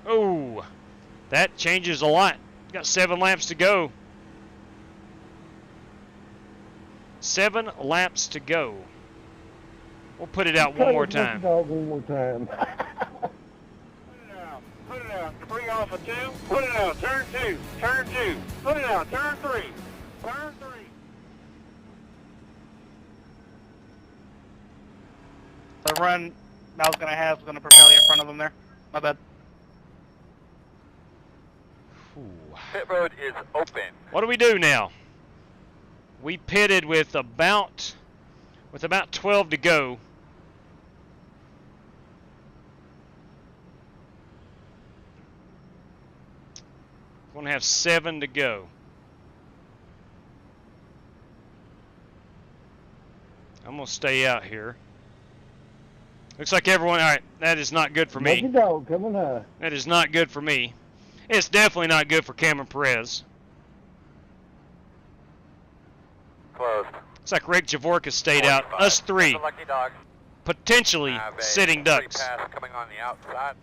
Ooh. That changes a lot. Got 7 laps to go. 7 laps to go. We'll put it out one more time. One more time. Put it out. 3 off of 2. Put it out. Turn 2. Turn 2. Put it out. Turn 3. Turn 3. The run I was going to have was going to propel you in front of them there. My bad. Pit road is open. What do we do now? We pitted with about 12 to go. We're going to have 7 to go. I'm going to stay out here. Looks like everyone, all right, that is not good for me. Lucky dog coming high. That is not good for me. It's definitely not good for Cameron Perez. Closed. Looks like Rick Javorka stayed out. Us three. Lucky dog. Potentially sitting ducks. Pass coming on the outside.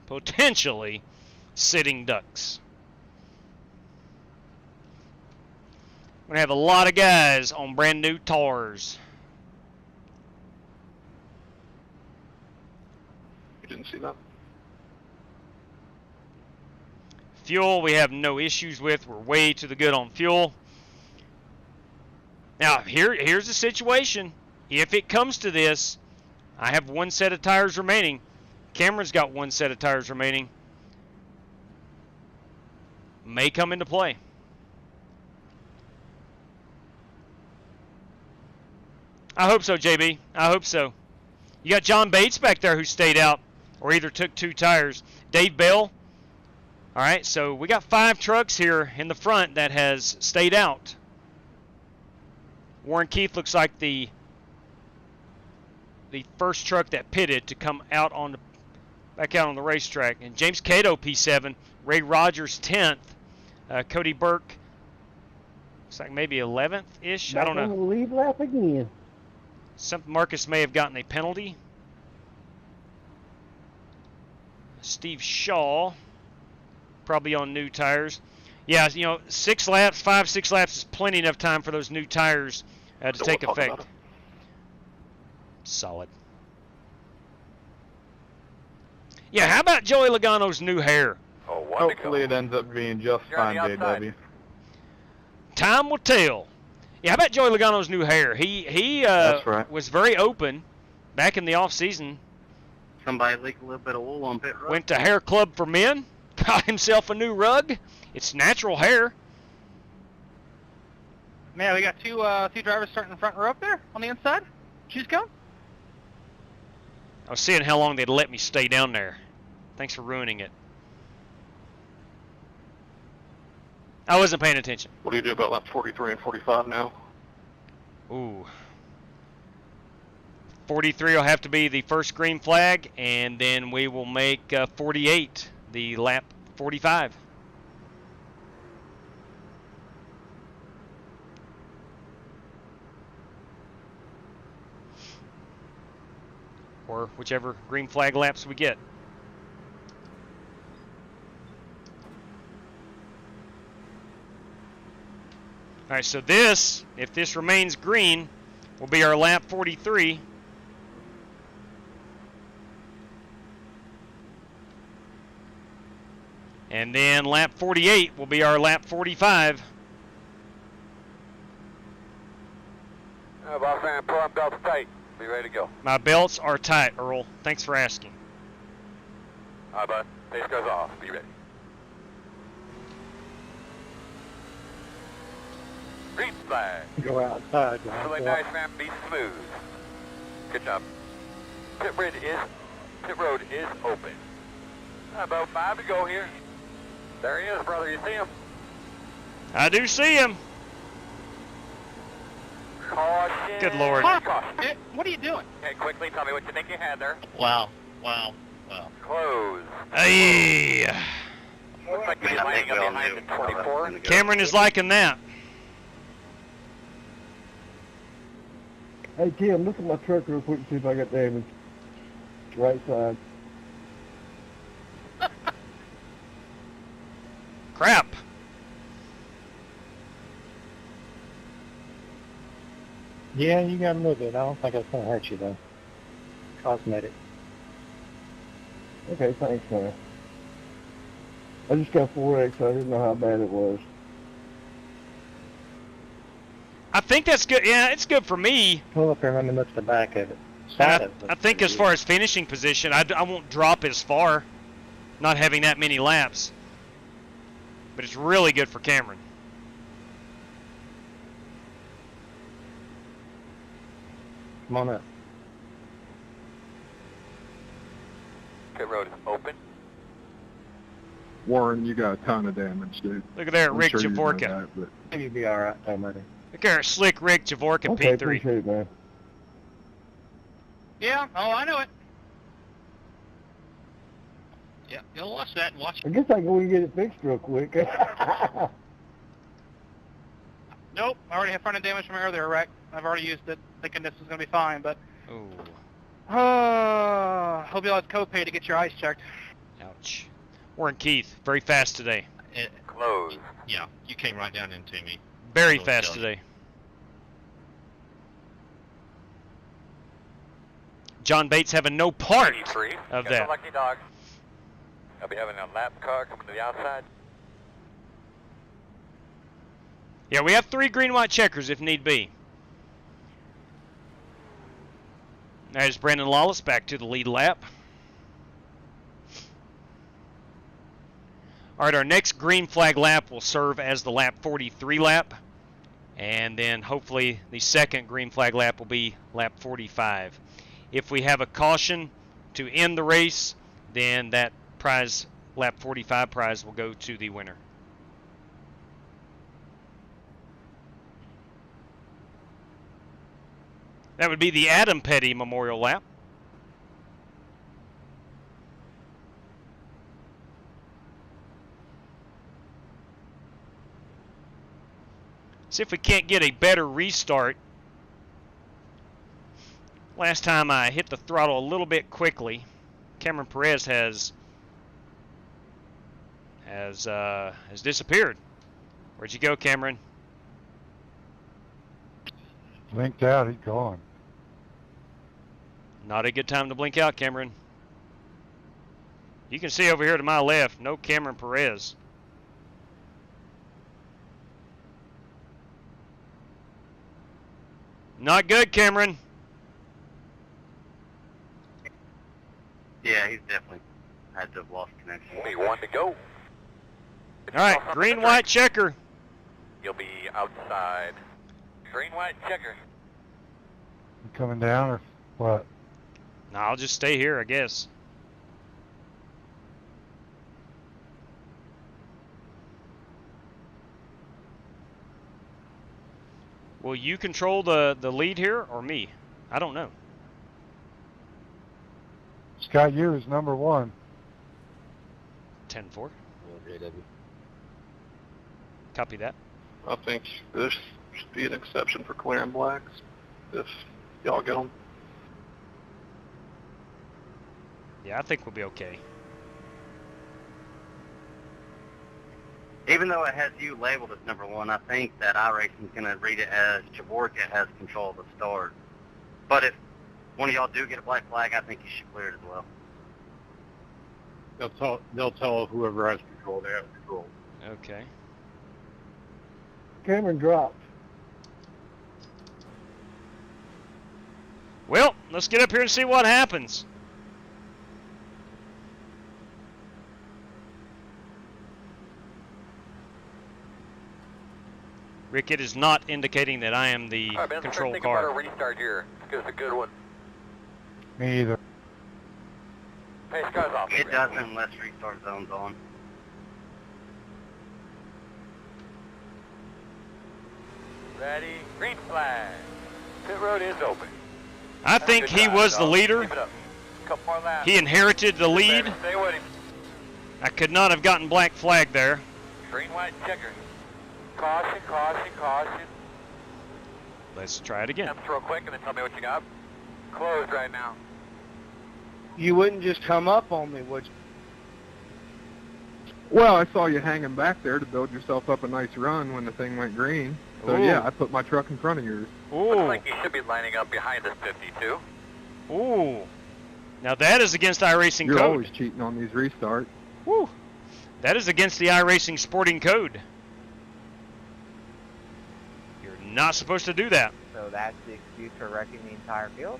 Potentially sitting ducks. We're going to have a lot of guys on brand new TARs. You didn't see that? Fuel, we have no issues with. We're way to the good on fuel. Now, here's the situation. If it comes to this, I have one set of tires remaining. Cameron's got one set of tires remaining. May come into play. I hope so, JB. I hope so. You got John Bates back there who stayed out or either took 2 tires. Dave Bell. All right, so we got 5 trucks here in the front that has stayed out. Warren Keith looks like the first truck that pitted to come out on the back out on the racetrack. And James Cato P7, Ray Rogers 10th, Cody Burke looks like maybe 11th-ish. I don't know. On the lead lap again. Marcus may have gotten a penalty. Steve Shaw probably on new tires. Yeah, you know, 6 laps, 5-6 laps is plenty enough time for those new tires to take effect. Solid. Yeah, how about Joey Logano's new hair? Oh, hopefully it ends up being just fine, JW. Time will tell. Yeah, how about Joey Logano's new hair? He That's right. was very open back in the off season. Somebody leaked a little bit of wool on pit road. Went to Hair Club for Men, got himself a new rug. It's natural hair. Man, we got two drivers starting in the front row up there on the inside. Choose come. I was seeing how long they'd let me stay down there. Thanks for ruining it. I wasn't paying attention. What do you do about lap 43 and 45 now? Ooh. 43 will have to be the first green flag, and then we will make 48 the lap 45. Or whichever green flag laps we get. All right, so this, if this remains green, will be our lap 43. And then lap 48 will be our lap 45. Boss man, pull on belts tight. Be ready to go. My belts are tight, Earl. Thanks for asking. All right, bud. Pace goes off. Be ready. Green flag. Go outside, guys. Really nice, man. Be smooth. Good job. Pit road is open. About 5 to go here. There he is, brother. You see him? I do see him. Caution. Good Lord. Caution. What are you doing? Okay, quickly tell me what you think you had there. Wow. Close. Hey. Looks like he's lining up behind the 24. Cameron is liking that. Hey, Tim, look at my truck real quick and see if I got damage. Right side. Crap. Yeah, you got a little bit. I don't think it's going to hurt you, though. Cosmetic. Okay, thanks, man. I just got 4X, so I didn't know how bad it was. I think that's good. Yeah, it's good for me. Pull up here and let me look at the back of it. I think as far as finishing position, I won't drop as far, not having that many laps. But it's really good for Cameron. Come on up. Pit road is open. Warren, you got a ton of damage, dude. Look at there, I'm Rick sure you know Javorka. that, but You'll be all right, buddy. Look there, slick Rick Javorka, Okay, P3. appreciate it, man. Yeah, oh, I know it. Yeah, you'll watch that and watch I it. guess I can go and get it fixed real quick. Nope, I already have front-end damage from my earlier wreck. I've already used it, thinking this is going to be fine, but... Ooh. Hope you'll have copay to get your eyes checked. Ouch. Warren Keith, very fast today. Close. Yeah, you came right down into me. Very fast today. John Bates having no part of Got that. the lucky dog. I'll be having a lap car coming to the outside. Yeah, we have 3 green-white checkers if need be. There's Brandon Lawless back to the lead lap. All right, our next green flag lap will serve as the lap 43 lap. And then hopefully the second green flag lap will be lap 45. If we have a caution to end the race, then that prize, lap 45 prize, will go to the winner. That would be the Adam Petty Memorial Lap. See if we can't get a better restart. Last time I hit the throttle a little bit quickly. Cameron Perez has disappeared. Where'd you go, Cameron? Blinked out, he's gone. Not a good time to blink out, Cameron. You can see over here to my left, no Cameron Perez. Not good, Cameron. Yeah, he's definitely had to have lost connection. Only one to go. All right, green, white checker. You'll be outside. Green, white checker. You coming down or what? No, I'll just stay here, I guess. Will you control the lead here or me? I don't know. Scott, you is number 1. 10-4. Copy that. I think there should be an exception for clearing blacks if y'all get them. Yeah, I think we'll be okay. Even though it has you labeled as number 1, I think that iRacing is going to read it as Javorka has control of the start. But if one of y'all do get a black flag, I think you should clear it as well. They'll tell whoever has control they have control. Okay. Cameron dropped. Well, let's get up here and see what happens. Rick, it is not indicating that I am the control think car. about a restart here. It's a good one. Me either. Pace car's off. It doesn't unless restart zone's on. Ready, green flag. Pit road is open. I think he was the leader. Keep it up. Couple more laps. He inherited the lead. Stay with him. I could not have gotten black flag there. Green, white checker. Caution, caution, caution. Let's try it again. Jump real quick and then tell me what you got. Closed right now. You wouldn't just come up on me, would you? Well, I saw you hanging back there to build yourself up a nice run when the thing went green. So Ooh. yeah, I put my truck in front of yours. Ooh. Looks like you should be lining up behind this 52. Ooh. Now that is against iRacing You're code. always cheating on these restarts. Woo. That is against the iRacing sporting code. You're not supposed to do that. So that's the excuse for wrecking the entire field?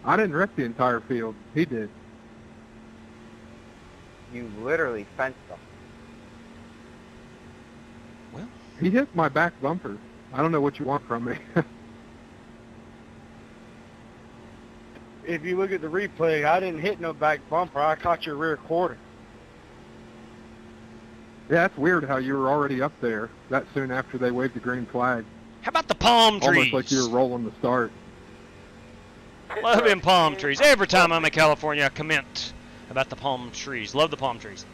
I didn't wreck the entire field. He did. You literally fenced them. Well, he hit my back bumper. I don't know what you want from me. if you look at the replay, I didn't hit no back bumper. I caught your rear quarter. Yeah, it's weird how you were already up there that soon after they waved the green flag. How about the palm trees? Almost like you were rolling the start. Love them palm trees. Every time I'm in California, I comment about the palm trees. Love the palm trees.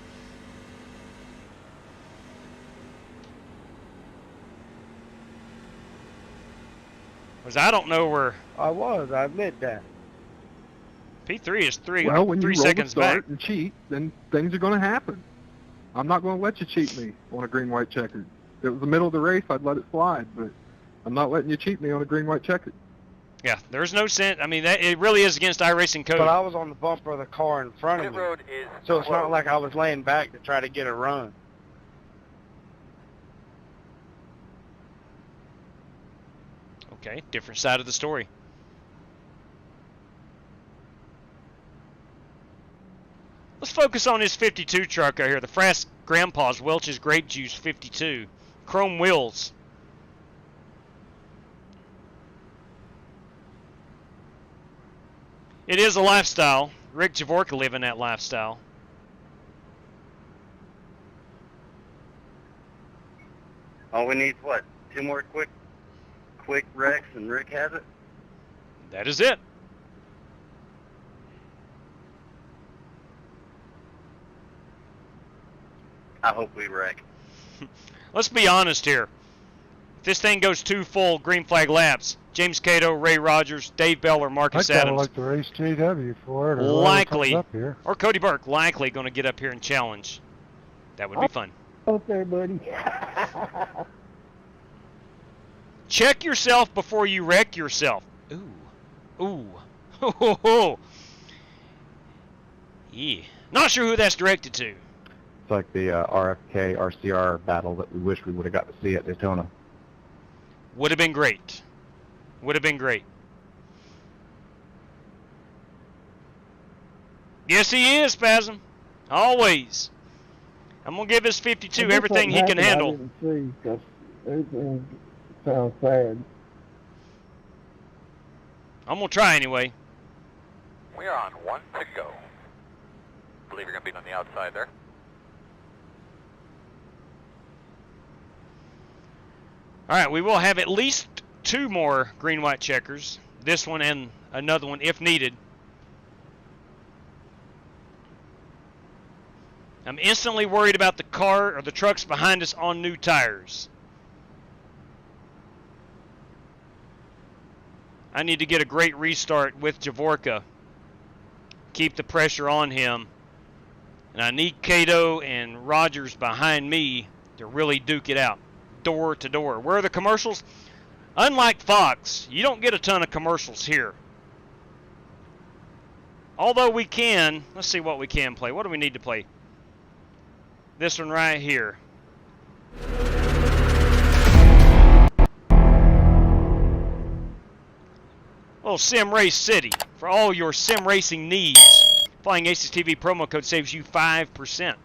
Because I don't know where... I admit that. P3 is three when you roll seconds the start back. and cheat, then things are going to happen. I'm not going to let you cheat me on a green-white checkered. If it was the middle of the race, I'd let it slide, but I'm not letting you cheat me on a green-white checkered. Yeah, there's no sense. I mean, it really is against iRacing code. But I was on the bumper of the car in front of me, so it's not like I was laying back to try to get a run. Okay, different side of the story. Let's focus on his 52 truck right here. The Frask Grandpa's Welch's Grape Juice 52. Chrome wheels. It is a lifestyle. Rick Javorka living that lifestyle. All we need, what, 2 more quick wrecks and Rick has it? That is it. I hope we wreck. Let's be honest here. If this thing goes 2 full green flag laps, James Cato, Ray Rogers, Dave Bell, or Marcus I'd Adams like to race JW for it, or likely, up here. or Cody Burke, likely going to get up here and challenge. That would be fun. Okay, buddy. Check yourself before you wreck yourself. Ooh. Ooh. Yeah. Not sure who that's directed to. It's like the RFK RCR battle that we wish we would have got to see at Daytona. Would have been great. Would have been great. Yes, he is, Spasm. Always. I'm going to give his 52 everything he can handle. I didn't see, because everything sounds sad. I'm going to try anyway. We are on 1 to go. I believe you're going to be on the outside there. All right, we will have at least 2 more green-white checkers. This one and another one if needed. I'm instantly worried about the car or the trucks behind us on new tires. I need to get a great restart with Javorka. Keep the pressure on him. And I need Cato and Rogers behind me to really duke it out. Door to door. Where are the commercials? Unlike Fox, you don't get a ton of commercials here. Although we can, let's see what we can play. What do we need to play? This one right here. Little Sim Race City for all your sim racing needs. Flying Aces TV promo code saves you 5%.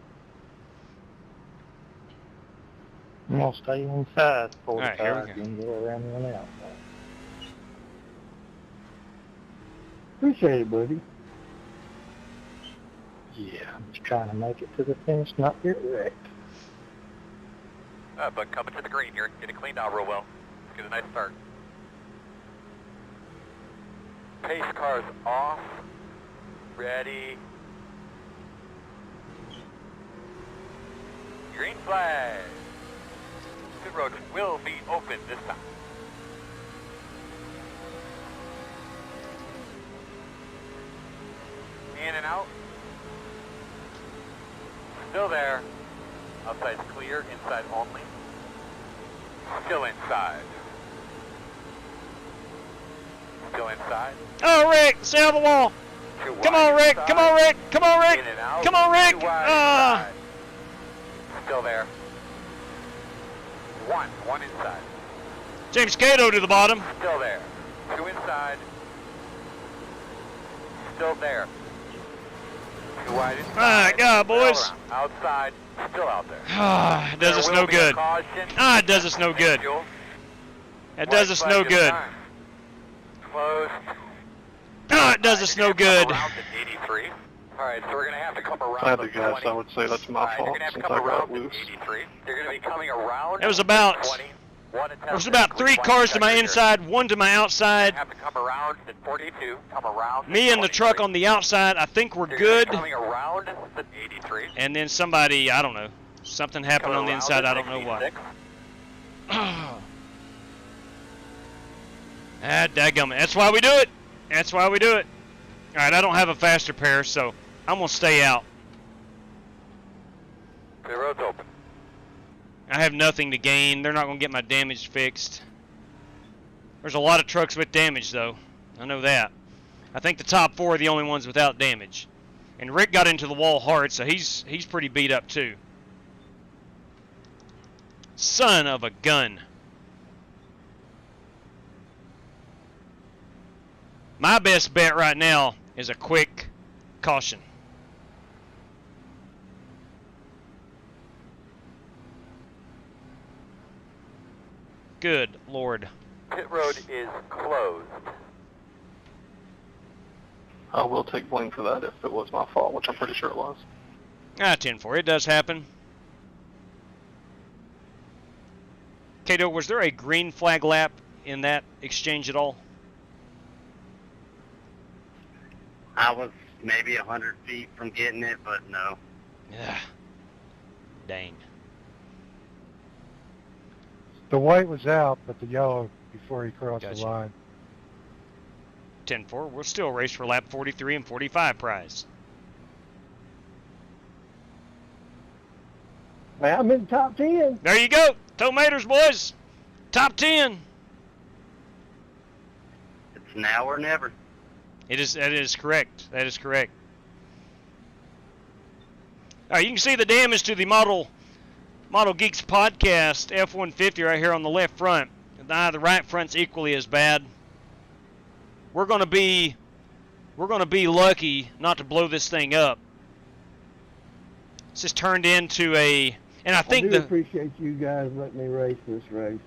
I'm going to stay inside 45 right, and go around and out. Appreciate it, buddy. Yeah, I'm just trying to make it to the finish, not get wrecked. But coming to the green here, get it cleaned out real well. Get a nice start. Pace cars off. Ready. Green flag. Pit road will be open this time. In and out. Still there. Outside's clear, inside only. Still inside. Still inside. Oh, Rick, stay on the wall. Come on, Rick. Come on, Rick. Come on, Rick. In and out. Come on, Rick. Still there. One inside. James Cato to the bottom. Still there. 2 inside. Still there. 2 wide inside. All right, God, boys. Outside. Still out there. Ah, it does us no good. It does us no good. It does us no good. Close. Oh, it does us no good. Around at 83. All right, so we're going to have to come around. If I had to the guess, 20. I would say that's my All right, fault you're going to have to since come I got around loose. at 83. You're going to be coming around. It was about. 20. There was about 3 cars to my inside, 1 to my outside. Have to come around at 42. Come around. Me and the truck on the outside, I think we're good. Coming around at 83. And then somebody, I don't know, something happened on the inside, I don't know what. Ah, dadgummit. That's why we do it. That's why we do it. All right, I don't have a faster pair, so I'm going to stay out. The road's open. I have nothing to gain. They're not going to get my damage fixed. There's a lot of trucks with damage, though. I know that. I think the top 4 are the only ones without damage. And Rick got into the wall hard, so he's pretty beat up, too. Son of a gun. My best bet right now is a quick caution. Good Lord. Pit road is closed. I will take blame for that if it was my fault, which I'm pretty sure it was. 10-4. It does happen. Kato, was there a green flag lap in that exchange at all? I was maybe 100 feet from getting it, but no. Yeah. Dang. The white was out, but the yellow before he crossed Gotcha. the line. 10-4. We'll still race for lap 43 and 45 prize. Man, I'm in the top 10. There you go. Tomatoes, boys. Top 10. It's now or never. That is correct. That is correct. All right, you can see the damage to the Model Geeks podcast F-150 right here on the left front. The right front's equally as bad. We're gonna be lucky not to blow this thing up. It's just turned into a, and I think I do appreciate you guys letting me race this race.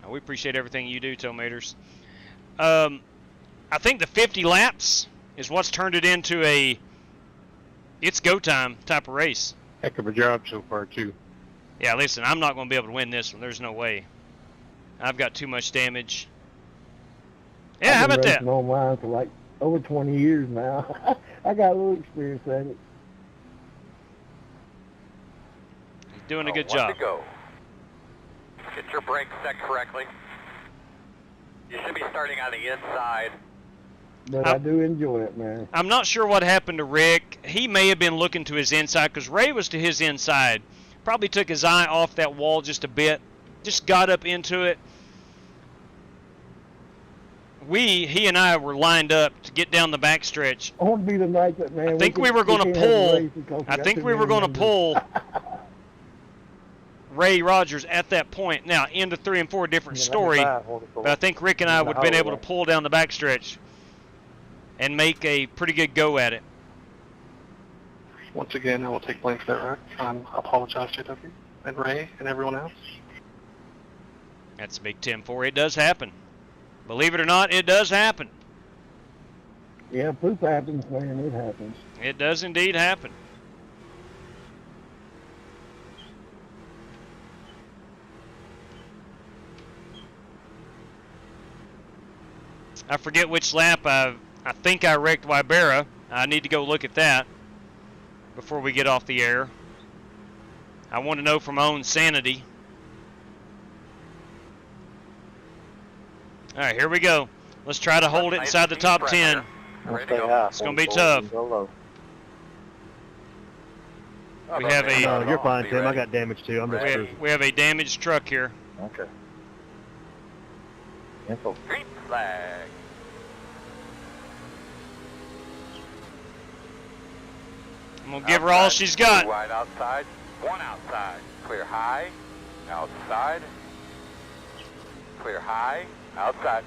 We appreciate everything you do, Tomaters. I think the 50 laps is what's turned it into a it's go time type of race. Heck of a job so far, too. Yeah, listen, I'm not going to be able to win this one. There's no way. I've got too much damage. Yeah, how about that? I've been racing online for like over 20 years now. I got a little experience at it. He's doing a good job. To go. Get your brakes set correctly. You should be starting on the inside. But I do enjoy it, man. I'm not sure what happened to Rick. He may have been looking to his inside because Ray was to his inside. Probably took his eye off that wall just a bit. Just got up into it. He and I were lined up to get down the backstretch. I want to be the night that, man. I think we were going to pull. I think we were going to pull Ray Rogers at that point. Now, into 3 and 4, different story. But I think Rick and I would have been able to pull down the backstretch and make a pretty good go at it. Once again, I will take blame for that, Rick. I apologize, JW, and Ray, and everyone else. That's a big 10-4. It does happen. Believe it or not, it does happen. Yeah, poop happens, man. It happens. It does indeed happen. I forget which lap I think I wrecked Wybera. I need to go look at that before we get off the air. I want to know for my own sanity. All right, here we go. Let's try to hold it inside the top 10. It's going to be tough. We have a. No, you're fine, Tim. I got damage too. I'm just cruising. We have a damaged truck here. Okay. Green flag. I'm going to give her all she's got. Wide outside. One outside. Clear high. Outside. Clear high. Outside.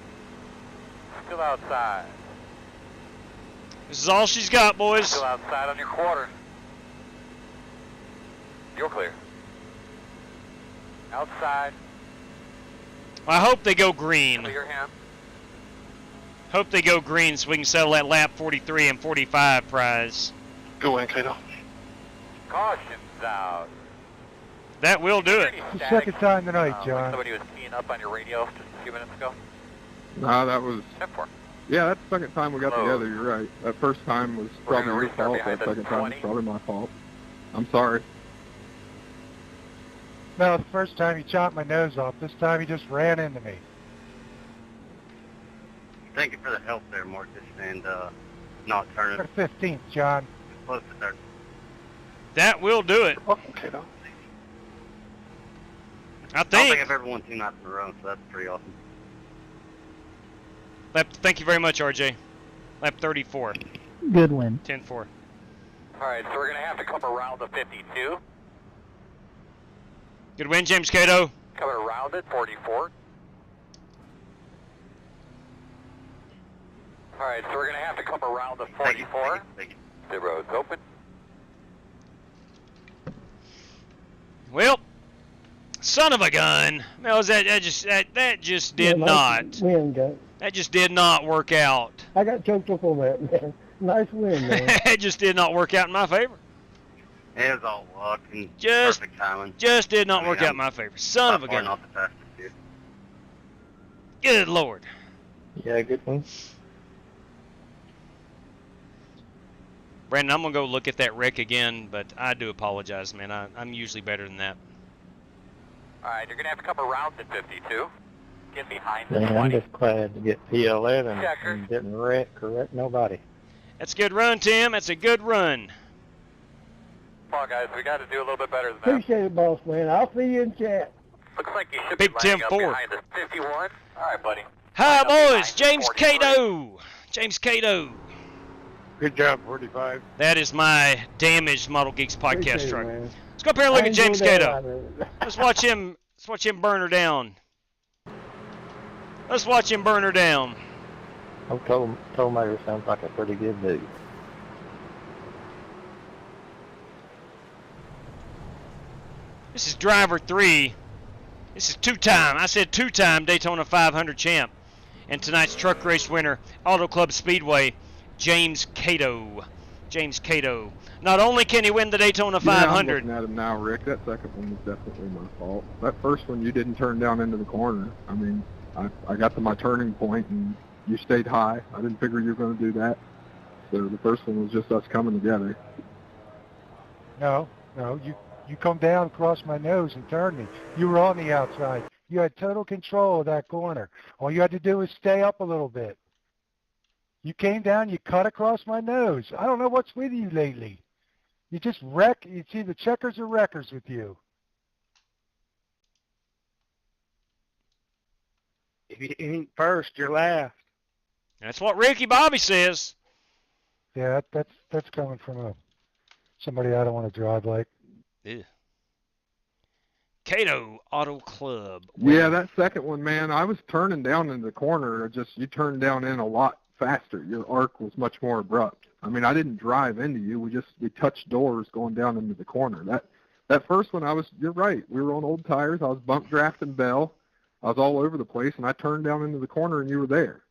Still outside. This is all she's got, boys. Still outside on your quarter. You're clear. Outside. I hope they go green. Clear him. Hope they go green so we can settle that lap 43 and 45 prize. Go in, Kato. Caution's out. That will do it. The second time tonight, John. Somebody was keying up on your radio just a few minutes ago. Nah, that was... 10-4. Yeah, that's the second time we got together, you're right. That first time was probably your fault, that second time was probably my fault. I'm sorry. No, the first time he chopped my nose off. This time he just ran into me. Thank you for the help there, Marcus, and not turning. For 15th, John. Close to 30. That will do it. Okay, though. I don't think I've ever won 2 nights in a row, so that's pretty awesome. Thank you very much, RJ. Lap 34. Good win. 10-4. All right, so we're going to have to come around the 52. Good win, James Cato. Coming around it, 44. All right, so we're going to have to come around the 44. The road's open. Well, son of a gun. That just did not. Win, guys. That just did not work out. I got choked up on that, man. Nice win, man. It just did not work out in my favor. It was all luck and perfect timing. Just did not work out in my favor. Son of a gun. Not the fastest here. Good Lord. Yeah, good one. Brandon, I'm going to go look at that wreck again, but I do apologize, man. I'm usually better than that. All right, you're going to have to come around the 52. Get behind the Man, 20. I'm just glad to get P11 Checker. and didn't correct nobody. That's a good run, Tim. That's a good run. Come on, guys. We got to do a little bit better than that. Appreciate it, boss, man. I'll see you in chat. Looks like you should Big be lining up 10-4. behind the 51. All right, buddy. Hi, Line up boys. behind James 43. Cato. James Cato. Good job, 45. That is my damaged Model Geeks podcast Appreciate it, truck. man. Let's go up here and look I at James enjoyed that Cato. out of it. Let's watch him. Let's watch him burn her down. Let's watch him burn her down. Oh, Tollmaker sounds like a pretty good dude. This is driver 3. This is two-time. I said two-time Daytona 500 champ. And tonight's truck race winner, Auto Club Speedway, James Cato. James Cato. Not only can he win the Daytona 500. I'm looking at him now, Rick. That second one was definitely my fault. That first one, you didn't turn down into the corner. I mean, I got to my turning point, and you stayed high. I didn't figure you were going to do that. So the first one was just us coming together. No, you come down across my nose and turned me. You were on the outside. You had total control of that corner. All you had to do was stay up a little bit. You came down, you cut across my nose. I don't know what's with you lately. You just wreck. You see, the checkers are wreckers with you. If you ain't first, you're last. That's what Ricky Bobby says. Yeah, that's coming from somebody I don't want to drive like. Ew. Cato Auto Club. Yeah, that second one, man, I was turning down in the corner. You turned down in a lot faster. Your arc was much more abrupt. I mean, I didn't drive into you. We touched doors going down into the corner. That first one, you're right. We were on old tires. I was bump drafting Bell. I was all over the place, and I turned down into the corner, and you were there.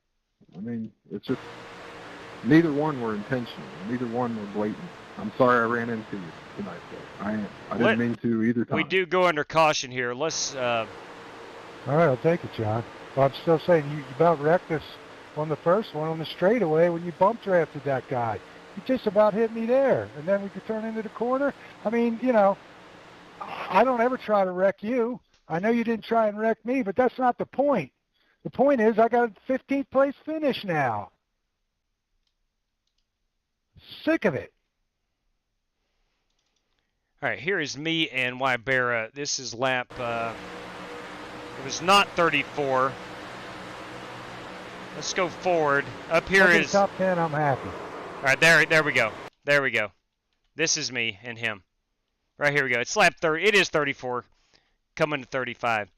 I mean, it's just neither one were intentional. Neither one were blatant. I'm sorry I ran into you tonight, though. I didn't mean to either time. We do go under caution here. Let's. All right, I'll take it, John. But I'm still saying you about wrecked us on the first one on the straightaway when you bump drafted that guy. You just about hit me there, and then we could turn into the corner. I mean, I don't ever try to wreck you. I know you didn't try and wreck me, but that's not the point. The point is I got a 15th place finish now. Sick of it. All right, here is me and Wybera. This is lap. It was not 34. Let's go forward. Up here is top 10. I'm happy. All right, there we go. There we go. This is me and him. Right here we go. It's lap 30. It is 34. Coming to 35.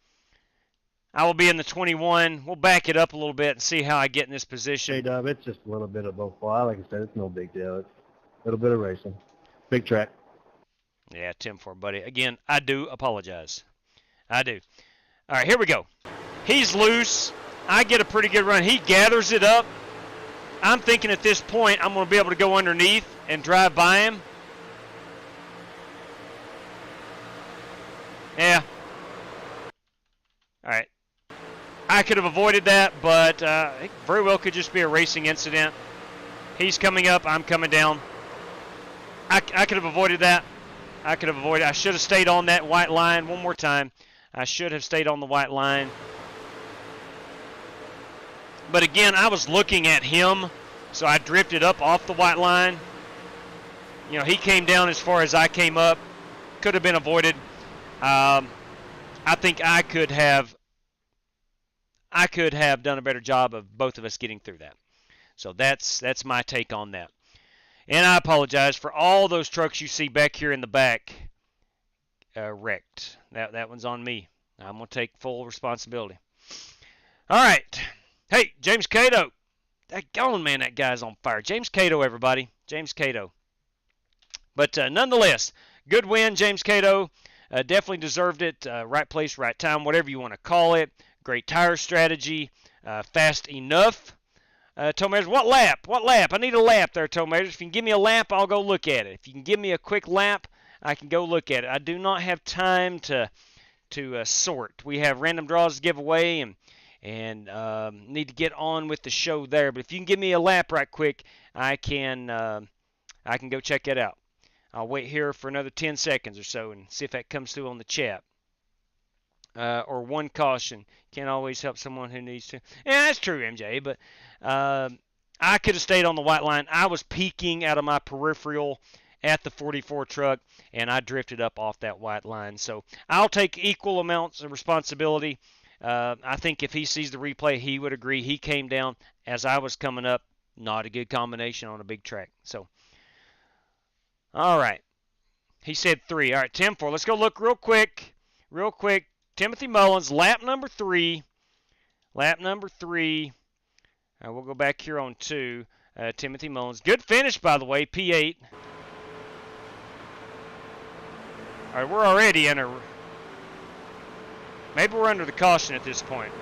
I will be in the 21. We'll back it up a little bit and see how I get in this position. Hey, Dub, it's just a little bit of both. Like I said, it's no big deal. It's a little bit of racing. Big track. Yeah, 10-4, buddy. Again, I do apologize. I do. All right, here we go. He's loose. I get a pretty good run. He gathers it up. I'm thinking at this point I'm going to be able to go underneath and drive by him. Yeah. All right. I could have avoided that, but it very well could just be a racing incident. He's coming up. I'm coming down. I could have avoided that. I should have stayed on that white line one more time. I should have stayed on the white line. But again, I was looking at him, so I drifted up off the white line. You know, he came down as far as I came up. Could have been avoided. I think I could have done a better job of both of us getting through that. So that's my take on that. And I apologize for all those trucks you see back here in the back wrecked. That one's on me. I'm going to take full responsibility. All right. Hey, James Cato. Daggone, man, that guy's on fire. James Cato, everybody. James Cato. But nonetheless, good win, James Cato. Definitely deserved it. Right place, right time, whatever you want to call it. Great tire strategy. Fast enough. Toematers, what lap? What lap? I need a lap there, Toematers. If you can give me a lap, I'll go look at it. If you can give me a quick lap, I can go look at it. I do not have time to sort. We have random draws to give away and need to get on with the show there. But if you can give me a lap right quick, I can go check it out. I'll wait here for another 10 seconds or so and see if that comes through on the chat. Or one caution. Can't always help someone who needs to. Yeah, that's true, MJ. But I could have stayed on the white line. I was peeking out of my peripheral at the 44 truck, and I drifted up off that white line. So I'll take equal amounts of responsibility. I think if he sees the replay, he would agree. He came down as I was coming up. Not a good combination on a big track. So, all right. He said 3. All right, 10-4. Let's go look real quick. Real quick. Timothy Mullins, lap number 3. Lap number 3. We'll go back here on 2. Timothy Mullins. Good finish, by the way, P8. All right, we're already in a... Maybe we're under the caution at this point.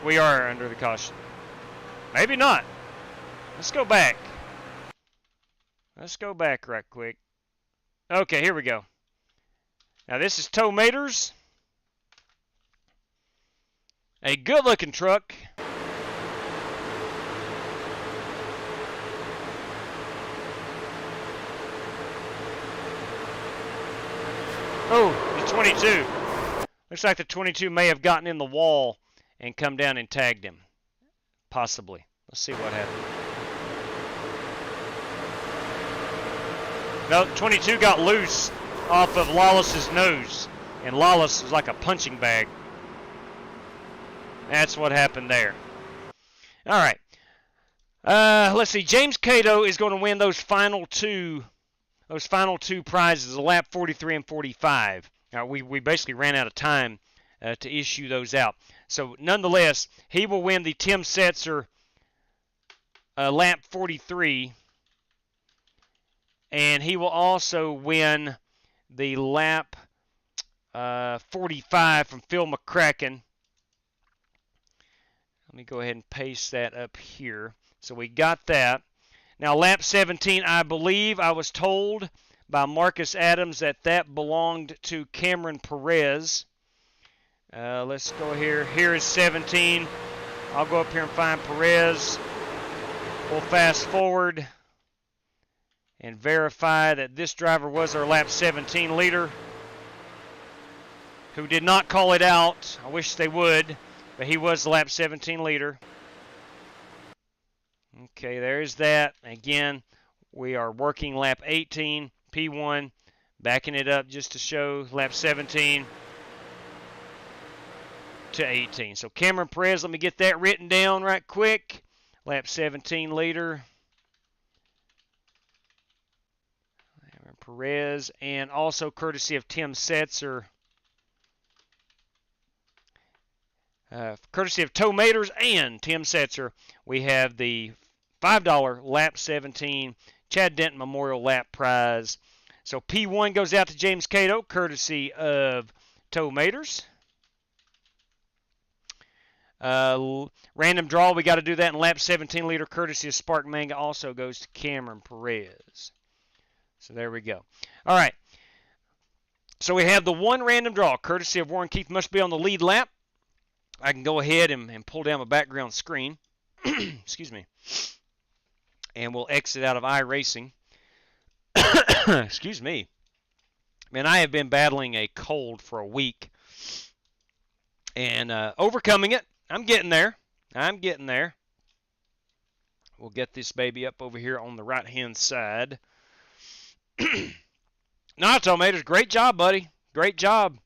We are under the caution. Maybe not. Let's go back. Let's go back right quick. Okay, here we go. Now, this is Toematers. A good-looking truck. Oh, the 22. Looks like the 22 may have gotten in the wall and come down and tagged him. Possibly. Let's see what happened. No, 22 got loose off of Lawless's nose. And Lawless was like a punching bag. That's what happened there. All right. Let's see. James Cato is going to win those final two prizes, the lap 43 and 45. We basically ran out of time to issue those out. So nonetheless, he will win the Tim Setzer lap 43, and he will also win the lap 45 from Phil McCracken. Let me go ahead and paste that up here. So we got that. Now, lap 17, I believe I was told by Marcus Adams that belonged to Cameron Perez. Let's go here. Here is 17. I'll go up here and find Perez. We'll fast forward and verify that this driver was our lap 17 leader, who did not call it out. I wish they would. But he was the lap 17 leader. Okay, there's that. Again, we are working lap 18, P1, backing it up just to show lap 17 to 18. So Cameron Perez, let me get that written down right quick. Lap 17 leader. Cameron Perez, and also courtesy of Tim Setzer. Courtesy of Toematers and Tim Setzer, we have the $5 lap 17 Chad Denton Memorial Lap Prize. So P1 goes out to James Cato, courtesy of Toematers. Random draw, we got to do that in lap 17. Leader courtesy of Spark Manga also goes to Cameron Perez. So there we go. All right. So we have the one random draw, courtesy of Warren Keith, must be on the lead lap. I can go ahead and pull down my background screen. Excuse me. And we'll exit out of iRacing. Excuse me. Man, I have been battling a cold for a week. And overcoming it. I'm getting there. We'll get this baby up over here on the right-hand side. No, Tomatoes, great job, buddy. Great job.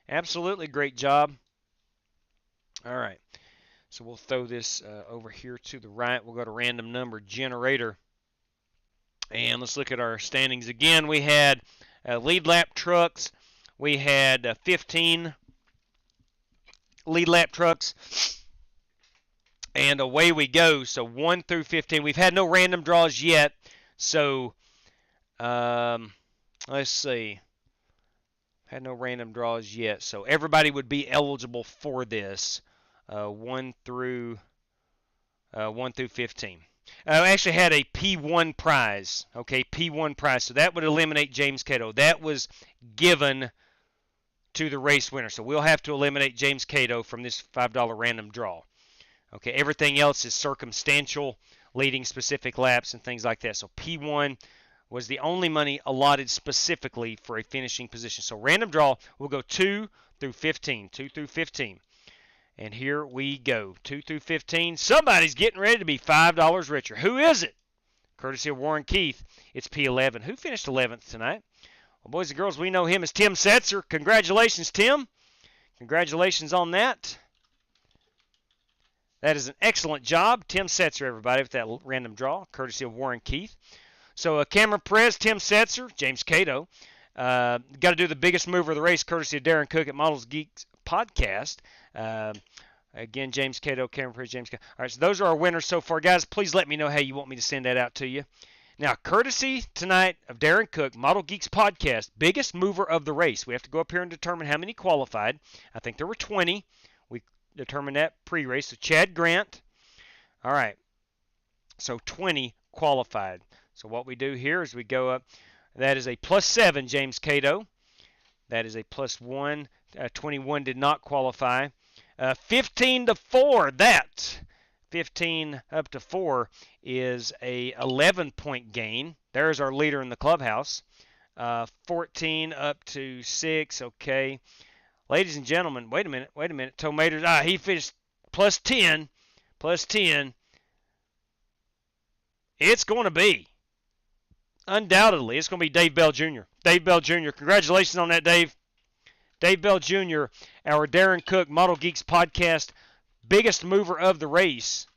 Absolutely great job. All right. So we'll throw this over here to the right. We'll go to random number generator. And let's look at our standings again. We had lead lap trucks. We had 15 lead lap trucks. And away we go. So 1 through 15. We've had no random draws yet. So let's see. Had no random draws yet. So everybody would be eligible for this. 1 through 15. I actually had a P1 prize. Okay, P1 prize. So that would eliminate James Cato. That was given to the race winner. So we'll have to eliminate James Cato from this $5 random draw. Okay, everything else is circumstantial, leading specific laps and things like that. So P1 was the only money allotted specifically for a finishing position. So random draw, we'll go 2 through 15. 2 through 15. And here we go. 2 through 15. Somebody's getting ready to be $5 richer. Who is it? Courtesy of Warren Keith. It's P11. Who finished 11th tonight? Well, boys and girls, we know him as Tim Setzer. Congratulations, Tim. Congratulations on that. That is an excellent job. Tim Setzer, everybody, with that random draw, courtesy of Warren Keith. So Cameron Perez, Tim Setzer, James Cato. Got to do the biggest mover of the race, courtesy of Darren Cook at Models Geeks Podcast. Again, James Cato, Cameron Perez, James Cato. All right, so those are our winners so far. Guys, please let me know how you want me to send that out to you. Now, courtesy tonight of Darren Cook, Model Geeks Podcast, biggest mover of the race. We have to go up here and determine how many qualified. I think there were 20. We determined that pre-race. So Chad Grant. All right. So 20 qualified. So what we do here is we go up. That is a +7, James Cato. That is a +1. 21 did not qualify. 15 to 4. That 15 up to 4 is a 11-point gain. There's our leader in the clubhouse. 14 up to 6. Okay. Ladies and gentlemen, wait a minute. Tomatoes, he finished +10. +10. It's going to be, undoubtedly, it's going to be Dave Bell Jr. Dave Bell Jr. Congratulations on that, Dave. Dave Bell Jr., our Darren Cook Model Geeks Podcast, biggest mover of the race.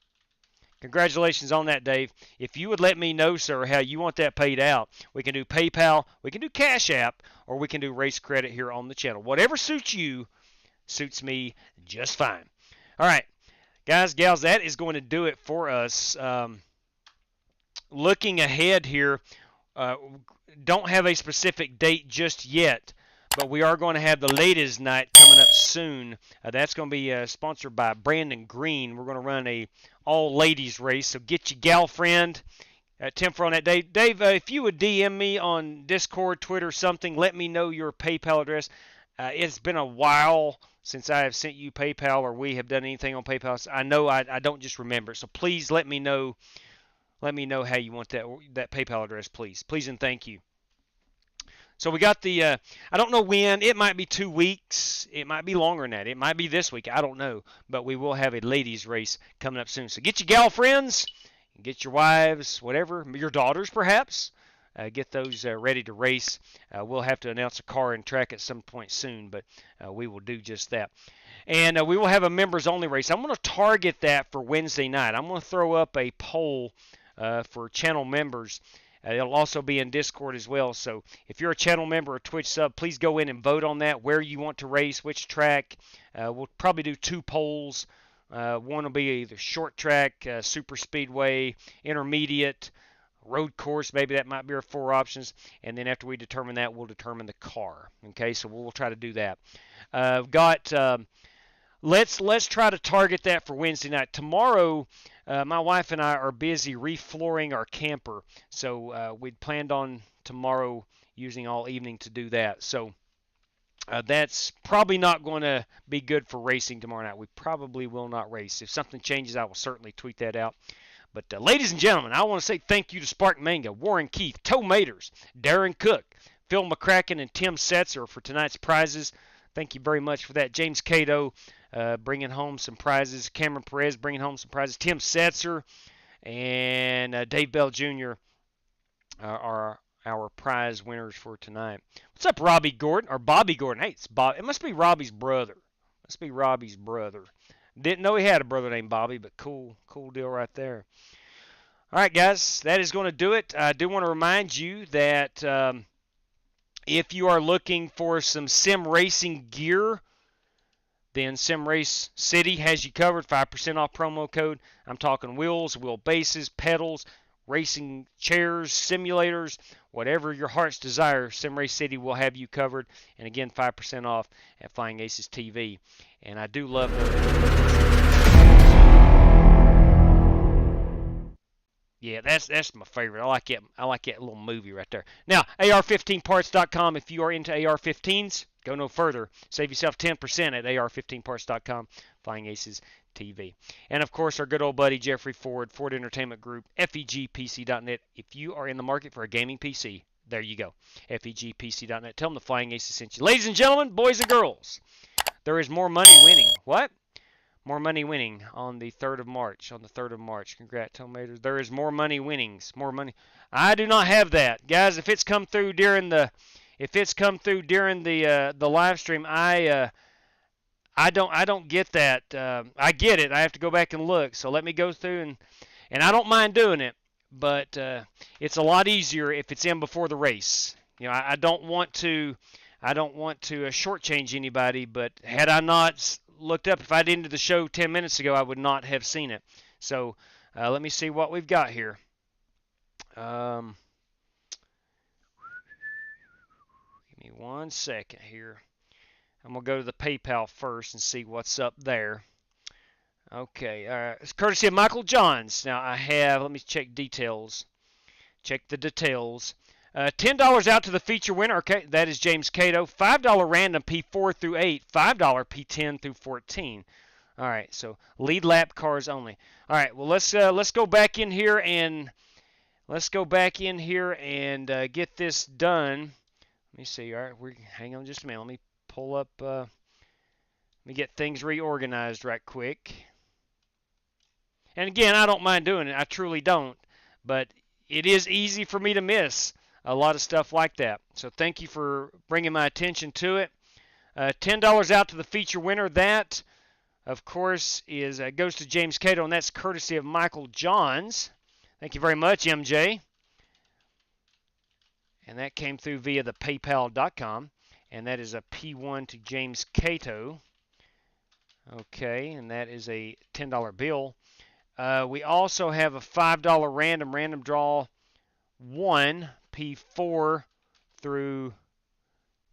Congratulations on that, Dave. If you would let me know, sir, how you want that paid out, we can do PayPal, we can do CashApp, or we can do race credit here on the channel. Whatever suits you, suits me just fine. All right, guys, gals, that is going to do it for us. Looking ahead here, don't have a specific date just yet, but we are going to have the ladies' night coming up soon. That's going to be sponsored by Brandon Green. We're going to run a all-ladies race, so get your gal friend. Tim for on that. Dave, if you would DM me on Discord, Twitter, something, let me know your PayPal address. It's been a while since I have sent you PayPal or we have done anything on PayPal. So I know I don't just remember. So please let me know. Let me know how you want that PayPal address, please. Please and thank you. So we got the, I don't know when. It might be 2 weeks. It might be longer than that. It might be this week. I don't know. But we will have a ladies race coming up soon. So get your gal friends, get your wives, whatever, your daughters perhaps. Get those ready to race. We'll have to announce a car and track at some point soon, but we will do just that. And we will have a members-only race. I'm going to target that for Wednesday night. I'm going to throw up a poll for channel members. It'll also be in Discord as well. So if you're a channel member or Twitch sub, please go in and vote on that, where you want to race, which track. We'll probably do 2 polls. One will be either short track, super speedway, intermediate, road course. Maybe that might be our 4 options. And then after we determine that, we'll determine the car. Okay, so we'll try to do that. I've got let's try to target that for Wednesday night. Tomorrow, my wife and I are busy reflooring our camper, so we'd planned on tomorrow using all evening to do that. So that's probably not going to be good for racing tomorrow night. We probably will not race. If something changes, I will certainly tweet that out. But ladies and gentlemen, I want to say thank you to Spark Manga, Warren Keith, Toe Maters, Darren Cook, Phil McCracken, and Tim Setzer for tonight's prizes. Thank you very much for that. James Cato bringing home some prizes. Cameron Perez bringing home some prizes. Tim Setzer and Dave Bell Jr. Are our prize winners for tonight. What's up, Robbie Gordon? Or Bobby Gordon? Hey, it's Bob. It must be Robbie's brother. Must be Robbie's brother. Didn't know he had a brother named Bobby, but cool deal right there. All right, guys, that is going to do it. I do want to remind you that if you are looking for some sim racing gear, then Sim Race City has you covered. 5% off promo code. I'm talking wheels, wheel bases, pedals, racing chairs, simulators, whatever your heart's desire, Sim Race City will have you covered. And again, 5% off at Flying Aces TV. And I do love yeah, that's my favorite. I like it. I like that little movie right there. Now, AR15parts.com. If you are into AR-15s, go no further. Save yourself 10% at AR15parts.com. Flying Aces TV. And of course, our good old buddy Jeffrey Ford, Ford Entertainment Group, FEGPC.net. If you are in the market for a gaming PC, there you go. FEGPC.net. Tell them the Flying Aces sent you. Ladies and gentlemen, boys and girls, there is more money winning. What? More money winning on the 3rd of March. On the 3rd of March. Congrats, Tomators. There is more money winnings. More money. I do not have that, guys. If it's come through during the live stream, I don't get that. I get it. I have to go back and look. So let me go through and I don't mind doing it, but it's a lot easier if it's in before the race. You know, I don't want to shortchange anybody, but had I not looked up, if I'd ended the show 10 minutes ago, I would not have seen it. So let me see what we've got here. Give me 1 second here. I'm going to go to the PayPal first and see what's up there. Okay, it's courtesy of Michael Johns. Now I have, let me check details. Check the details. $10 out to the feature winner. Okay, that is James Cato. $5 random P4 through 8. $5 P10 through 14. All right, so lead lap cars only. All right, well let's go back in here and get this done. Let me see. All right, hang on just a minute. Let me pull up. Let me get things reorganized right quick. And again, I don't mind doing it. I truly don't. But it is easy for me to miss a lot of stuff like that. So thank you for bringing my attention to it. $10 out to the feature winner. That, of course, goes to James Cato, and that's courtesy of Michael Johns. Thank you very much, MJ. And that came through via the PayPal.com. And that is a P1 to James Cato. Okay, and that is a $10 bill. We also have a $5 random draw 1, P4 through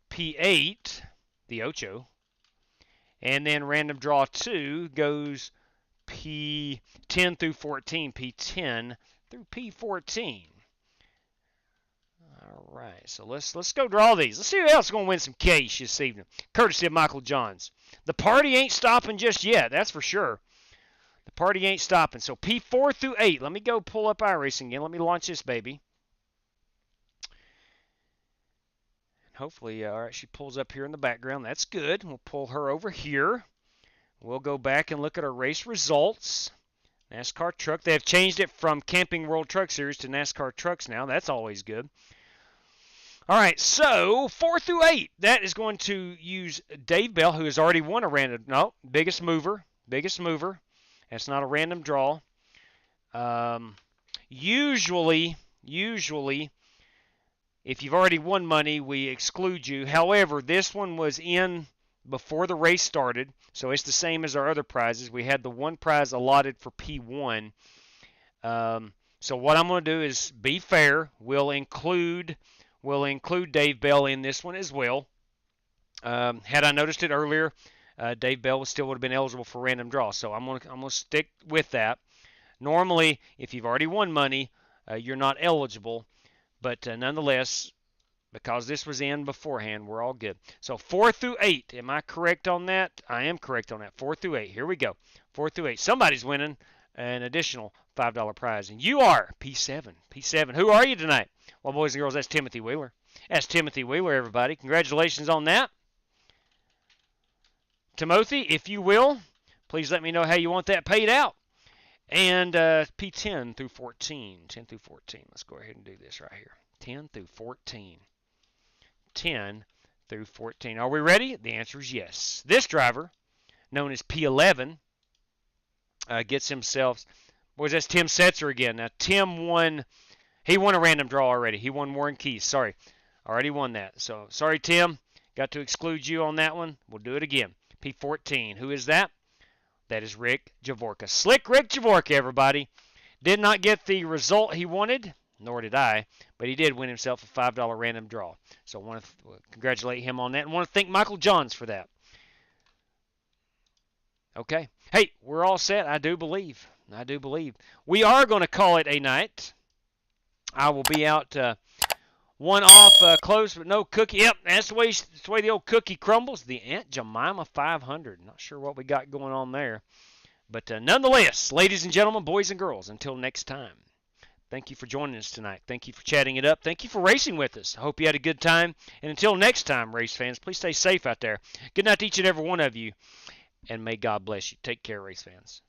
P8, the Ocho. And then random draw 2 goes P10 through 14, P10 through P14. All right, so let's go draw these. Let's see who else is going to win some cash this evening. Courtesy of Michael Johns. The party ain't stopping just yet, that's for sure. The party ain't stopping. So P4 through 8. Let me go pull up iRacing again. Let me launch this baby. Hopefully, all right, she pulls up here in the background. That's good. We'll pull her over here. We'll go back and look at our race results. NASCAR Truck. They have changed it from Camping World Truck Series to NASCAR Trucks now. That's always good. All right, so 4 through 8. That is going to use Dave Bell, who has already won a random. No, biggest mover. That's not a random draw. Usually, if you've already won money, we exclude you. However, this one was in before the race started, so it's the same as our other prizes. We had the one prize allotted for P1. So what I'm going to do is be fair. We'll include Dave Bell in this one as well. Had I noticed it earlier, Dave Bell still would have been eligible for random draw. So I'm gonna stick with that. Normally, if you've already won money, you're not eligible, but nonetheless, because this was in beforehand, we're all good. So 4 through 8, am I correct on that? I am correct on that. 4 through 8. Here we go. 4 through 8. Somebody's winning an additional $5 prize, and you are P7. P7. Who are you tonight? Well, boys and girls, that's Timothy Wheeler. That's Timothy Wheeler, everybody. Congratulations on that. Timothy, if you will, please let me know how you want that paid out. And P10 through 14. 10 through 14. Let's go ahead and do this right here. 10 through 14. 10 through 14. Are we ready? The answer is yes. This driver, known as P11, gets himself, boys, that's Tim Setzer again. Now, Tim won, he won a random draw already. He won Warren Keys. Sorry. Already won that. So, sorry, Tim. Got to exclude you on that one. We'll do it again. P14. Who is that? That is Rick Javorka. Slick Rick Javorka, everybody. Did not get the result he wanted, nor did I, but he did win himself a $5 random draw. So I want to congratulate him on that, and want to thank Michael Johns for that. Okay. Hey, we're all set, I do believe. I do believe. We are going to call it a night. I will be out one off close, but no cookie. Yep, that's the way the old cookie crumbles. The Aunt Jemima 500. Not sure what we got going on there. But nonetheless, ladies and gentlemen, boys and girls, until next time, thank you for joining us tonight. Thank you for chatting it up. Thank you for racing with us. I hope you had a good time. And until next time, race fans, please stay safe out there. Good night to each and every one of you. And may God bless you. Take care, race fans.